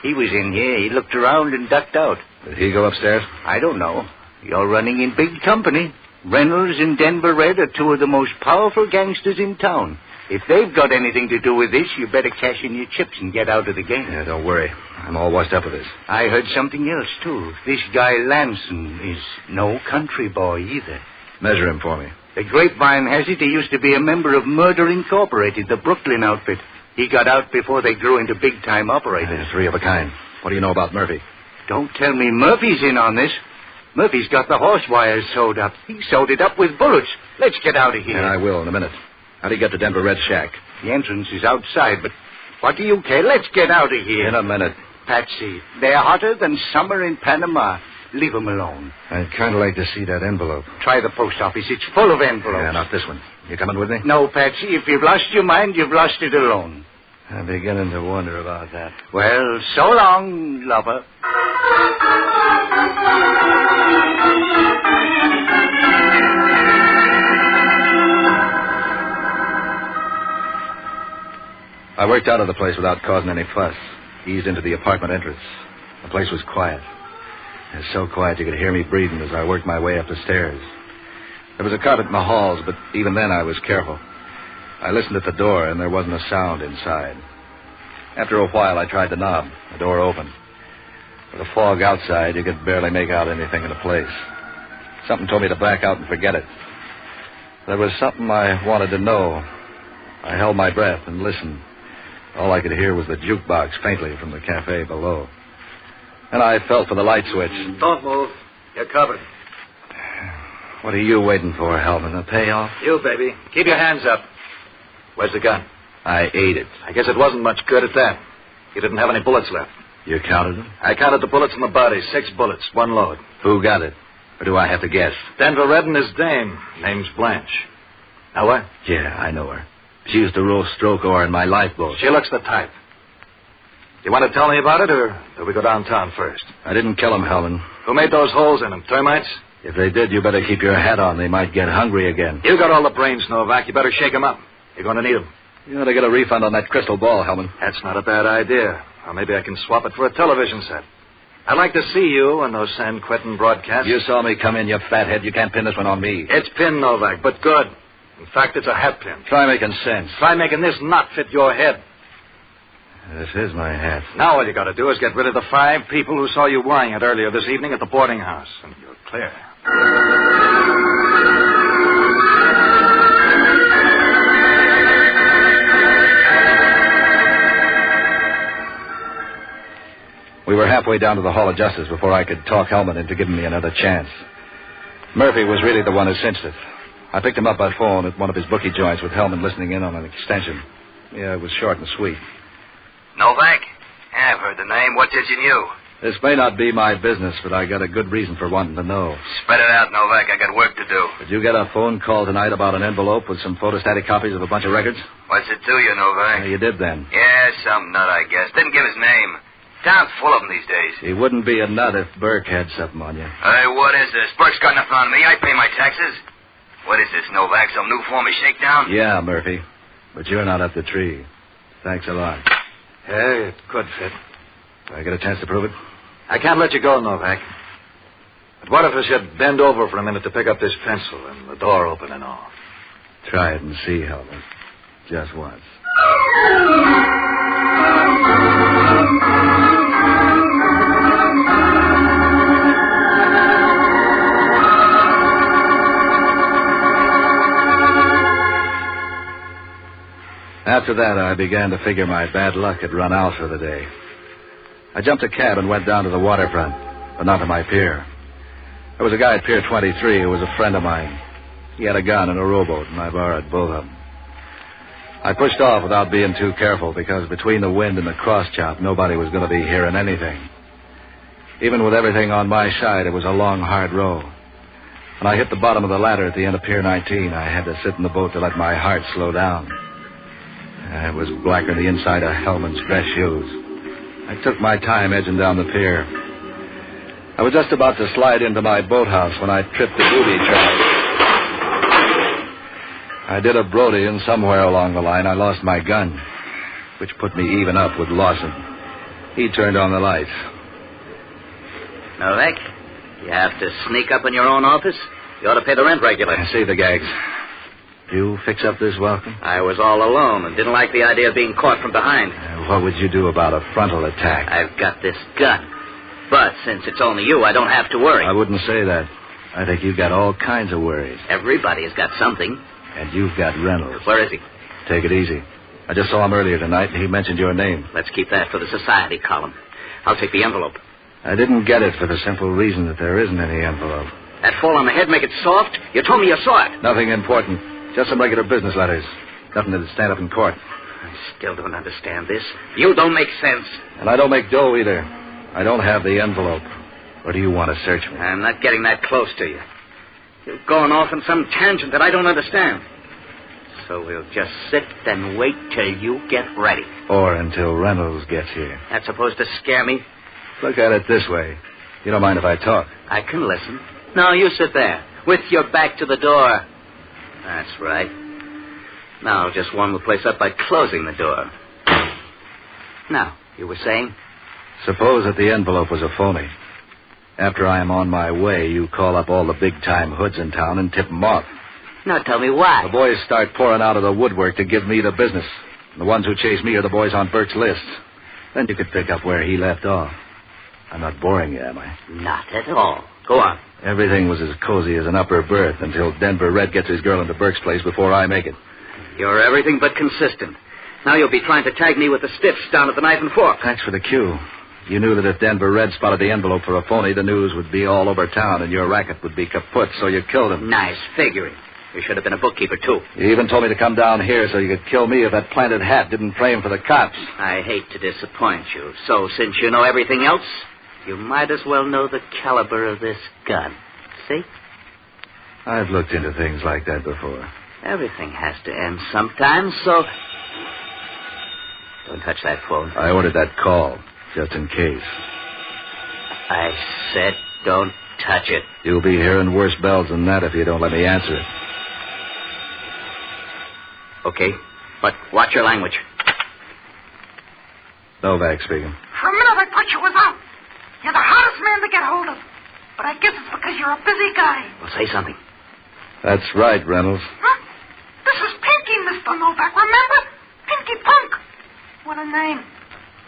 He was in here. He looked around and ducked out. Did he go upstairs? I don't know. You're running in big company. Reynolds and Denver Red are two of the most powerful gangsters in town. If they've got anything to do with this, you better cash in your chips and get out of the game. Yeah, don't worry. I'm all washed up with this. I heard something else, too. This guy Lanson is no country boy either. Measure him for me. The grapevine has it he used to be a member of Murder Incorporated, the Brooklyn outfit. He got out before they grew into big-time operators. Three of a kind. What do you know about Murphy? Don't tell me Murphy's in on this. Murphy's got the horse wires sewed up. He sewed it up with bullets. Let's get out of here. And I will in a minute. How do you get to Denver Red's shack? The entrance is outside, but what do you care? Let's get out of here. In a minute. Patsy, they're hotter than summer in Panama. Leave them alone. I'd kind of like to see that envelope. Try the post office. It's full of envelopes. Yeah, not this one. You coming with me? No, Patsy. If you've lost your mind, you've lost it alone. I'm beginning to wonder about that. Well, so long, lover. I worked out of the place without causing any fuss. Eased into the apartment entrance. The place was quiet. It was so quiet you could hear me breathing as I worked my way up the stairs. There was a carpet in the halls, but even then I was careful. I listened at the door, and there wasn't a sound inside. After a while, I tried the knob. The door opened. With the fog outside, you could barely make out anything in the place. Something told me to back out and forget it. There was something I wanted to know. I held my breath and listened. All I could hear was the jukebox faintly from the cafe below. Then I felt for the light switch. Don't move. You're covered. What are you waiting for, Hellman? A payoff? You, baby. Keep your hands up. Where's the gun? I ate it. I guess it wasn't much good at that. You didn't have any bullets left. You counted them? I counted the bullets in the body. 6 bullets, 1 load. Who got it? Or do I have to guess? Denver Red and his dame. Name's Blanche. Know her? Yeah, I know her. She used to roll stroke oar in my lifeboat. She looks the type. You want to tell me about it, or do we go downtown first? I didn't kill him, Hellman. Who made those holes in them? Termites? If they did, you better keep your hat on. They might get hungry again. You got all the brains, Novak. You better shake them up. You're going to need them. You ought to get a refund on that crystal ball, Hellman. That's not a bad idea. Or maybe I can swap it for a television set. I'd like to see you on those San Quentin broadcasts. You saw me come in, you fathead. You can't pin this one on me. It's pinned, Novak, but good. In fact, it's a hat pin. Try making sense. Try making this knot fit your head. This is my hat. Now all you got to do is get rid of the 5 people who saw you lying it earlier this evening at the boarding house, and you're clear. We were halfway down to the Hall of Justice before I could talk Hellman into giving me another chance. Murphy was really the one who cinched it. I picked him up by phone at one of his bookie joints with Hellman listening in on an extension. Yeah, it was short and sweet. Novak? Yeah, I've heard the name. What's it you knew? This may not be my business, but I got a good reason for wanting to know. Spread it out, Novak. I got work to do. Did you get a phone call tonight about an envelope with some photostatic copies of a bunch of records? What's it to you, Novak? Yeah, you did then. Yeah, some nut, I guess. Didn't give his name. Town's full of them these days. He wouldn't be a nut if Burke had something on you. Hey, what is this? Burke's got nothing on me. I pay my taxes. What is this, Novak? Some new form of shakedown? Yeah, Murphy. But you're not up the tree. Thanks a lot. Hey, it could fit. Do I get a chance to prove it? I can't let you go, Novak. But what if I should bend over for a minute to pick up this pencil and the door open and all? Try it and see, Hellman. Just once. After that, I began to figure my bad luck had run out for the day. I jumped a cab and went down to the waterfront, but not to my pier. There was a guy at Pier 23 who was a friend of mine. He had a gun and a rowboat, and I borrowed both of them. I pushed off without being too careful, because between the wind and the cross-chop, nobody was going to be hearing anything. Even with everything on my side, it was a long, hard row. When I hit the bottom of the ladder at the end of Pier 19, I had to sit in the boat to let my heart slow down. It was blacker than the inside of Hellman's dress shoes. I took my time edging down the pier. I was just about to slide into my boathouse when I tripped the booby trap. I did a Brody, and somewhere along the line I lost my gun, which put me even up with Lawson. He turned on the lights. Novak, you have to sneak up in your own office? You ought to pay the rent regular. I see the gags. You fix up this welcome? I was all alone and didn't like the idea of being caught from behind. What would you do about a frontal attack? I've got this gun. But since it's only you, I don't have to worry. I wouldn't say that. I think you've got all kinds of worries. Everybody has got something. And you've got Reynolds. Where is he? Take it easy. I just saw him earlier tonight, and he mentioned your name. Let's keep that for the society column. I'll take the envelope. I didn't get it for the simple reason that there isn't any envelope. That fall on the head make it soft? You told me you saw it. Nothing important. Just some regular business letters. Nothing that'd stand up in court. I still don't understand this. You don't make sense. And I don't make dough either. I don't have the envelope. Or do you want to search me? I'm not getting that close to you. You're going off on some tangent that I don't understand. So we'll just sit and wait till you get ready. Or until Reynolds gets here. That's supposed to scare me? Look at it this way. You don't mind if I talk? I can listen. No, you sit there, with your back to the door. That's right. Now, just warm the place up by closing the door. Now, you were saying? Suppose that the envelope was a phony. After I am on my way, you call up all the big-time hoods in town and tip them off. Now tell me why. The boys start pouring out of the woodwork to give me the business. The ones who chase me are the boys on Burke's list. Then you could pick up where he left off. I'm not boring you, am I? Not at all. Go on. Everything was as cozy as an upper berth until Denver Red gets his girl into Burke's place before I make it. You're everything but consistent. Now you'll be trying to tag me with the stiffs down at the Knife and Fork. Thanks for the cue. You knew that if Denver Red spotted the envelope for a phony, the news would be all over town and your racket would be kaput, so you killed him. Nice figuring. You should have been a bookkeeper, too. You even told me to come down here so you could kill me if that planted hat didn't frame for the cops. I hate to disappoint you. So, since you know everything else, you might as well know the caliber of this gun. See? I've looked into things like that before. Everything has to end sometimes, so... Don't touch that phone. I ordered that call, just in case. I said don't touch it. You'll be hearing worse bells than that if you don't let me answer it. Okay, but watch your language. Novak speaking. For a minute I thought you was out. You're the hardest man to get hold of. But I guess it's because you're a busy guy. Well, say something. That's right, Reynolds. Huh? This is Pinky, Mr. Novak, remember? Pinky Punk. What a name.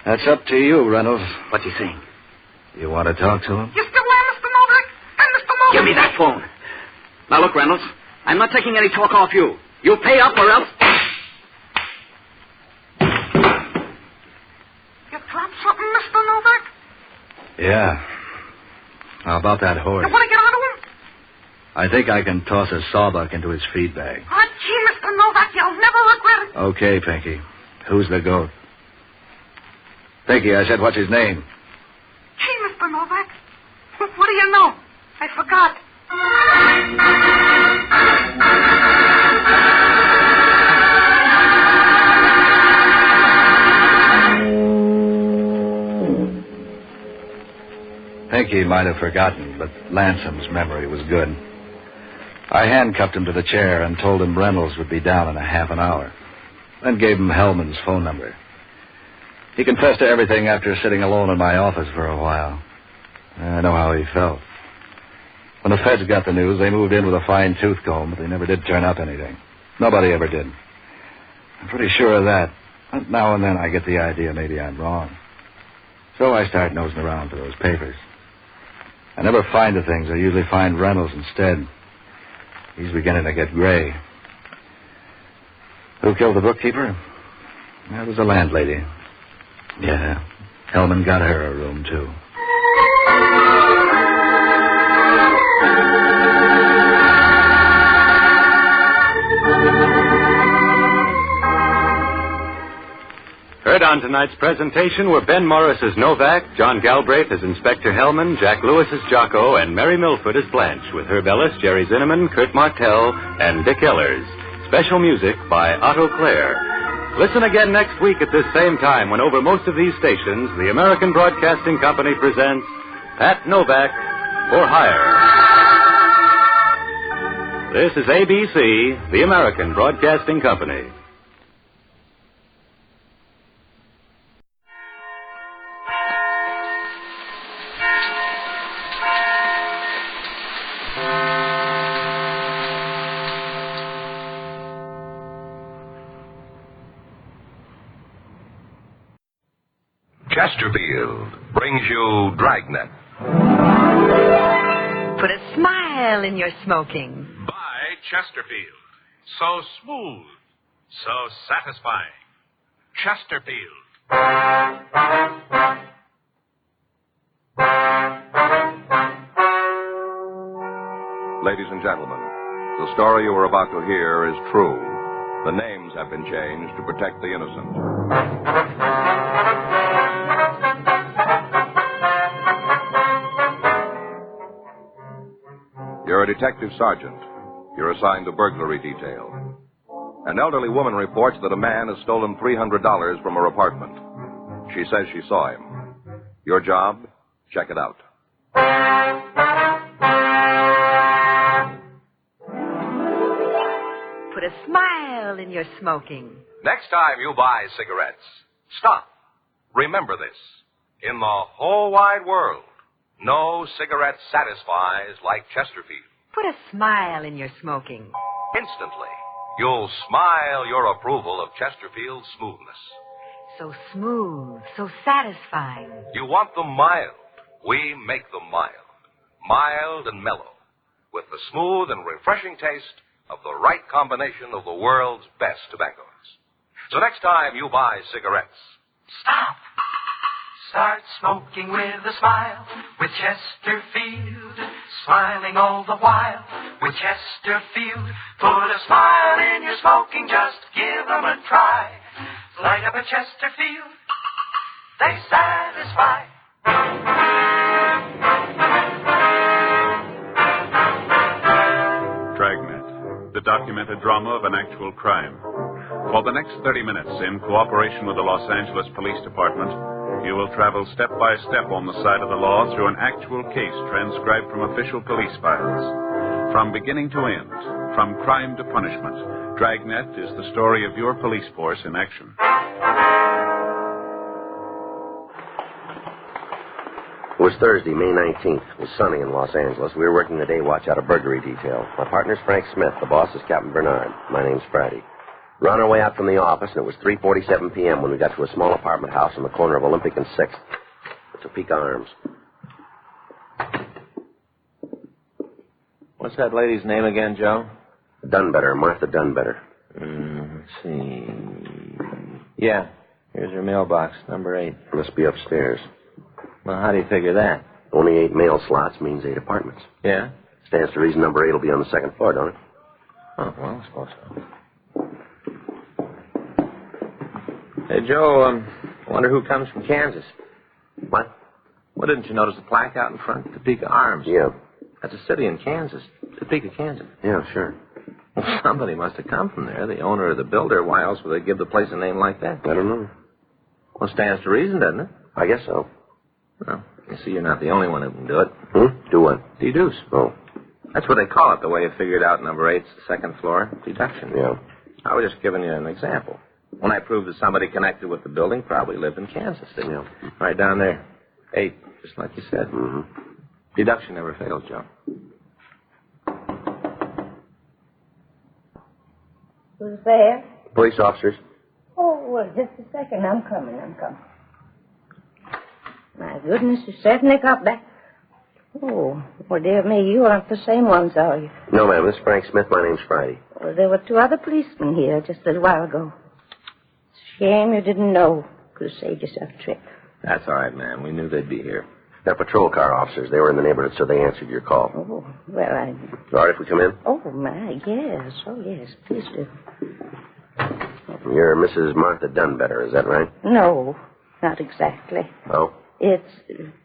That's up to you, Reynolds. What's he saying? You want to talk to him? You still there, Mr. Novak? And Mr. Novak... Give me that phone. Now, look, Reynolds. I'm not taking any talk off you. You pay up or else... You dropped something, Mr. Novak? Yeah. How about that horse? You want to get onto him? I think I can toss a sawbuck into his feed bag. Oh, gee, Mr. Novak, you'll never regret it. Okay, Pinky. Who's the goat? Pinky, I said, what's his name? Gee, Mr. Novak. What do you know? I forgot. Pinky might have forgotten, but Lansom's memory was good. I handcuffed him to the chair and told him Reynolds would be down in a half an hour. Then gave him Hellman's phone number. He confessed to everything after sitting alone in my office for a while. I know how he felt. When the feds got the news, they moved in with a fine tooth comb, but they never did turn up anything. Nobody ever did. I'm pretty sure of that. But now and then I get the idea maybe I'm wrong. So I start nosing around for those papers. I never find the things. I usually find Reynolds instead. He's beginning to get gray. Who killed the bookkeeper? That was the landlady. Yeah, Hellman got her a room, too. Heard on tonight's presentation were Ben Morris as Novak, John Galbraith as Inspector Hellman, Jack Lewis as Jocko, and Mary Milford as Blanche, with Herb Ellis, Jerry Zinneman, Kurt Martell, and Dick Ellers. Special music by Otto Clare. Listen again next week at this same time when over most of these stations, the American Broadcasting Company presents Pat Novak for Hire. This is ABC, the American Broadcasting Company. Chesterfield brings you Dragnet. Put a smile in your smoking. By Chesterfield. So smooth. So satisfying. Chesterfield. Ladies and gentlemen, the story you are about to hear is true. The names have been changed to protect the innocent. You're a detective sergeant. You're assigned to burglary detail. An elderly woman reports that a man has stolen $300 from her apartment. She says she saw him. Your job? Check it out. Put a smile in your smoking. Next time you buy cigarettes, stop. Remember this. In the whole wide world, no cigarette satisfies like Chesterfield. Put a smile in your smoking. Instantly, you'll smile your approval of Chesterfield's smoothness. So smooth, so satisfying. You want them mild. We make them mild. Mild and mellow. With the smooth and refreshing taste of the right combination of the world's best tobaccos. So next time you buy cigarettes, stop. Start smoking with a smile with Chesterfield. Smiling all the while with Chesterfield. Put a smile in your smoking, just give them a try. Light up a Chesterfield, they satisfy. Dragnet, the documented drama of an actual crime. For the next 30 minutes, in cooperation with the Los Angeles Police Department, you will travel step by step on the side of the law through an actual case transcribed from official police files. From beginning to end, from crime to punishment, Dragnet is the story of your police force in action. It was Thursday, May 19th. It was sunny in Los Angeles. We were working the day watch out of burglary detail. My partner's Frank Smith. The boss is Captain Bernard. My name's Friday. We're on our way out from the office, and it was 3:47 p.m. when we got to a small apartment house on the corner of Olympic and 6th. The Topeka Arms. What's that lady's name again, Joe? Dunbetter, Martha Dunbetter. Let's see. Yeah, here's her mailbox, number 8. Must be upstairs. Well, how do you figure that? Only 8 mail slots means 8 apartments. Yeah? Stands to reason number 8 will be on the 2nd floor, don't it? Oh, well, I suppose so. Hey, Joe, I wonder who comes from Kansas. What? Well, didn't you notice the plaque out in front? Topeka Arms. Yeah. That's a city in Kansas. Topeka, Kansas. Yeah, sure. Well, somebody must have come from there, the owner or the builder. Why else would they give the place a name like that? I don't know. Well, stands to reason, doesn't it? I guess so. Well, you see, you're not the only one who can do it. Do what? Deduce. Oh. That's what they call it, the way you figured out number 8's the 2nd floor. Deduction. Yeah. I was just giving you an example. When I proved that somebody connected with the building probably lived in Kansas, didn't you? Right down there. 8, just like you said. Deduction never fails, Joe. Who's there? Police officers. Oh, well, just a second. I'm coming. My goodness, you certainly got back. Oh, well, dear me, you aren't the same ones, are you? No, ma'am. This is Frank Smith. My name's Friday. Well, there were 2 other policemen here just a little while ago. Shame you didn't know. Could have saved yourself a trip. That's all right, ma'am. We knew they'd be here. They're patrol car officers. They were in the neighborhood, so they answered your call. Oh, well, All right if we come in? Oh, my, yes. Oh, yes, please do. You're Mrs. Martha Dunbetter, is that right? No, not exactly. Oh? It's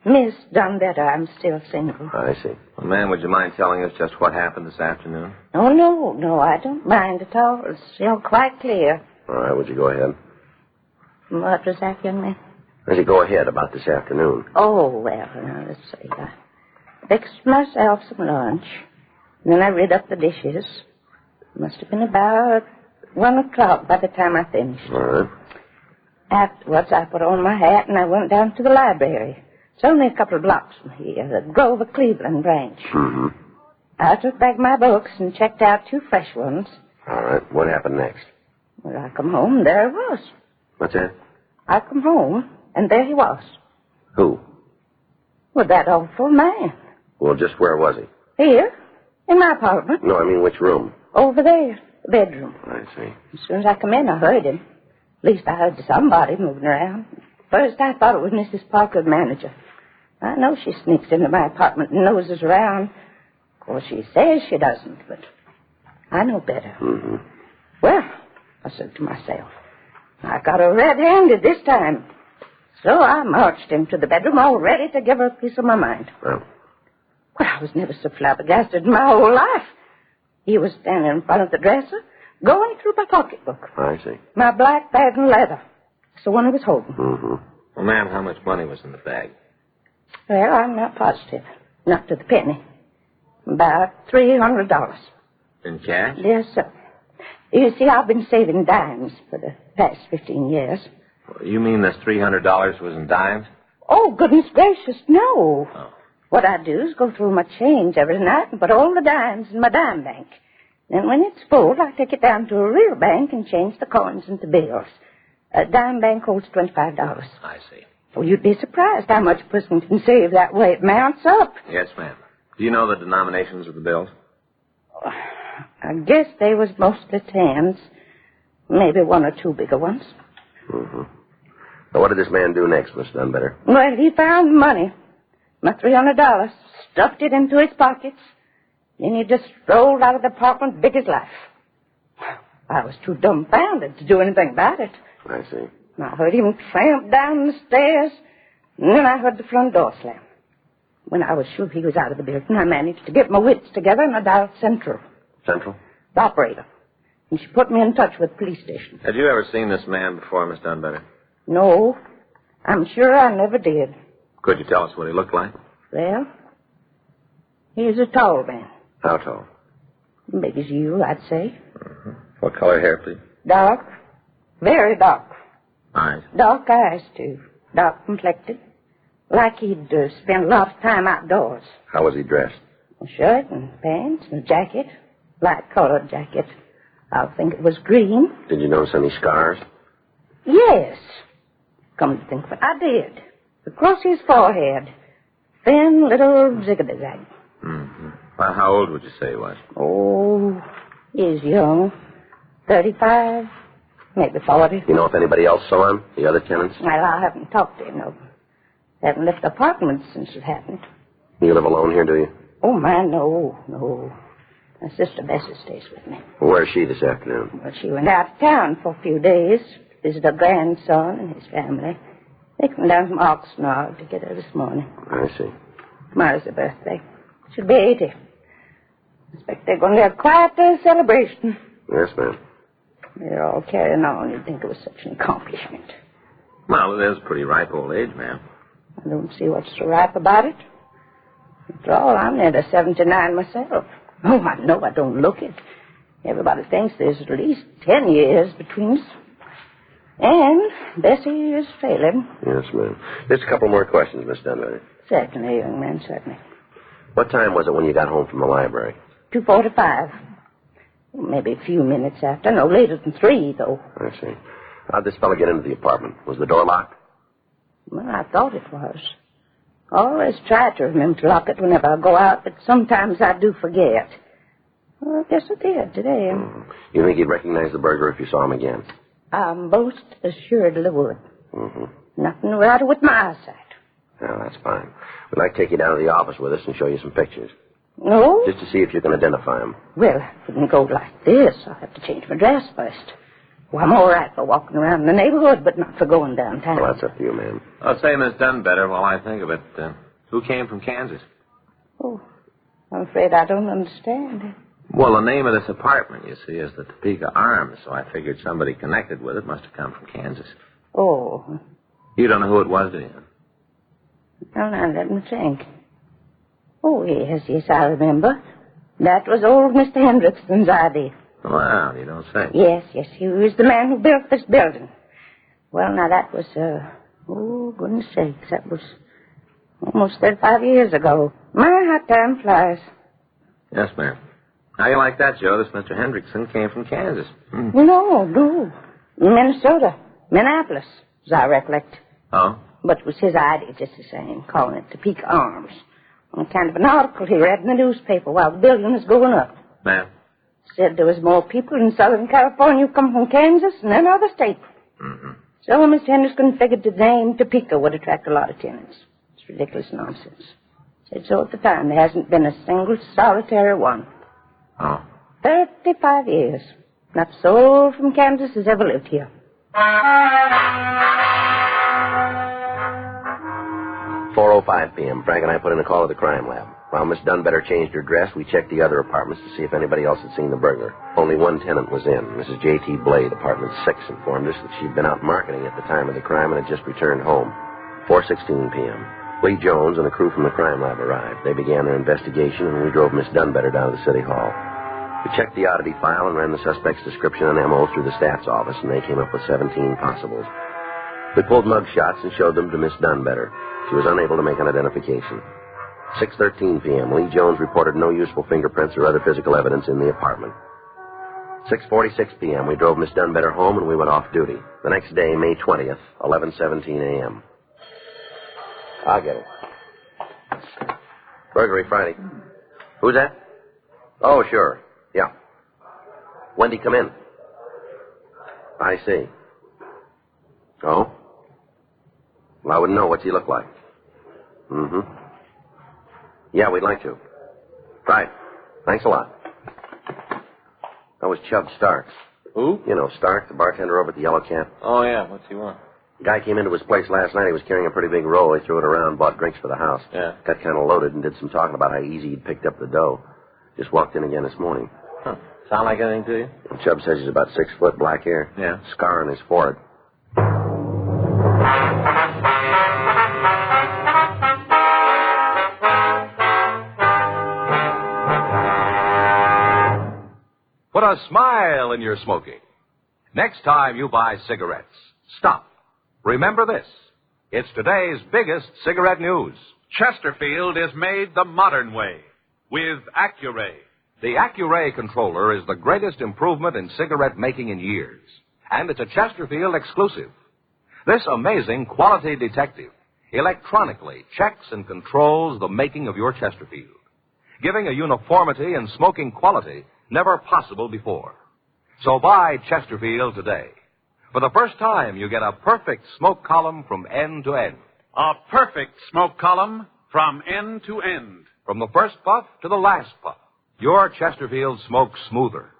Miss Dunbetter. I'm still single. I see. Well, ma'am, would you mind telling us just what happened this afternoon? Oh, no, I don't mind at all. It's still quite clear. All right, would you go ahead? What was that, young man? Would you go ahead about this afternoon? Oh, well, now, let's see. I fixed myself some lunch. And then I rid up the dishes. Must have been about 1 o'clock by the time I finished. All right. Afterwards, I put on my hat and I went down to the library. It's only a couple of blocks from here, the Grover Cleveland branch. I took back my books and checked out 2 fresh ones. All right. What happened next? Well, I come home and there he was. What's that? I come home and there he was. Who? Well, that awful man. Well, just where was he? Here, in my apartment. No, I mean which room? Over there, the bedroom. I see. As soon as I come in, I heard him. At least I heard somebody moving around. First, I thought it was Mrs. Parker, the manager. I know she sneaks into my apartment and noses around. Of course, she says she doesn't, but I know better. Well, I said to myself, I got her red-handed this time. So I marched into the bedroom all ready to give her a piece of my mind. Well, I was never so flabbergasted in my whole life. He was standing in front of the dresser, going through my pocketbook. I see. My black bag and leather. It's the one he was holding. Well, ma'am, how much money was in the bag? Well, I'm not positive. Not to the penny. About $300. In cash? Yes, sir. You see, I've been saving dimes for the past 15 years. You mean this $300 was in dimes? Oh, goodness gracious, no. Oh. What I do is go through my change every night and put all the dimes in my dime bank. Then when it's full, I take it down to a real bank and change the coins into bills. A dime bank holds $25. I see. Well, you'd be surprised how much a person can save that way. It mounts up. Yes, ma'am. Do you know the denominations of the bills? I guess they was mostly tens. Maybe one or two bigger ones. Mm-hmm. Now, what did this man do next, Miss Dunbetter? Well, he found money. My $300. Stuffed it into his pockets. Then he just strolled out of the apartment big as life. I was too dumbfounded to do anything about it. I see. I heard him tramp down the stairs, and then I heard the front door slam. When I was sure he was out of the building, I managed to get my wits together and I dialed Central. Central? The operator. And she put me in touch with the police station. Had you ever seen this man before, Miss Dunbetter? No. I'm sure I never did. Could you tell us what he looked like? Well, he's a tall man. How tall? Big as you, I'd say. Mm-hmm. What color hair, please? Dark. Very dark. Eyes? Dark eyes, too. Dark complected. Like he'd spent a lot of time outdoors. How was he dressed? A shirt and pants and a jacket. Light-colored jacket. I think it was green. Did you notice any scars? Yes. Come to think of it, I did. Across his forehead. Thin little zig-a-zag. Mm-hmm. Well, how old would you say he was? Oh, he's young. 35, maybe 40. You know if anybody else saw him? The other tenants? Well, I haven't talked to him, no. Haven't left the apartment since it happened. You live alone here, do you? Oh, my, no. My sister Bessie stays with me. Well, where's she this afternoon? Well, she went out of town for a few days. Visit her grandson and his family. They come down from Oxnard to get her this morning. I see. Tomorrow's her birthday. She'll be 80. I expect they're going to have quite a celebration. Yes, ma'am. They're all carrying on. You'd think it was such an accomplishment. Well, it is a pretty ripe old age, ma'am. I don't see what's so ripe about it. After all, I'm near 79 myself. Oh, I know I don't look it. Everybody thinks there's at least 10 years between us. And Bessie is failing. Yes, ma'am. Just a couple more questions, Miss Dunleary. Certainly, young man, certainly. What time was it when you got home from the library? 2:45. Maybe a few minutes after. No later than 3, though. I see. How'd this fellow get into the apartment? Was the door locked? Well, I thought it was. I always try to remember to lock it whenever I go out, but sometimes I do forget. Well, I guess I did today. Mm-hmm. You think he'd recognize the burglar if you saw him again? I most assuredly would. Mm-hmm. Nothing the matter with my eyesight. Oh, that's fine. We'd like to take you down to the office with us and show you some pictures. No? Just to see if you can identify him. Well, I couldn't go like this. I'll have to change my dress first. Well, I'm all right for walking around the neighborhood, but not for going downtown. Well, that's up to you, ma'am. I'll say Miss Dunbetter while I think of it. Who came from Kansas? Oh, I'm afraid I don't understand. Well, the name of this apartment, you see, is the Topeka Arms, so I figured somebody connected with it must have come from Kansas. Oh. You don't know who it was, do you? Well, now, let me think. Oh, yes, I remember. That was old Mr. Hendrickson's idea. Well, you don't say. Yes, he was the man who built this building. Well, now, that was, oh, goodness sakes, that was almost 35 years ago. My, how time flies. Yes, ma'am. How you like that, Joe? This Mr. Hendrickson came from Kansas. No. Minnesota. Minneapolis, as I recollect. Oh? But it was his idea, just the same, calling it Topeka Arms. On kind of an article he read in the newspaper while the building was going up. Ma'am? Said there was more people in Southern California who come from Kansas than any other state. Mm-hmm. So Mr. Henderson figured the name Topeka would attract a lot of tenants. It's ridiculous nonsense. Said so at the time. There hasn't been a single solitary one. Oh. 35 years. Not a soul from Kansas has ever lived here. 4:05 p.m. Frank and I put in a call at the crime lab. While Miss Dunbetter changed her dress, we checked the other apartments to see if anybody else had seen the burglar. Only one tenant was in. Mrs. J.T. Blade, apartment 6, informed us that she'd been out marketing at the time of the crime and had just returned home. 4:16 p.m. Lee Jones and a crew from the crime lab arrived. They began their investigation, and we drove Miss Dunbetter down to the city hall. We checked the oddity file and ran the suspect's description and M.O. through the stats office, and they came up with 17 possibles. We pulled mug shots and showed them to Miss Dunbetter. She was unable to make an identification. 6:13 p.m., Lee Jones reported no useful fingerprints or other physical evidence in the apartment. 6:46 p.m., we drove Miss Dunbetter home and we went off duty. The next day, May 20th, 11:17 a.m. I'll get it. Burglary Friday. Who's that? Oh, sure. Yeah. When'd he come in? I see. Oh? Well, I wouldn't know. What's he look like? Mm-hmm. Yeah, we'd like to. Right. Thanks a lot. That was Chubb Starks. Who? You know, Stark, the bartender over at the Yellow Cat. Oh, yeah. What's he want? Guy came into his place last night. He was carrying a pretty big roll. He threw it around, bought drinks for the house. Yeah. Got kind of loaded and did some talking about how easy he'd picked up the dough. Just walked in again this morning. Huh. Sound like anything to you? And Chubb says he's about 6 foot, black hair. Yeah. Scar on his forehead. Put a smile in your smoking. Next time you buy cigarettes, stop. Remember this. It's today's biggest cigarette news. Chesterfield is made the modern way with Accuray. The Accuray controller is the greatest improvement in cigarette making in years. And it's a Chesterfield exclusive. This amazing quality detective electronically checks and controls the making of your Chesterfield, giving a uniformity in smoking quality never possible before. So buy Chesterfield today. For the first time, you get a perfect smoke column from end to end. A perfect smoke column from end to end. From the first puff to the last puff, your Chesterfield smokes smoother.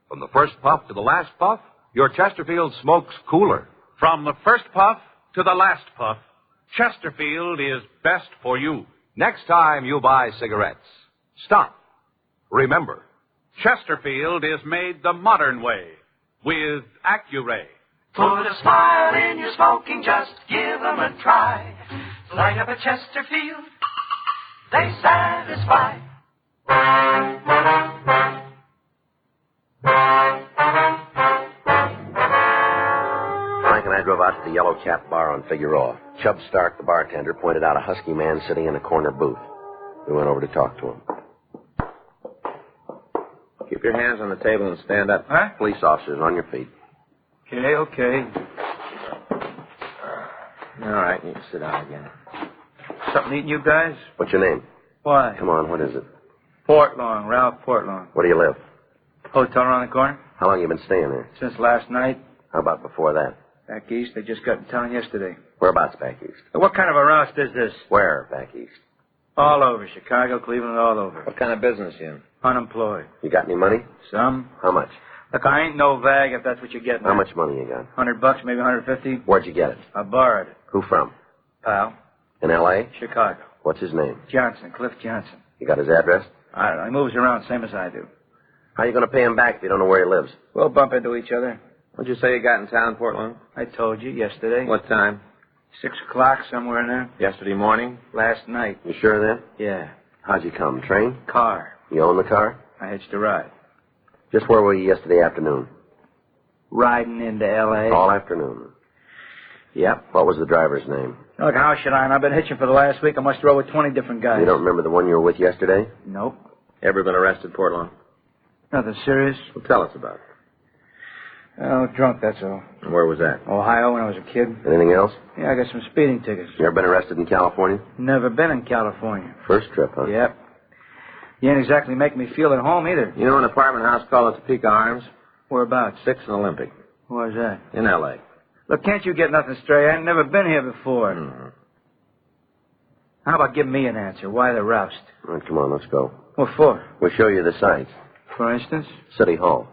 From the first puff to the last puff, your Chesterfield smokes cooler. From the first puff to the last puff, Chesterfield is best for you. Next time you buy cigarettes, stop. Remember, Chesterfield is made the modern way with Accuray. Put a smile in your smoking, just give them a try. Light up a Chesterfield, they satisfy. Frank and I drove out to the Yellow Cat Bar on Figueroa. Chubb Stark, the bartender, pointed out a husky man sitting in a corner booth. We went over to talk to him. Keep your hands on the table and stand up. Huh? Police officers, on your feet. Okay. All right, you can sit down again. Something eating you guys? What's your name? Why? Come on, what is it? Portlong, Ralph Portlong. Where do you live? Hotel around the corner. How long you been staying there? Since last night. How about before that? Back east, they just got in town yesterday. Whereabouts back east? What kind of a roust is this? Where back east? All over. Chicago, Cleveland, all over. What kind of business you in? Unemployed. You got any money? Some. How much? Look, I ain't Novak, if that's what you're getting. How much money you got? $100, maybe 150. Where'd you get it? I borrowed it. Who from? Pal. In L.A.? Chicago. What's his name? Johnson, Cliff Johnson. You got his address? I don't know. He moves around same as I do. How are you going to pay him back if you don't know where he lives? We'll bump into each other. What'd you say you got in town, Portland? I told you yesterday. What time? 6 o'clock, somewhere in there. Yesterday morning? Last night. You sure then? Yeah. How'd you come? Train? Car. You own the car? I hitched a ride. Just where were you yesterday afternoon? Riding into L.A. All afternoon. Yep. What was the driver's name? Look, how should I? I've been hitching for the last week. I must row with 20 different guys. You don't remember the one you were with yesterday? Nope. Ever been arrested, Portland? Nothing serious. Well, tell us about it. Oh, drunk, that's all. And where was that? Ohio, when I was a kid. Anything else? Yeah, I got some speeding tickets. You ever been arrested in California? Never been in California. First trip, huh? Yep. You ain't exactly making me feel at home either. You know an apartment house called the Topeka Arms? Whereabouts? 6th and Olympic. Where's that? In L.A. Look, can't you get nothing straight? I ain't never been here before. Mm-hmm. How about giving me an answer? Why the roust? All right, come on, let's go. What for? We'll show you the sights. For instance? City Hall.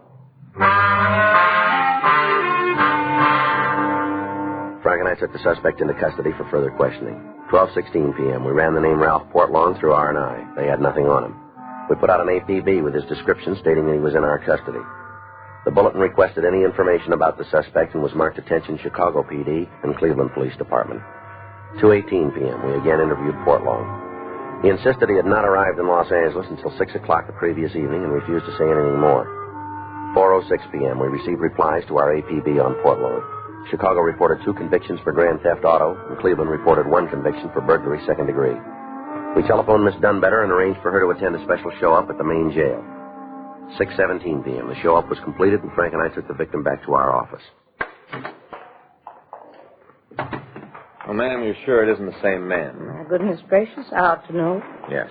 Frank and I took the suspect into custody for further questioning. 12:16 p.m. We ran the name Ralph Portlong through R&I. They had nothing on him. We put out an APB with his description stating that he was in our custody. The bulletin requested any information about the suspect and was marked attention Chicago PD and Cleveland Police Department. 2:18 p.m. We again interviewed Portlong. He insisted he had not arrived in Los Angeles until 6 o'clock the previous evening and refused to say anything more. 4:06 p.m. We received replies to our APB on Portlong. Chicago reported 2 convictions for grand theft auto, and Cleveland reported 1 conviction for burglary second degree. We telephoned Miss Dunbetter and arranged for her to attend a special show-up at the main jail. 6:17 p.m. The show-up was completed, and Frank and I took the victim back to our office. Well, ma'am, you're sure it isn't the same man? My goodness gracious, I ought to know. Yes.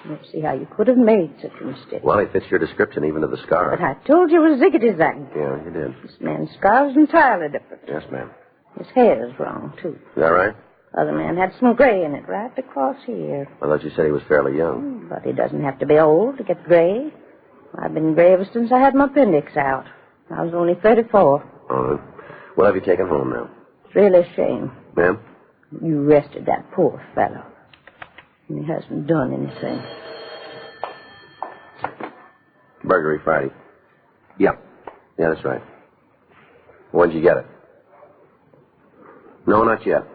Let's see how you could have made such a mistake. Well, he fits your description even to the scar. But I told you it was ziggity-zag. Yeah, you did. This man's scar's entirely different. Yes, ma'am. His hair is wrong, too. Is that right? Other man had some gray in it right across here. I thought you said he was fairly young. But he doesn't have to be old to get gray. I've been gray ever since I had my appendix out. I was only 34. All right. What have you taken home now? It's really a shame. Ma'am? You arrested that poor fellow. And he hasn't done anything. Burglary Friday. Yep. Yeah, that's right. When'd you get it? No, not yet.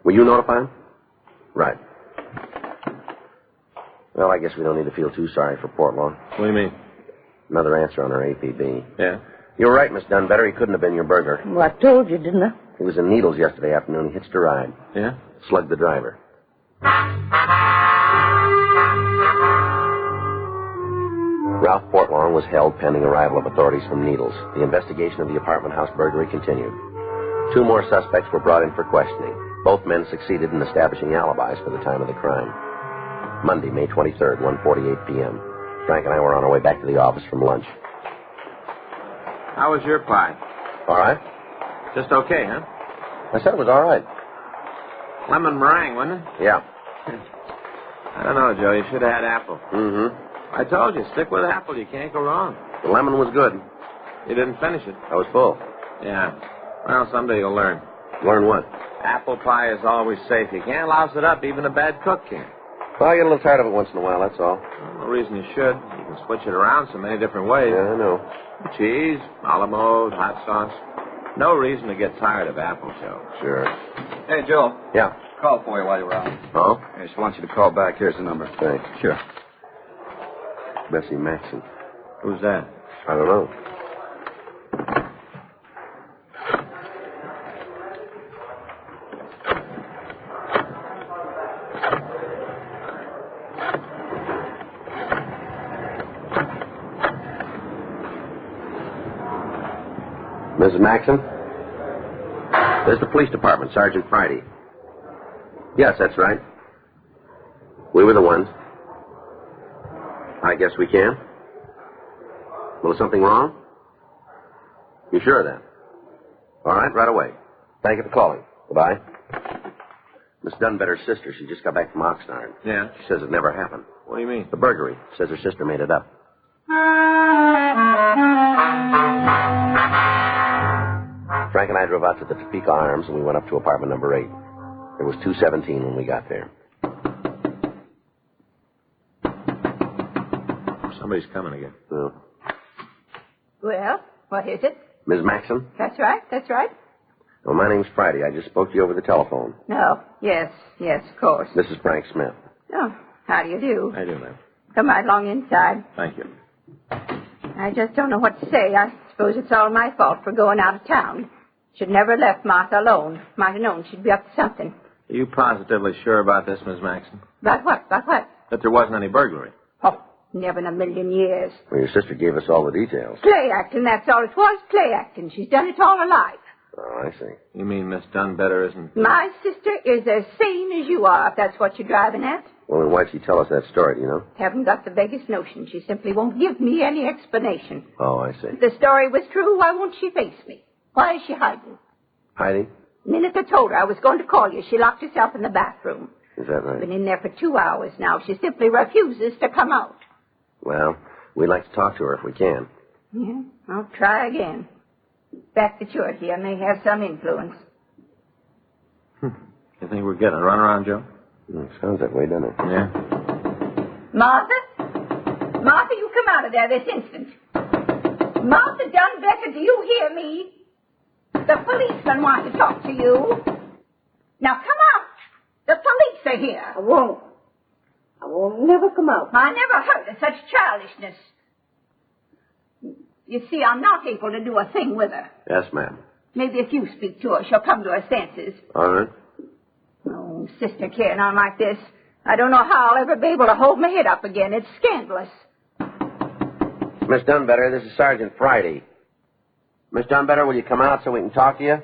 Will you notify him? Right. Well, I guess we don't need to feel too sorry for Portlaw. What do you mean? Another answer on our APB. Yeah? You're right, Miss Dunbetter. He couldn't have been your burglar. Well, I told you, didn't I? He was in Needles yesterday afternoon. He hitched a ride. Yeah? Slugged the driver. Ralph Portlaw was held pending arrival of authorities from Needles. The investigation of the apartment house burglary continued. 2 more suspects were brought in for questioning. Both men succeeded in establishing alibis for the time of the crime. Monday, May 23rd, 1:48 p.m. Frank and I were on our way back to the office from lunch. How was your pie? All right. Just okay, huh? I said it was all right. Lemon meringue, wasn't it? Yeah. I don't know, Joe. You should have had apple. Mm-hmm. I told you, stick with apple. You can't go wrong. The lemon was good. You didn't finish it. I was full. Yeah. Well, someday you'll learn. Learn what? Apple pie is always safe. You can't louse it up. Even a bad cook can. Well, I get a little tired of it once in a while, that's all. Well, no reason you should. You can switch it around so many different ways. Yeah, I know. Cheese, a la mode, hot sauce. No reason to get tired of apple, Joe. Sure. Hey, Joe. Yeah. Call for you while you're out. Oh? I just want you to call back. Here's the number. Thanks. Sure. Bessie Maxson. Who's that? I don't know. Mrs. Maxson? There's the police department, Sergeant Friday. Yes, that's right. We were the ones. I guess we can. Well, is something wrong? You sure of that? All right away. Thank you for calling. Goodbye. Miss Dunbetter's sister, she just got back from Oxnard. Yeah? She says it never happened. What do you mean? The burglary. Says her sister made it up. Frank and I drove out to the Topeka Arms, and we went up to apartment number 8. It was 2:17 when we got there. Somebody's coming again. Oh. Well, what is it? Ms. Maxson? That's right, that's right. Well, my name's Friday. I just spoke to you over the telephone. No, yes, of course. This is Frank Smith. Oh, how do you do? How you doing, ma'am? Come right along inside. Thank you. I just don't know what to say. I suppose it's all my fault for going out of town. Should never have left Martha alone. Might have known she'd be up to something. Are you positively sure about this, Miss Maxson? About what? About what? That there wasn't any burglary? Oh, never in a million years. Well, your sister gave us all the details. Play acting, that's all it was. Play acting. She's done it all her life. Oh, I see. You mean Miss Dunbetter isn't... My sister is as sane as you are, if that's what you're driving at. Well, then why'd she tell us that story, do you know? Haven't got the vaguest notion. She simply won't give me any explanation. Oh, I see. If the story was true, why won't she face me? Why is she hiding? Hiding? The minute I told her I was going to call you, she locked herself in the bathroom. Is that right? Been in there for 2 hours now. She simply refuses to come out. Well, we'd like to talk to her if we can. Yeah, I'll try again. Back to church here may have some influence. You think we're getting a runaround, Joe? Sounds that way, doesn't it? Yeah. Martha? Martha, you come out of there this instant. Martha Dunbetter, do you hear me? The policeman wants to talk to you. Now come out. The police are here. I won't never come out. I never heard of such childishness. You see, I'm not able to do a thing with her. Yes, ma'am. Maybe if you speak to her, she'll come to her senses. All right. Oh, sister carrying on like this. I don't know how I'll ever be able to hold my head up again. It's scandalous. Miss Dunbetter, this is Sergeant Friday. Miss Dunbetter, will you come out so we can talk to you?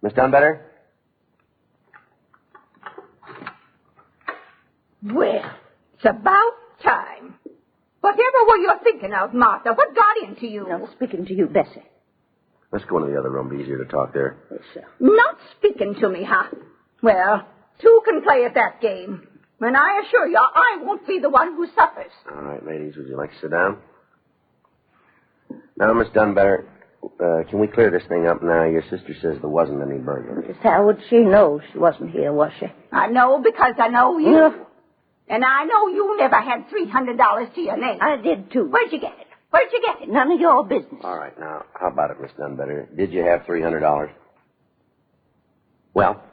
Miss Dunbetter? Well, it's about time. Whatever were you thinking of, Martha? What got into you? I'm speaking to you, Bessie. Let's go into the other room. Be easier to talk there. Yes, sir. Not speaking to me, huh? Well, two can play at that game. And I assure you, I won't be the one who suffers. All right, ladies, would you like to sit down? Now, Miss Dunbetter, can we clear this thing up now? Your sister says there wasn't any burglary. Just how would she know she wasn't here, was she? I know because I know you. Yeah. And I know you never had $300 to your name. I did, too. Where'd you get it? Where'd you get it? None of your business. All right, now, how about it, Miss Dunbetter? Did you have $300? Well?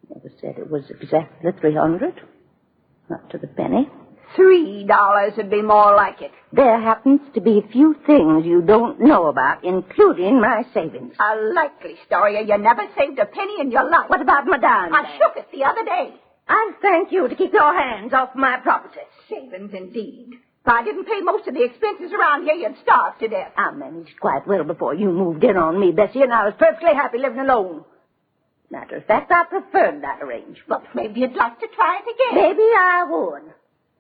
Never said it was exactly $300. Not to the penny. $3 would be more like it. There happens to be a few things you don't know about, including my savings. A likely story. You never saved a penny in your life. What about my dime I bag? shook it the other day. I'll thank you to keep your hands off my property. Savings, indeed. If I didn't pay most of the expenses around here, you'd starve to death. I managed quite well before you moved in on me, Bessie, and I was perfectly happy living alone. Matter of fact, I preferred that arrangement. But maybe you'd like to try it again. Maybe I would.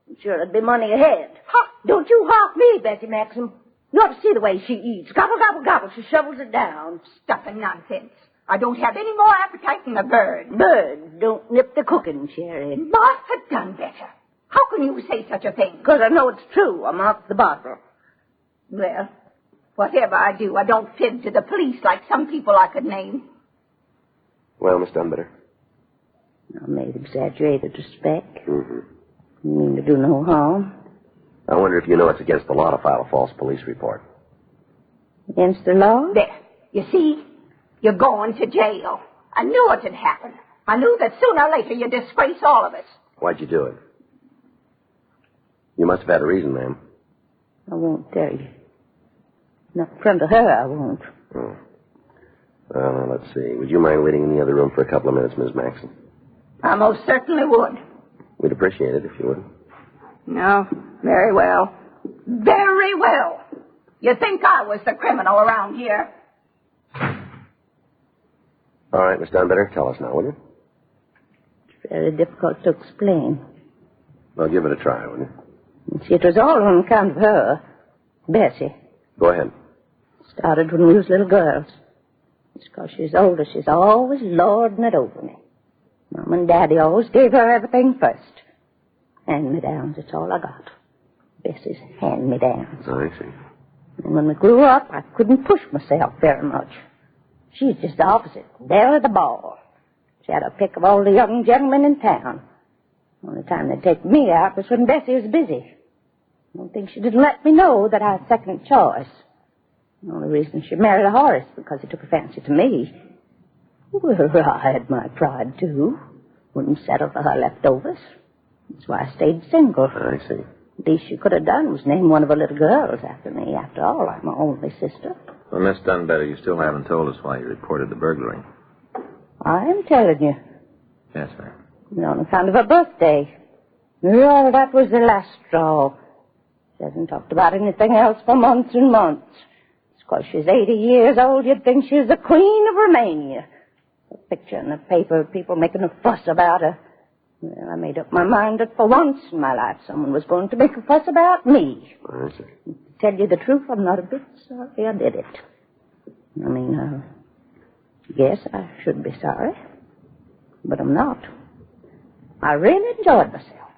I'm sure it'd be money ahead. Huh. Don't you hawk me, Bessie Maxim. You ought to see the way she eats. Gobble, gobble, gobble. She shovels it down. Stuff and nonsense. I don't have any more appetite than a bird. Bird, don't nip the cooking, Sherry. Martha Dunbetter. How can you say such a thing? Because I know it's true. I'm off the bottle. Well, whatever I do, I don't fib to the police like some people I could name. Well, Miss Dunbetter? I made exaggerated respect. Mm-hmm. You mean to do no harm? I wonder if you know it's against the law to file a false police report. Against the law? There. You see? You're going to jail. I knew it had happened. I knew that sooner or later you'd disgrace all of us. Why'd you do it? You must have had a reason, ma'am. I won't tell you. Not in front of her, I won't. Oh. Well, now, let's see. Would you mind waiting in the other room for a couple of minutes, Miss Maxon? I most certainly would. We'd appreciate it if you would. No, very well. Very well. You think I was the criminal around here? All right, Miss Dunbetter, tell us now, will you? It's very difficult to explain. Well, give it a try, will you? See, it was all on account of her, Bessie. Go ahead. Started when we was little girls. It's because she's older. She's always lording it over me. Mom and Daddy always gave her everything first. Hand-me-downs, it's all I got. Bessie's hand-me-downs. Oh, I see. And when we grew up, I couldn't push myself very much. She's just the opposite. There at the ball. She had a pick of all the young gentlemen in town. The only time they'd take me out was when Bessie was busy. I don't think she didn't let me know that I was second choice. The only reason she married Horace because he took a fancy to me. Well, I had my pride, too. Wouldn't settle for her leftovers. That's why I stayed single. I see. The least she could have done was name one of her little girls after me. After all, I'm her only sister. Well, Miss Dunbetter, you still haven't told us why you reported the burglary. I'm telling you. Yes, sir. On account of her birthday. Well, that was the last straw. She hasn't talked about anything else for months and months. It's because she's 80 years old, you'd think she's the Queen of Romania. A picture in the paper, people making a fuss about her. Well, I made up my mind that for once in my life someone was going to make a fuss about me. I see. To tell you the truth, I'm not a bit sorry I did it. I mean, yes, I should be sorry. But I'm not. I really enjoyed myself.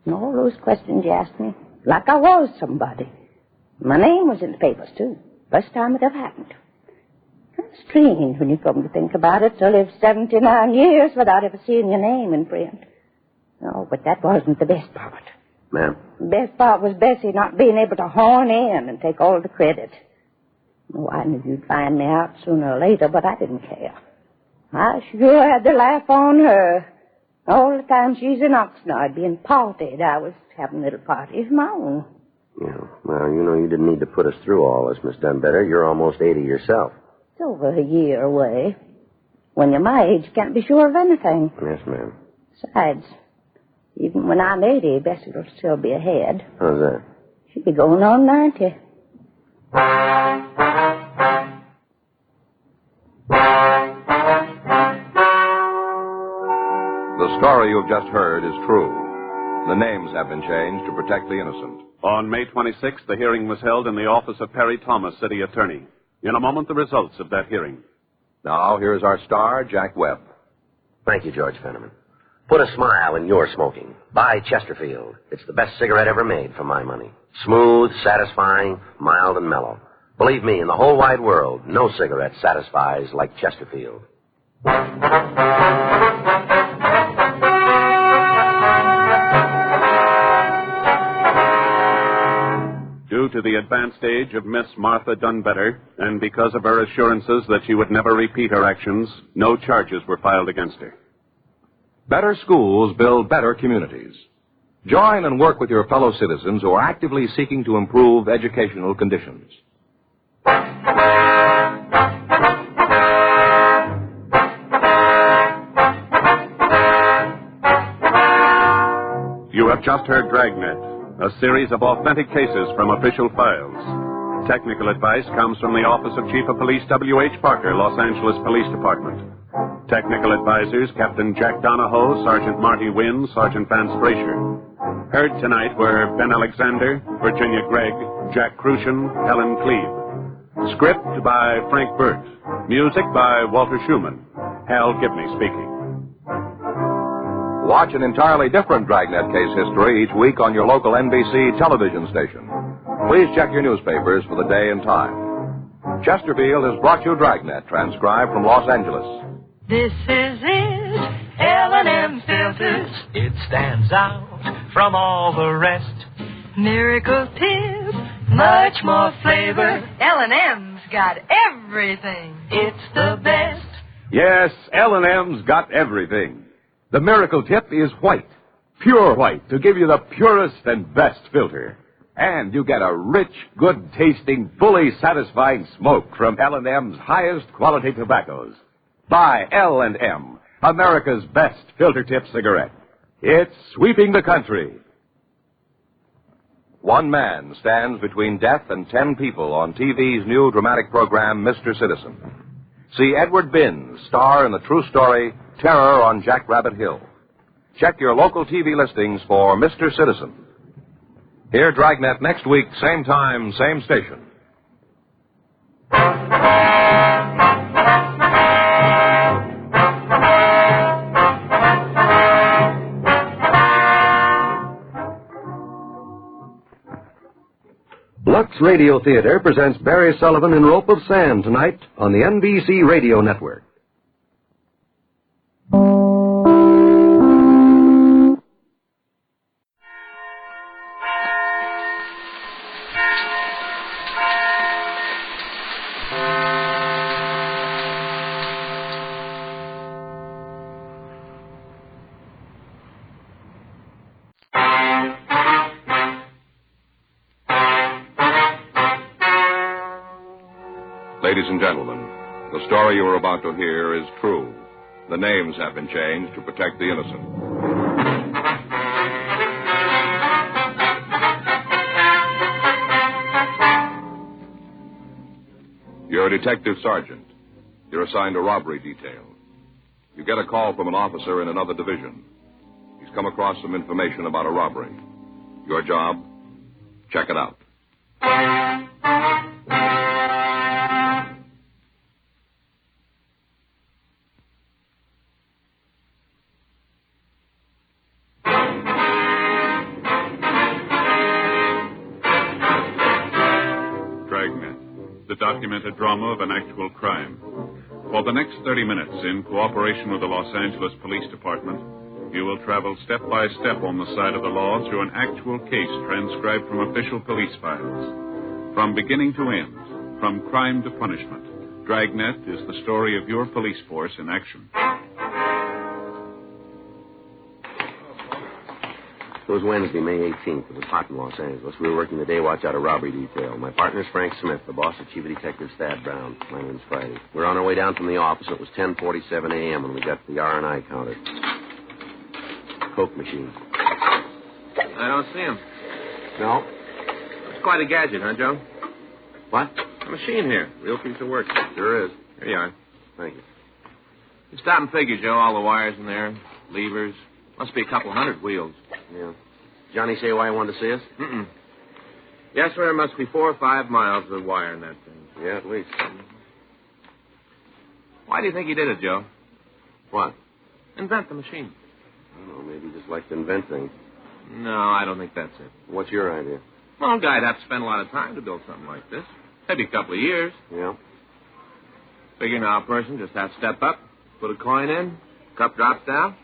And all those questions you asked me, like I was somebody. My name was in the papers, too. First time it ever happened. It's strange when you come to think about it, to live 79 years without ever seeing your name in print. Oh, but that wasn't the best part. Ma'am? The best part was Bessie not being able to horn in and take all the credit. Oh, I knew you'd find me out sooner or later, but I didn't care. I sure had the laugh on her. All the time she's in Oxnard being partied, I was having a little party of my own. Yeah. Well, you know, you didn't need to put us through all this, Miss Dunbetter. You're almost 80 yourself. over a year away. When you're my age, you can't be sure of anything. Yes, ma'am. Besides, even when I'm 80, Bessie will still be ahead. How's that? She'll be going on 90. The story you've just heard is true. The names have been changed to protect the innocent. On May 26th, the hearing was held in the office of Perry Thomas, city attorney. In a moment, the results of that hearing. Now, here's our star, Jack Webb. Thank you, George Fenneman. Put a smile in your smoking. Buy Chesterfield. It's the best cigarette ever made for my money. Smooth, satisfying, mild, and mellow. Believe me, in the whole wide world, no cigarette satisfies like Chesterfield. Due to the advanced age of Miss Martha Dunbetter, and because of her assurances that she would never repeat her actions, no charges were filed against her. Better schools build better communities. Join and work with your fellow citizens who are actively seeking to improve educational conditions. You have just heard Dragnet, a series of authentic cases from official files. Technical advice comes from the Office of Chief of Police W.H. Parker, Los Angeles Police Department. Technical advisors, Captain Jack Donahoe, Sergeant Marty Wynn, Sergeant Vance Frazier. Heard tonight were Ben Alexander, Virginia Gregg, Jack Crucian, Helen Cleve. Script by Frank Burt. Music by Walter Schumann. Hal Gibney speaking. Watch an entirely different Dragnet case history each week on your local NBC television station. Please check your newspapers for the day and time. Chesterfield has brought you Dragnet, transcribed from Los Angeles. This is it, L&M Filters. It stands out from all the rest. Miracle tip, much more flavor. L&M's got everything. It's the best. Yes, L&M's got everything. The miracle tip is white, pure white, to give you the purest and best filter. And you get a rich, good-tasting, fully satisfying smoke from L&M's highest quality tobaccos. Buy L&M, America's best filter tip cigarette. It's sweeping the country. One man stands between death and 10 people on TV's new dramatic program, Mr. Citizen. See Edward Binns, star in the true story, Terror on Jackrabbit Hill. Check your local TV listings for Mr. Citizen. Hear Dragnet next week, same time, same station. Lux Radio Theater presents Barry Sullivan in Rope of Sand tonight on the NBC Radio Network. Ladies and gentlemen, the story you are about to hear is true. The names have been changed to protect the innocent. You're a detective sergeant. You're assigned a robbery detail. You get a call from an officer in another division. He's come across some information about a robbery. Your job? Check it out. The documented drama of an actual crime. For the next 30 minutes, in cooperation with the Los Angeles Police Department, you will travel step by step on the side of the law through an actual case transcribed from official police files. From beginning to end, from crime to punishment, Dragnet is the story of your police force in action. It was Wednesday, May 18th. It was hot in Los Angeles. We were working the day watch out of robbery detail. My partner's Frank Smith. The boss is Chief Detective Thad Brown. My name's Friday. We were on our way down from the office. It was 10:47 a.m. when we got to the R&I counter. Coke machine. I don't see him. No? It's quite a gadget, huh, Joe? What? A machine here. Real piece of work. Sure is. Here you are. Thank you. You stop and figure, Joe, all the wires in there, levers. Must be a couple hundred wheels. Yeah. Johnny say why he wanted to see us? Mm-mm. Yes, sir, it must be 4 or 5 miles of wire in that thing. Yeah, at least. Why do you think he did it, Joe? What? Invent the machine. I don't know, maybe he just liked to invent things. No, I don't think that's it. What's your idea? Well, a guy'd have to spend a lot of time to build something like this. Maybe a couple of years. Yeah. Figure now a person just has to step up, put a coin in, cup drops down,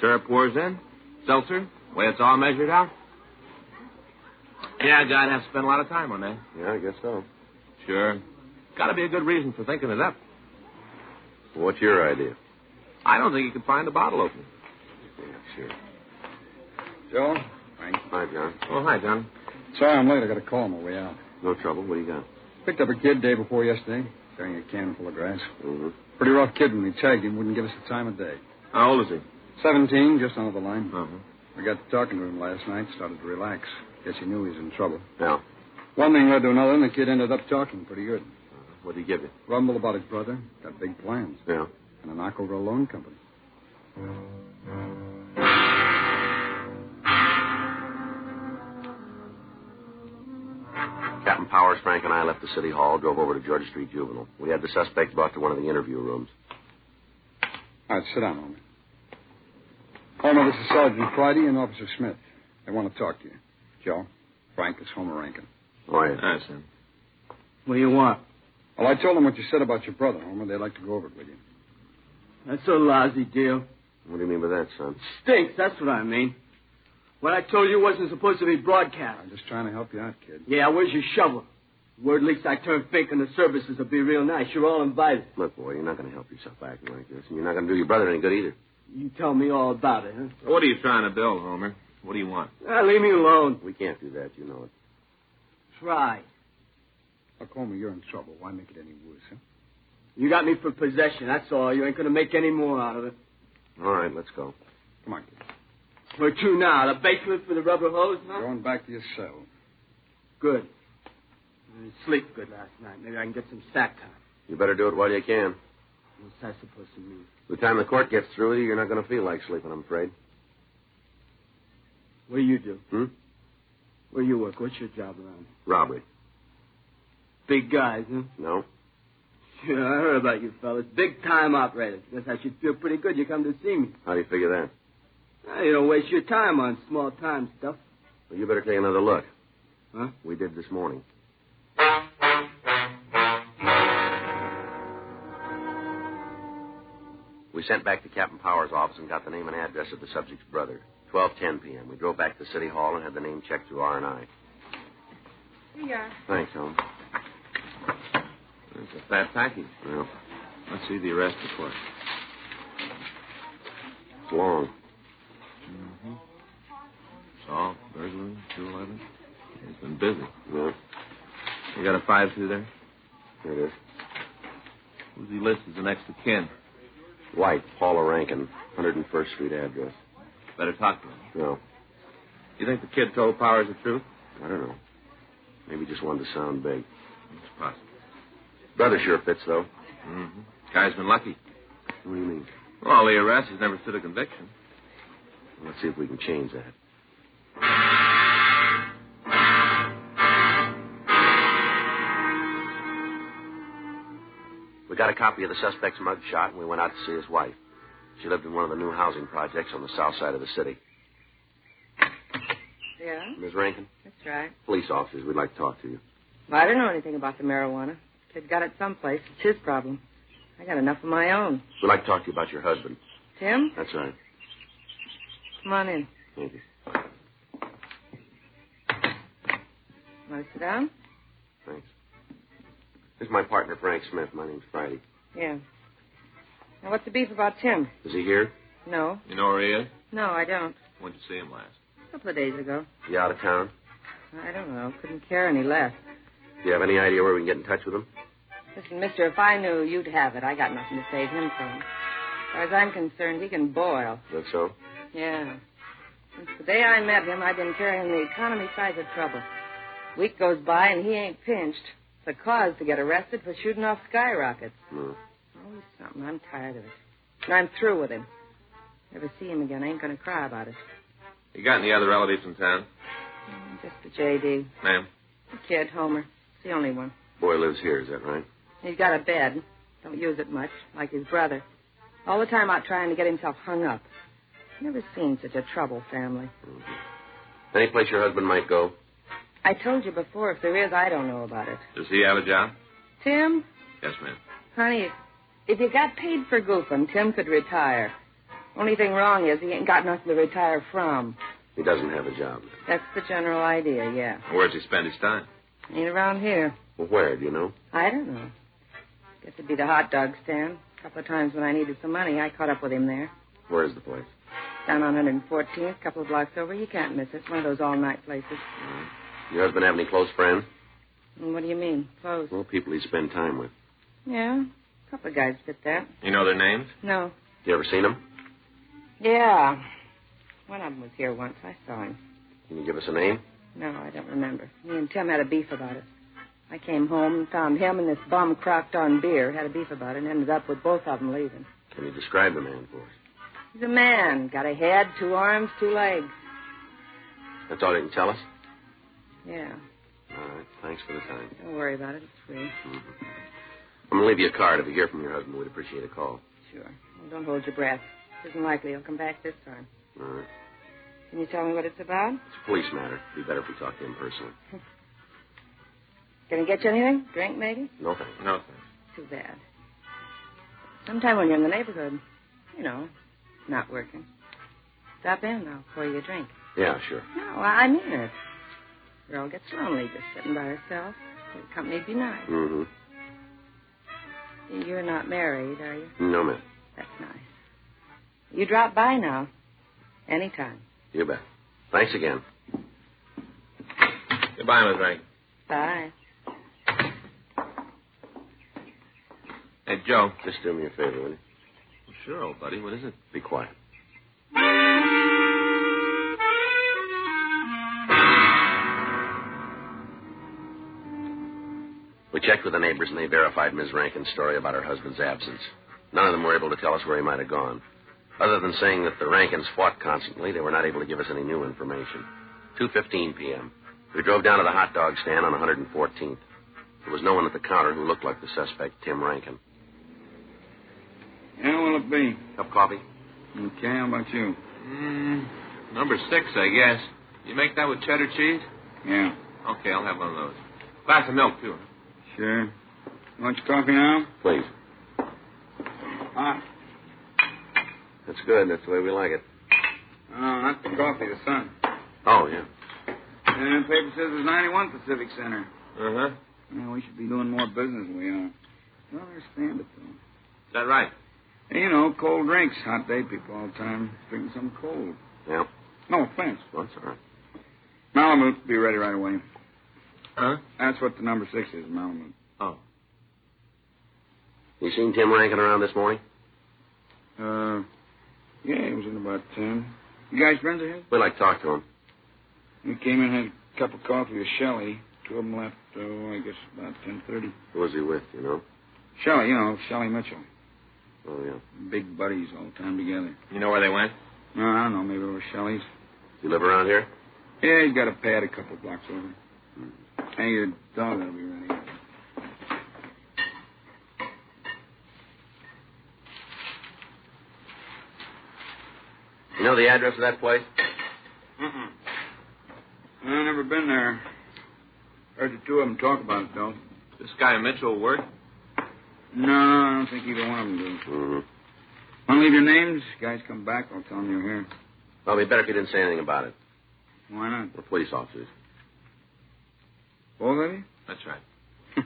syrup pours in, seltzer, way it's all measured out. Yeah, a guy'd have to spend a lot of time on that. Yeah, I guess so. Sure. Got to be a good reason for thinking it up. What's your idea? I don't think you could find a bottle opener. Yeah, sure. Joe? Frank. Hi, John. Oh, hi, John. Sorry I'm late. I got a call on my way out. No trouble. What do you got? Picked up a kid day before yesterday, carrying a can full of grass. Mm-hmm. Pretty rough kid when we tagged him. Wouldn't give us the time of day. How old is he? 17, just under the line. Uh-huh. We got to talking to him last night, started to relax. Guess he knew he was in trouble. Yeah. One thing led to another, and the kid ended up talking pretty good. What'd he give you? Rumbled about his brother. Got big plans. Yeah. And a knock over a loan company. Captain Powers, Frank, and I left the city hall, drove over to Georgia Street Juvenile. We had the suspect brought to one of the interview rooms. All right, sit down, Homer. Homer, this is Sergeant Friday and Officer Smith. They want to talk to you. Joe, Frank, it's Homer Rankin. Oh, yeah. Hi, son. What do you want? Well, I told them what you said about your brother, Homer. They'd like to go over it with you. That's a lousy deal. What do you mean by that, son? Stinks, that's what I mean. What I told you wasn't supposed to be broadcast. I'm just trying to help you out, kid. Yeah, where's your shovel? Word leaks I turn fake and the services will be real nice. You're all invited. Look, boy, you're not going to help yourself acting like this, and you're not going to do your brother any good either. You tell me all about it, huh? What are you trying to build, Homer? What do you want? Leave me alone. We can't do that, you know it. Try. Look, Homer, you're in trouble. Why make it any worse, huh? You got me for possession, that's all. You ain't going to make any more out of it. All right, let's go. Come on, kid. Where to now? The basement for the rubber hose, huh? Going back to your cell. Good. I didn't sleep good last night. Maybe I can get some sack time. You better do it while you can. What's that supposed to mean? By the time the court gets through with you, you're not going to feel like sleeping, I'm afraid. What do you do? Hmm? Where you work? What's your job around? Robbery. Big guys, huh? No. Yeah, I heard about you fellas. Big-time operators. Guess I should feel pretty good you come to see me. How do you figure that? Well, you don't waste your time on small-time stuff. Well, you better take another look. Huh? We did this morning. We sent back to Captain Powers' office and got the name and address of the subject's brother. 12:10 p.m. We drove back to City Hall and had the name checked through R&I. Here you are. Thanks, Holmes. It's a fat package. Well, Let's see the arrest report. it's long. Mm-hmm. Assault, burglary, 211. He's been busy. Yeah, You got a 5-2 there? here it is. Who's he listed as the next of kin? White, Paula Rankin, 101st Street address. Better talk to him. No, You think the kid told Powers the truth? I don't know. Maybe just wanted to sound big. It's possible. Brother sure fits, though. Mm-hmm. Guy's been lucky. What do you mean? Well, the arrest has never stood a conviction. Let's see if we can change that. We got a copy of the suspect's mug shot, and we went out to see his wife. She lived in one of the new housing projects on the south side of the city. Yeah, Ms. Rankin? that's right. Police officers, we'd like to talk to you. Well, I don't know anything about the marijuana. Kid got it someplace. It's his problem. I got enough of my own. We'd like to talk to you about your husband. Tim, That's right. come on in. Thank you. Want to sit down? Thanks. This is my partner, Frank Smith. My name's Friday. Yeah. Now, what's the beef about Tim? Is he here? No. You know where he is? No, I don't. When did you see him last? A couple of days ago. You out of town? I don't know. Couldn't care any less. Do you have any idea where we can get in touch with him? Listen, mister, if I knew you'd have it, I got nothing to save him from. As far as I'm concerned, he can boil. Is that so? Yeah. Since the day I met him, I've been carrying the economy side of trouble. Week goes by and he ain't pinched. It's a cause to get arrested for shooting off skyrockets. Always something. I'm tired of it. And I'm through with him. Never see him again. I ain't going to cry about it. You got any other relatives in town? Just the J.D. Ma'am? The kid, Homer. It's the only one. Boy lives here, is that right? He's got a bed. Don't use it much, like his brother. All the time out trying to get himself hung up. Never seen such a trouble family. Mm-hmm. Any place your husband might go? I told you before, if there is, I don't know about it. Does he have a job? Tim? Yes, ma'am. Honey, if you got paid for goofing, Tim could retire. Only thing wrong is he ain't got nothing to retire from. He doesn't have a job. That's the general idea, yeah. Where's he spend his time? Ain't around here. Well, where, do you know? I don't know. Guess it'd be the hot dog stand. A couple of times when I needed some money, I caught up with him there. Where is the place? Down on 114th, a couple of blocks over. You can't miss it. One of those all-night places. Your husband have any close friends? And what do you mean, close? Well, people he spend time with. Yeah, a couple of guys fit that. You know their names? No. You ever seen them? Yeah. One of them was here once. I saw him. Can you give us a name? No, I don't remember. Me and Tim had a beef about it. I came home and found him and this bum crocked on beer. Had a beef about it and ended up with both of them leaving. Can you describe the man for us? He's a man. Got a head, 2 arms, 2 legs. That's all you can tell us? Yeah. All right. Thanks for the time. Don't worry about it. It's free. Mm-hmm. I'm going to leave you a card. If you hear from your husband, we'd appreciate a call. Sure. Well, don't hold your breath. It isn't likely he'll come back this time. All right. Can you tell me what it's about? It's a police matter. It'd be better if we talked to him personally. Can I get you anything? Drink, maybe? No, thanks. No, thanks. Too bad. Sometime when you're in the neighborhood, you know, not working, stop in. I'll pour you a drink. Yeah, sure. No, I mean it. Girl gets lonely just sitting by herself. The company'd be nice. Mm-hmm. You're not married, are you? No, ma'am. That's nice. You drop by now. Anytime. You bet. Thanks again. Goodbye, Miss Regan. Bye. Hey, Joe. Just do me a favor, will you? Well, sure, old buddy. What is it? Be quiet. We checked with the neighbors, and they verified Ms. Rankin's story about her husband's absence. None of them were able to tell us where he might have gone. Other than saying that the Rankins fought constantly, they were not able to give us any new information. 2:15 p.m. We drove down to the hot dog stand on 114th. There was no one at the counter who looked like the suspect, Tim Rankin. Yeah, what'll it be? Cup of coffee? Okay, how about you? Number 6, I guess. You make that with cheddar cheese? Yeah. Okay, I'll have one of those. Glass of milk, too. Sure. You want your coffee now? Please. Hot. That's good. That's the way we like it. Oh, not the coffee, the sun. Oh, yeah. And the paper says it's 91 Pacific Center. Uh-huh. Yeah, we should be doing more business than we are. I don't understand it, though. Is that right? Hey, you know, cold drinks. Hot day people all the time drinking something cold. Yeah. No offense. Well, that's all right. Malamute, be ready right away. Huh? That's what the number 6 is, Malamute. Oh. You seen Tim Rankin around this morning? Yeah, he was in about 10. You guys friends of his? We'd like to talk to him. He came in and had a cup of coffee with Shelley. 2 of them left, I guess, about 10:30. Who was he with, you know? Shelley, you know, Shelley Mitchell. Oh, yeah. Big buddies all the time together. You know where they went? No, I don't know. Maybe it was Shelley's. You live around here? Yeah, he's got a pad a couple of blocks over. Hey, your dog will be ready. You know the address of that place? Mm-mm. I've never been there. Heard the 2 of them talk about it, though. This guy Mitchell work? No, I don't think either one of them do. Mm-hmm. Want to leave your names? Guys come back, I'll tell them you're here. Well, it'd be better if you didn't say anything about it. Why not? We're police officers. Both of you? That's right.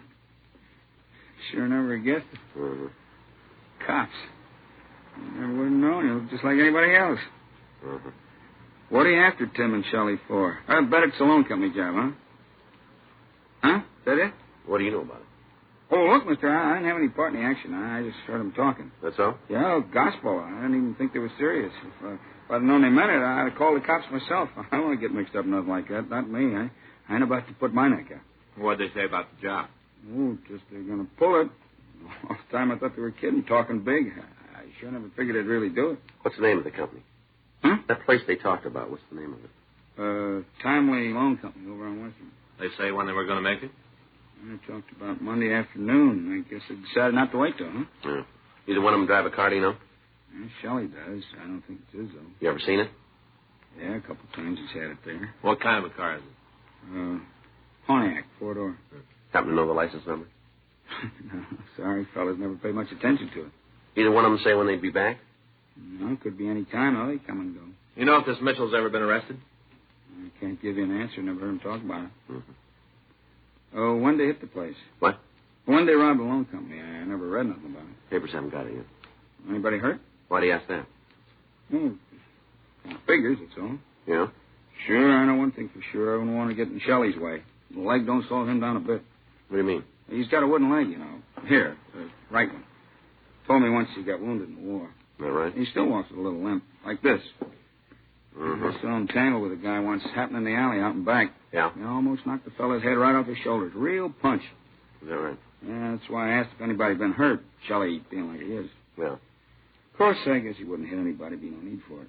Sure never guessed it. Mm-hmm. Cops. I never would have known. You look just like anybody else. Mm-hmm. What are you after Tim and Shelley for? I bet it's a loan company job, huh? Huh? Is that it? What do you know about it? Oh, look, mister, I didn't have any part in the action. I just heard them talking. That's all? Yeah, gospel. I didn't even think they were serious. If I'd known they meant it, I'd have called the cops myself. I don't want to get mixed up in nothing like that. Not me. I ain't about to put my neck out. What'd they say about the job? Oh, just they're going to pull it. All the time I thought they were kidding, talking big. I sure never figured they'd really do it. What's the name of the company? Huh? That place they talked about, what's the name of it? Timely Loan Company over on Western. They say when they were going to make it? I talked about Monday afternoon. I guess they decided not to wait, though, huh? Yeah. Either one of them drive a car, do you know? Yeah, Shelley does. I don't think it's his, though. You ever seen it? Yeah, a couple times he's had it there. What kind of a car is it? Pontiac, 4-door. Happen to know the license number? No, sorry, fellas, never paid much attention to it. Either one of them say when they'd be back? No, it could be any time. They come and go. You know if this Mitchell's ever been arrested? I can't give you an answer. Never heard him talk about it. Mm-hmm. Oh, when they hit the place? What? When they robbed a loan company. I never read nothing about it. Papers haven't got it yet. Anybody hurt? Why do you ask that? Oh, figures, that's all. Yeah? Sure, I know one thing for sure. I wouldn't want to get in Shelley's way. The leg don't slow him down a bit. What do you mean? He's got a wooden leg, you know. Here, the right one. Told me once he got wounded in the war. Is that right? He still walks with a little limp, like this. Mm-hmm. I saw him tangle with a guy once, happened in the alley out and back. Yeah? He almost knocked the fella's head right off his shoulders. Real punch. Is that right? Yeah, that's why I asked if anybody had been hurt. Shelley being like he is. Yeah. Of course, I guess he wouldn't hit anybody. Be no need for it.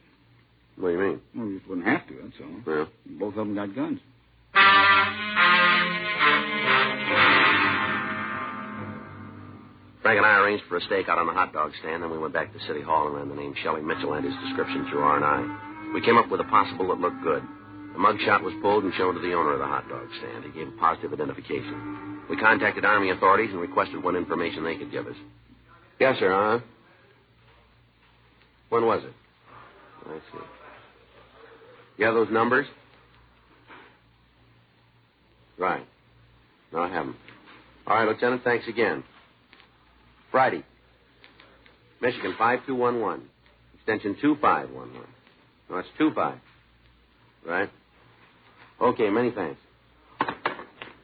What do you mean? Well, he just wouldn't have to, that's all. Yeah. Both of them got guns. Frank and I arranged for a stakeout on the hot dog stand, then we went back to City Hall and ran the name Shelley Mitchell and his description through R&I. We came up with a possible that looked good. The mugshot was pulled and shown to the owner of the hot dog stand. He gave a positive identification. We contacted Army authorities and requested what information they could give us. Yes, sir, huh? When was it? I see. You have those numbers? Right. No, I haven't. All right, Lieutenant, thanks again. Friday. Michigan 5211. Extension 2511. No, that's 25. Right? Okay, many thanks.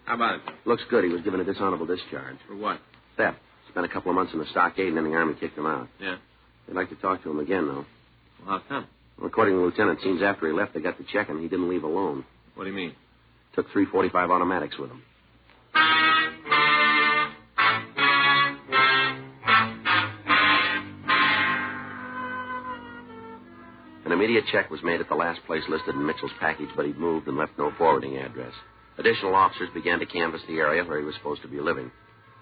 How about it? Looks good. He was given a dishonorable discharge. For what? Theft. Spent a couple of months in the stockade, and then the Army kicked him out. Yeah. They'd like to talk to him again, though. Well, how come? Well, according to the lieutenant, it seems after he left, they got to check him. He didn't leave alone. What do you mean? Took 345 automatics with him. An immediate check was made at the last place listed in Mitchell's package, but he'd moved and left no forwarding address. Additional officers began to canvass the area where he was supposed to be living.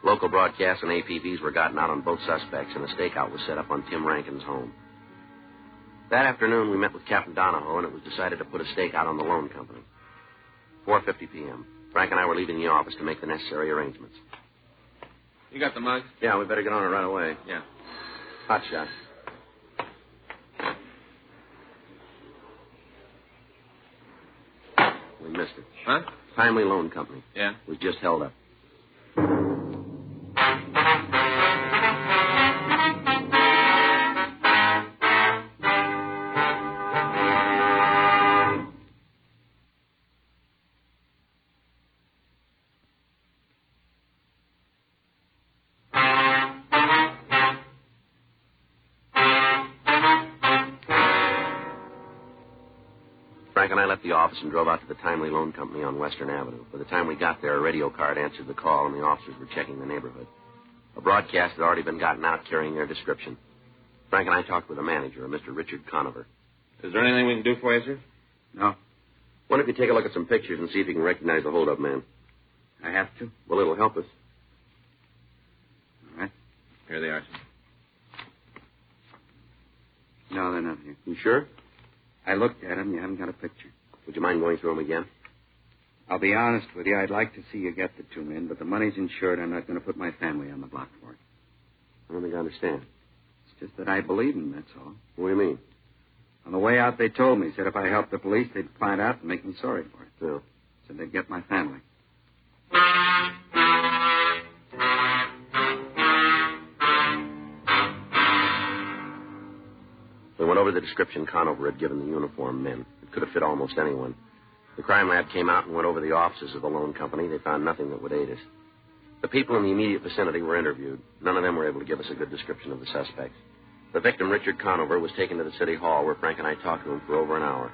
Local broadcasts and APBs were gotten out on both suspects, and a stakeout was set up on Tim Rankin's home. That afternoon, we met with Captain Donahoe, and it was decided to put a stakeout on the loan company. 4:50 p.m. Frank and I were leaving the office to make the necessary arrangements. You got the mug? Yeah, we better get on it right away. Yeah. Hot shot. We missed it. Huh? Timely Loan Company. Yeah? It was just held up. Frank and I left the office and drove out to the Timely Loan Company on Western Avenue. By the time we got there, a radio card answered the call, and the officers were checking the neighborhood. A broadcast had already been gotten out carrying their description. Frank and I talked with the manager, a Mr. Richard Conover. Is there anything we can do for you, sir? No. Why don't you take a look at some pictures and see if you can recognize the hold-up man? I have to? Well, it'll help us. All right. Here they are, sir. No, they're not here. You sure? I looked at them. You haven't got a picture. Would you mind going through them again? I'll be honest with you. I'd like to see you get the two men, but the money's insured. I'm not going to put my family on the block for it. I don't think I understand. It's just that I believe them, that's all. What do you mean? On the way out, they told me, said if I helped the police, they'd find out and make me sorry for it. Yeah. Said they'd get my family. We went over the description Conover had given the uniformed men. It Could have fit almost anyone. The crime lab came out and went over the offices of the loan company. They found nothing that would aid us. The people in the immediate vicinity were interviewed. None of them were able to give us a good description of the suspects. The victim, Richard Conover, was taken to the city hall where Frank and I talked to him for over an hour.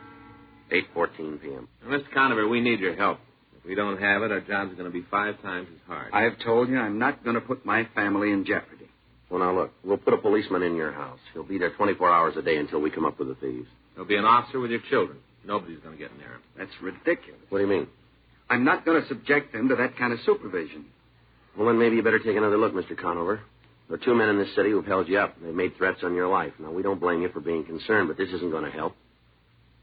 8:14 p.m. Mr. Conover, we need your help. If we don't have it, our job's going to be 5 times as hard. I've told you I'm not going to put my family in jeopardy. Well, now, look, we'll put a policeman in your house. He'll be there 24 hours a day until we come up with the thieves. There'll be an officer with your children. Nobody's going to get near him. That's ridiculous. What do you mean? I'm not going to subject them to that kind of supervision. Well, then maybe you better take another look, Mr. Conover. There are 2 men in this city who've held you up. They've made threats on your life. Now, we don't blame you for being concerned, but this isn't going to help.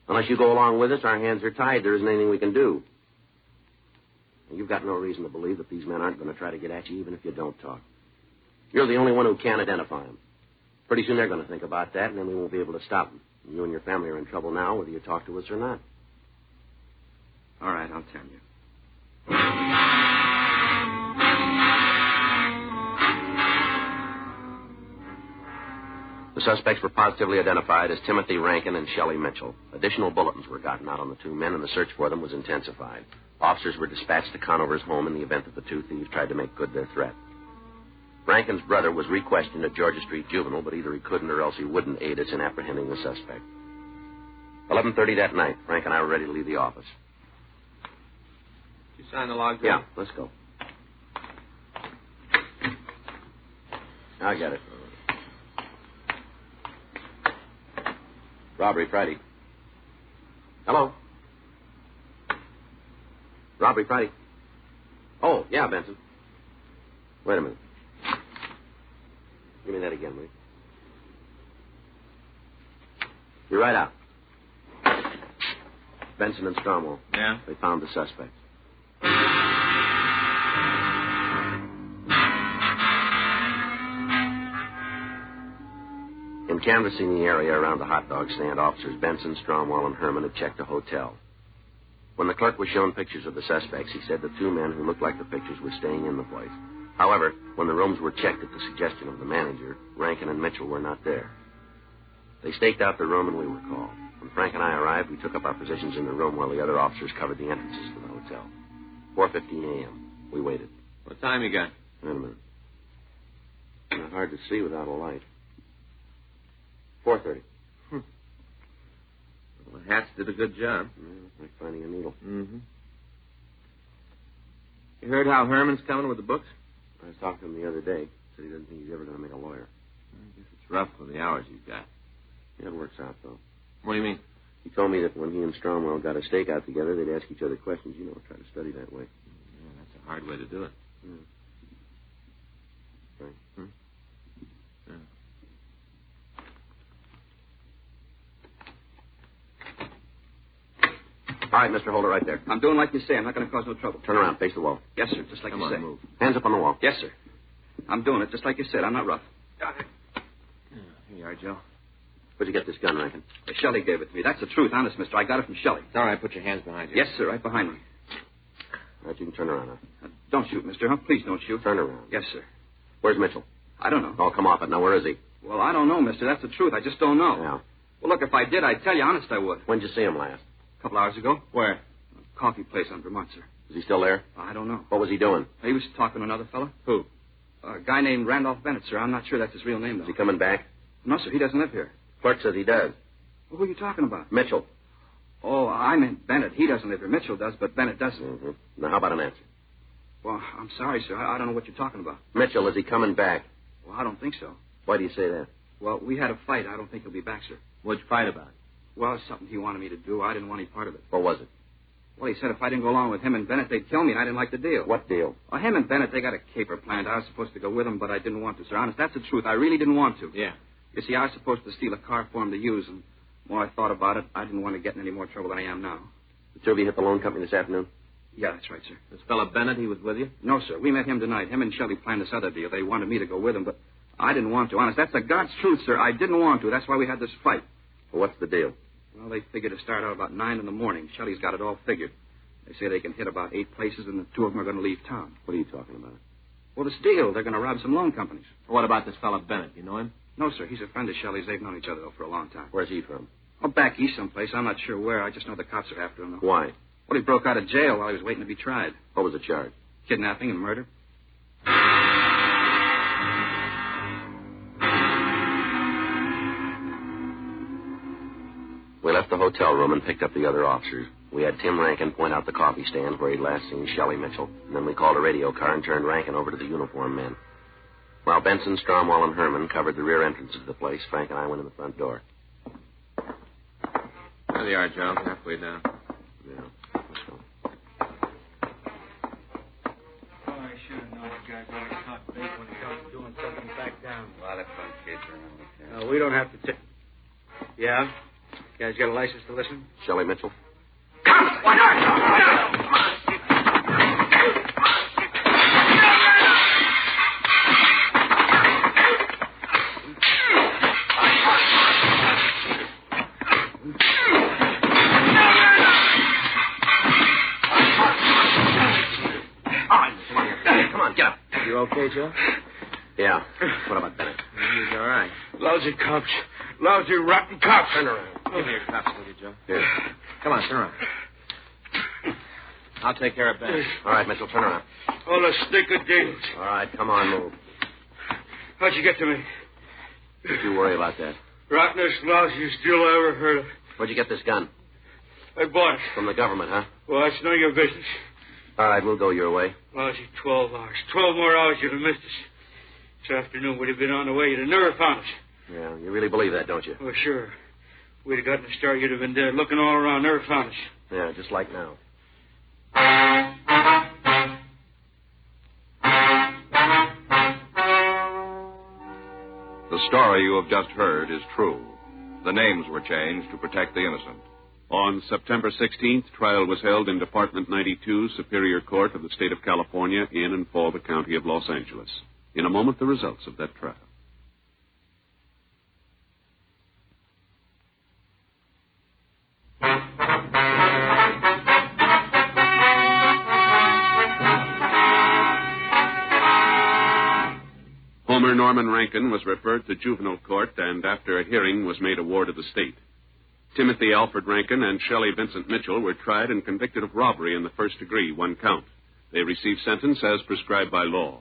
Unless you go along with us, our hands are tied. There isn't anything we can do. And you've got no reason to believe that these men aren't going to try to get at you, even if you don't talk. You're the only one who can identify them. Pretty soon they're going to think about that, and then we won't be able to stop them. And you and your family are in trouble now, whether you talk to us or not. All right, I'll tell you. The suspects were positively identified as Timothy Rankin and Shelley Mitchell. Additional bulletins were gotten out on the 2 men, and the search for them was intensified. Officers were dispatched to Conover's home in the event that the 2 thieves tried to make good their threat. Rankin's brother was re-questioned at Georgia Street Juvenile, but either he couldn't or else he wouldn't aid us in apprehending the suspect. 11:30 that night, Frank and I were ready to leave the office. Did you sign the log? Yeah, let's go. I got it. Robbery Friday. Hello? Robbery Friday. Oh, yeah, Benson. Wait a minute. Give me that again, will you? You're right out. Benson and Stromwell. Yeah? They found the suspect. In canvassing the area around the hot dog stand, officers Benson, Stromwell, and Herman had checked a hotel. When the clerk was shown pictures of the suspects, he said the 2 men who looked like the pictures were staying in the place. However, when the rooms were checked at the suggestion of the manager, Rankin and Mitchell were not there. They staked out the room and we were called. When Frank and I arrived, we took up our positions in the room while the other officers covered the entrances to the hotel. 4:15 a.m. We waited. What time you got? Wait a minute. Not hard to see without a light. 4:30. Well, Hats did a good job. Yeah, like finding a needle. Mm-hmm. You heard how Herman's coming with the books? I was talking to him the other day. Said he doesn't think he's ever going to make a lawyer. I guess it's rough for the hours he's got. Yeah, it works out, though. What do you mean? He told me that when he and Stromwell got a stakeout together, they'd ask each other questions. You know, try to study that way. Yeah, that's a hard way to do it. Yeah. Right. Yeah. All right, Mr. Holder, right there. I'm doing like you say. I'm not going to cause no trouble. Turn around, face the wall. Yes, sir, just like Come you on, say. move. Hands up on the wall. Yes, sir. I'm doing it just like you said. I'm not rough. Got it. Here you are, Joe. Where'd you get this gun, Rankin? Shelley gave it to me. That's the truth, honest, mister. I got it from Shelley. All right, put your hands behind you. Yes, sir, right behind me. All right, you can turn around now. Don't shoot, mister. Huh? Please don't shoot. Turn around. Yes, sir. Where's Mitchell? I don't know. Oh, come off it. Now, where is he? Well, I don't know, mister. That's the truth. I just don't know. Yeah. Well, look, if I did, I'd tell you. Honest, I would. When'd you see him last? A couple hours ago. Where? A coffee place on Vermont, sir. Is he still there? I don't know. What was he doing? He was talking to another fellow. Who? A guy named Randolph Bennett, sir. I'm not sure that's his real name, though. Is he coming back? No, sir. He doesn't live here. Clerk says he does. Well, who are you talking about? Mitchell. Oh, I meant Bennett. He doesn't live here. Mitchell does, but Bennett doesn't. Mm-hmm. Now, how about an answer? Well, I'm sorry, sir. I don't know what you're talking about. Mitchell, is he coming back? Well, I don't think so. Why do you say that? Well, we had a fight. I don't think he'll be back, sir. What'd you fight about? Well, it's something he wanted me to do. I didn't want any part of it. What was it? Well, he said if I didn't go along with him and Bennett, they'd kill me, and I didn't like the deal. What deal? Well, him and Bennett, they got a caper planned. I was supposed to go with them, but I didn't want to, sir. Honest, that's the truth. I really didn't want to. Yeah. You see, I was supposed to steal a car for him to use, and the more I thought about it, I didn't want to get in any more trouble than I am now. The 2 of you hit the loan company this afternoon? Yeah, that's right, sir. This fella Bennett, he was with you? No, sir. We met him tonight. Him and Shelley planned this other deal. They wanted me to go with them, but I didn't want to. Honest, that's the God's truth, sir. I didn't want to. That's why we had this fight. Well, what's the deal? Well, they figured to start out about 9 in the morning. Shelley's got it all figured. They say they can hit about 8 places, and the 2 of them are going to leave town. What are you talking about? Well, this deal, they're going to rob some loan companies. What about this fella Bennett? You know him? No, sir. He's a friend of Shelley's. They've known each other, though, for a long time. Where's he from? Well, back east someplace. I'm not sure where. I just know the cops are after him. Though. Why? Well, he broke out of jail while he was waiting to be tried. What was the charge? Kidnapping and murder. We left the hotel room and picked up the other officers. We had Tim Rankin point out the coffee stand where he'd last seen Shelley Mitchell. And then we called a radio car and turned Rankin over to the uniformed men. While Benson, Stromwell, and Herman covered the rear entrance of the place, Frank and I went in the front door. There they are, Joe. Halfway down. Yeah. Let's go. Oh, I should have known the guys always caught bait when it comes to doing something back down. A lot of fun kids around here. We don't have to Yeah? You guys got a license to listen? Shelley Mitchell? Come! Why not? Why not? Come on! Come on, get up. You okay, Joe? Yeah. What about Bennett? He's all right. Lousy cops. Lousy, rotten cops. Turn around. Give me your cops, will you, Joe? Here. Come on, turn around. I'll take care of Bennett. All right, Mitchell, turn around. Oh, the stink of demons. All right, come on, move. How'd you get to me? Don't you worry about that. Rottenest, lousiest deal I ever heard of. Where'd you get this gun? I bought it. From the government, huh? Well, that's none of your business. All right, we'll go your way. Lousy 12 hours. 12 more hours, you'd have missed us. This afternoon, we'd have been on the way. You'd have never found us. Yeah, you really believe that, don't you? Oh, sure. We'd have gotten a start, you'd have been dead. Looking all around, never found us. Yeah, just like now. The story you have just heard is true. The names were changed to protect the innocent. On September 16th, trial was held in Department 92, Superior Court of the State of California, in and for the County of Los Angeles. In a moment, the results of that trial. Homer Norman Rankin was referred to juvenile court and after a hearing was made a ward of the state. Timothy Alfred Rankin and Shelley Vincent Mitchell were tried and convicted of robbery in the first degree, one count. They received sentence as prescribed by law.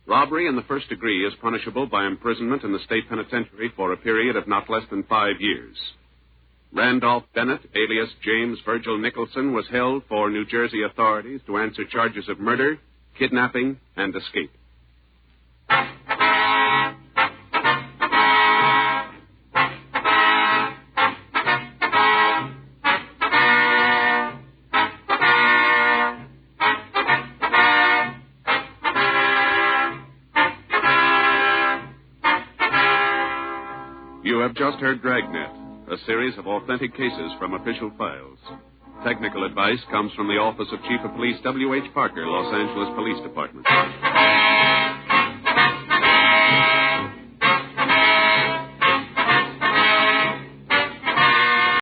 Robbery in the first degree is punishable by imprisonment in the state penitentiary for a period of not less than 5 years. Randolph Bennett, alias James Virgil Nicholson, was held for New Jersey authorities to answer charges of murder, kidnapping, and escape. You have just heard Dragnet, a series of authentic cases from official files. Technical advice comes from the Office of Chief of Police W.H. Parker, Los Angeles Police Department.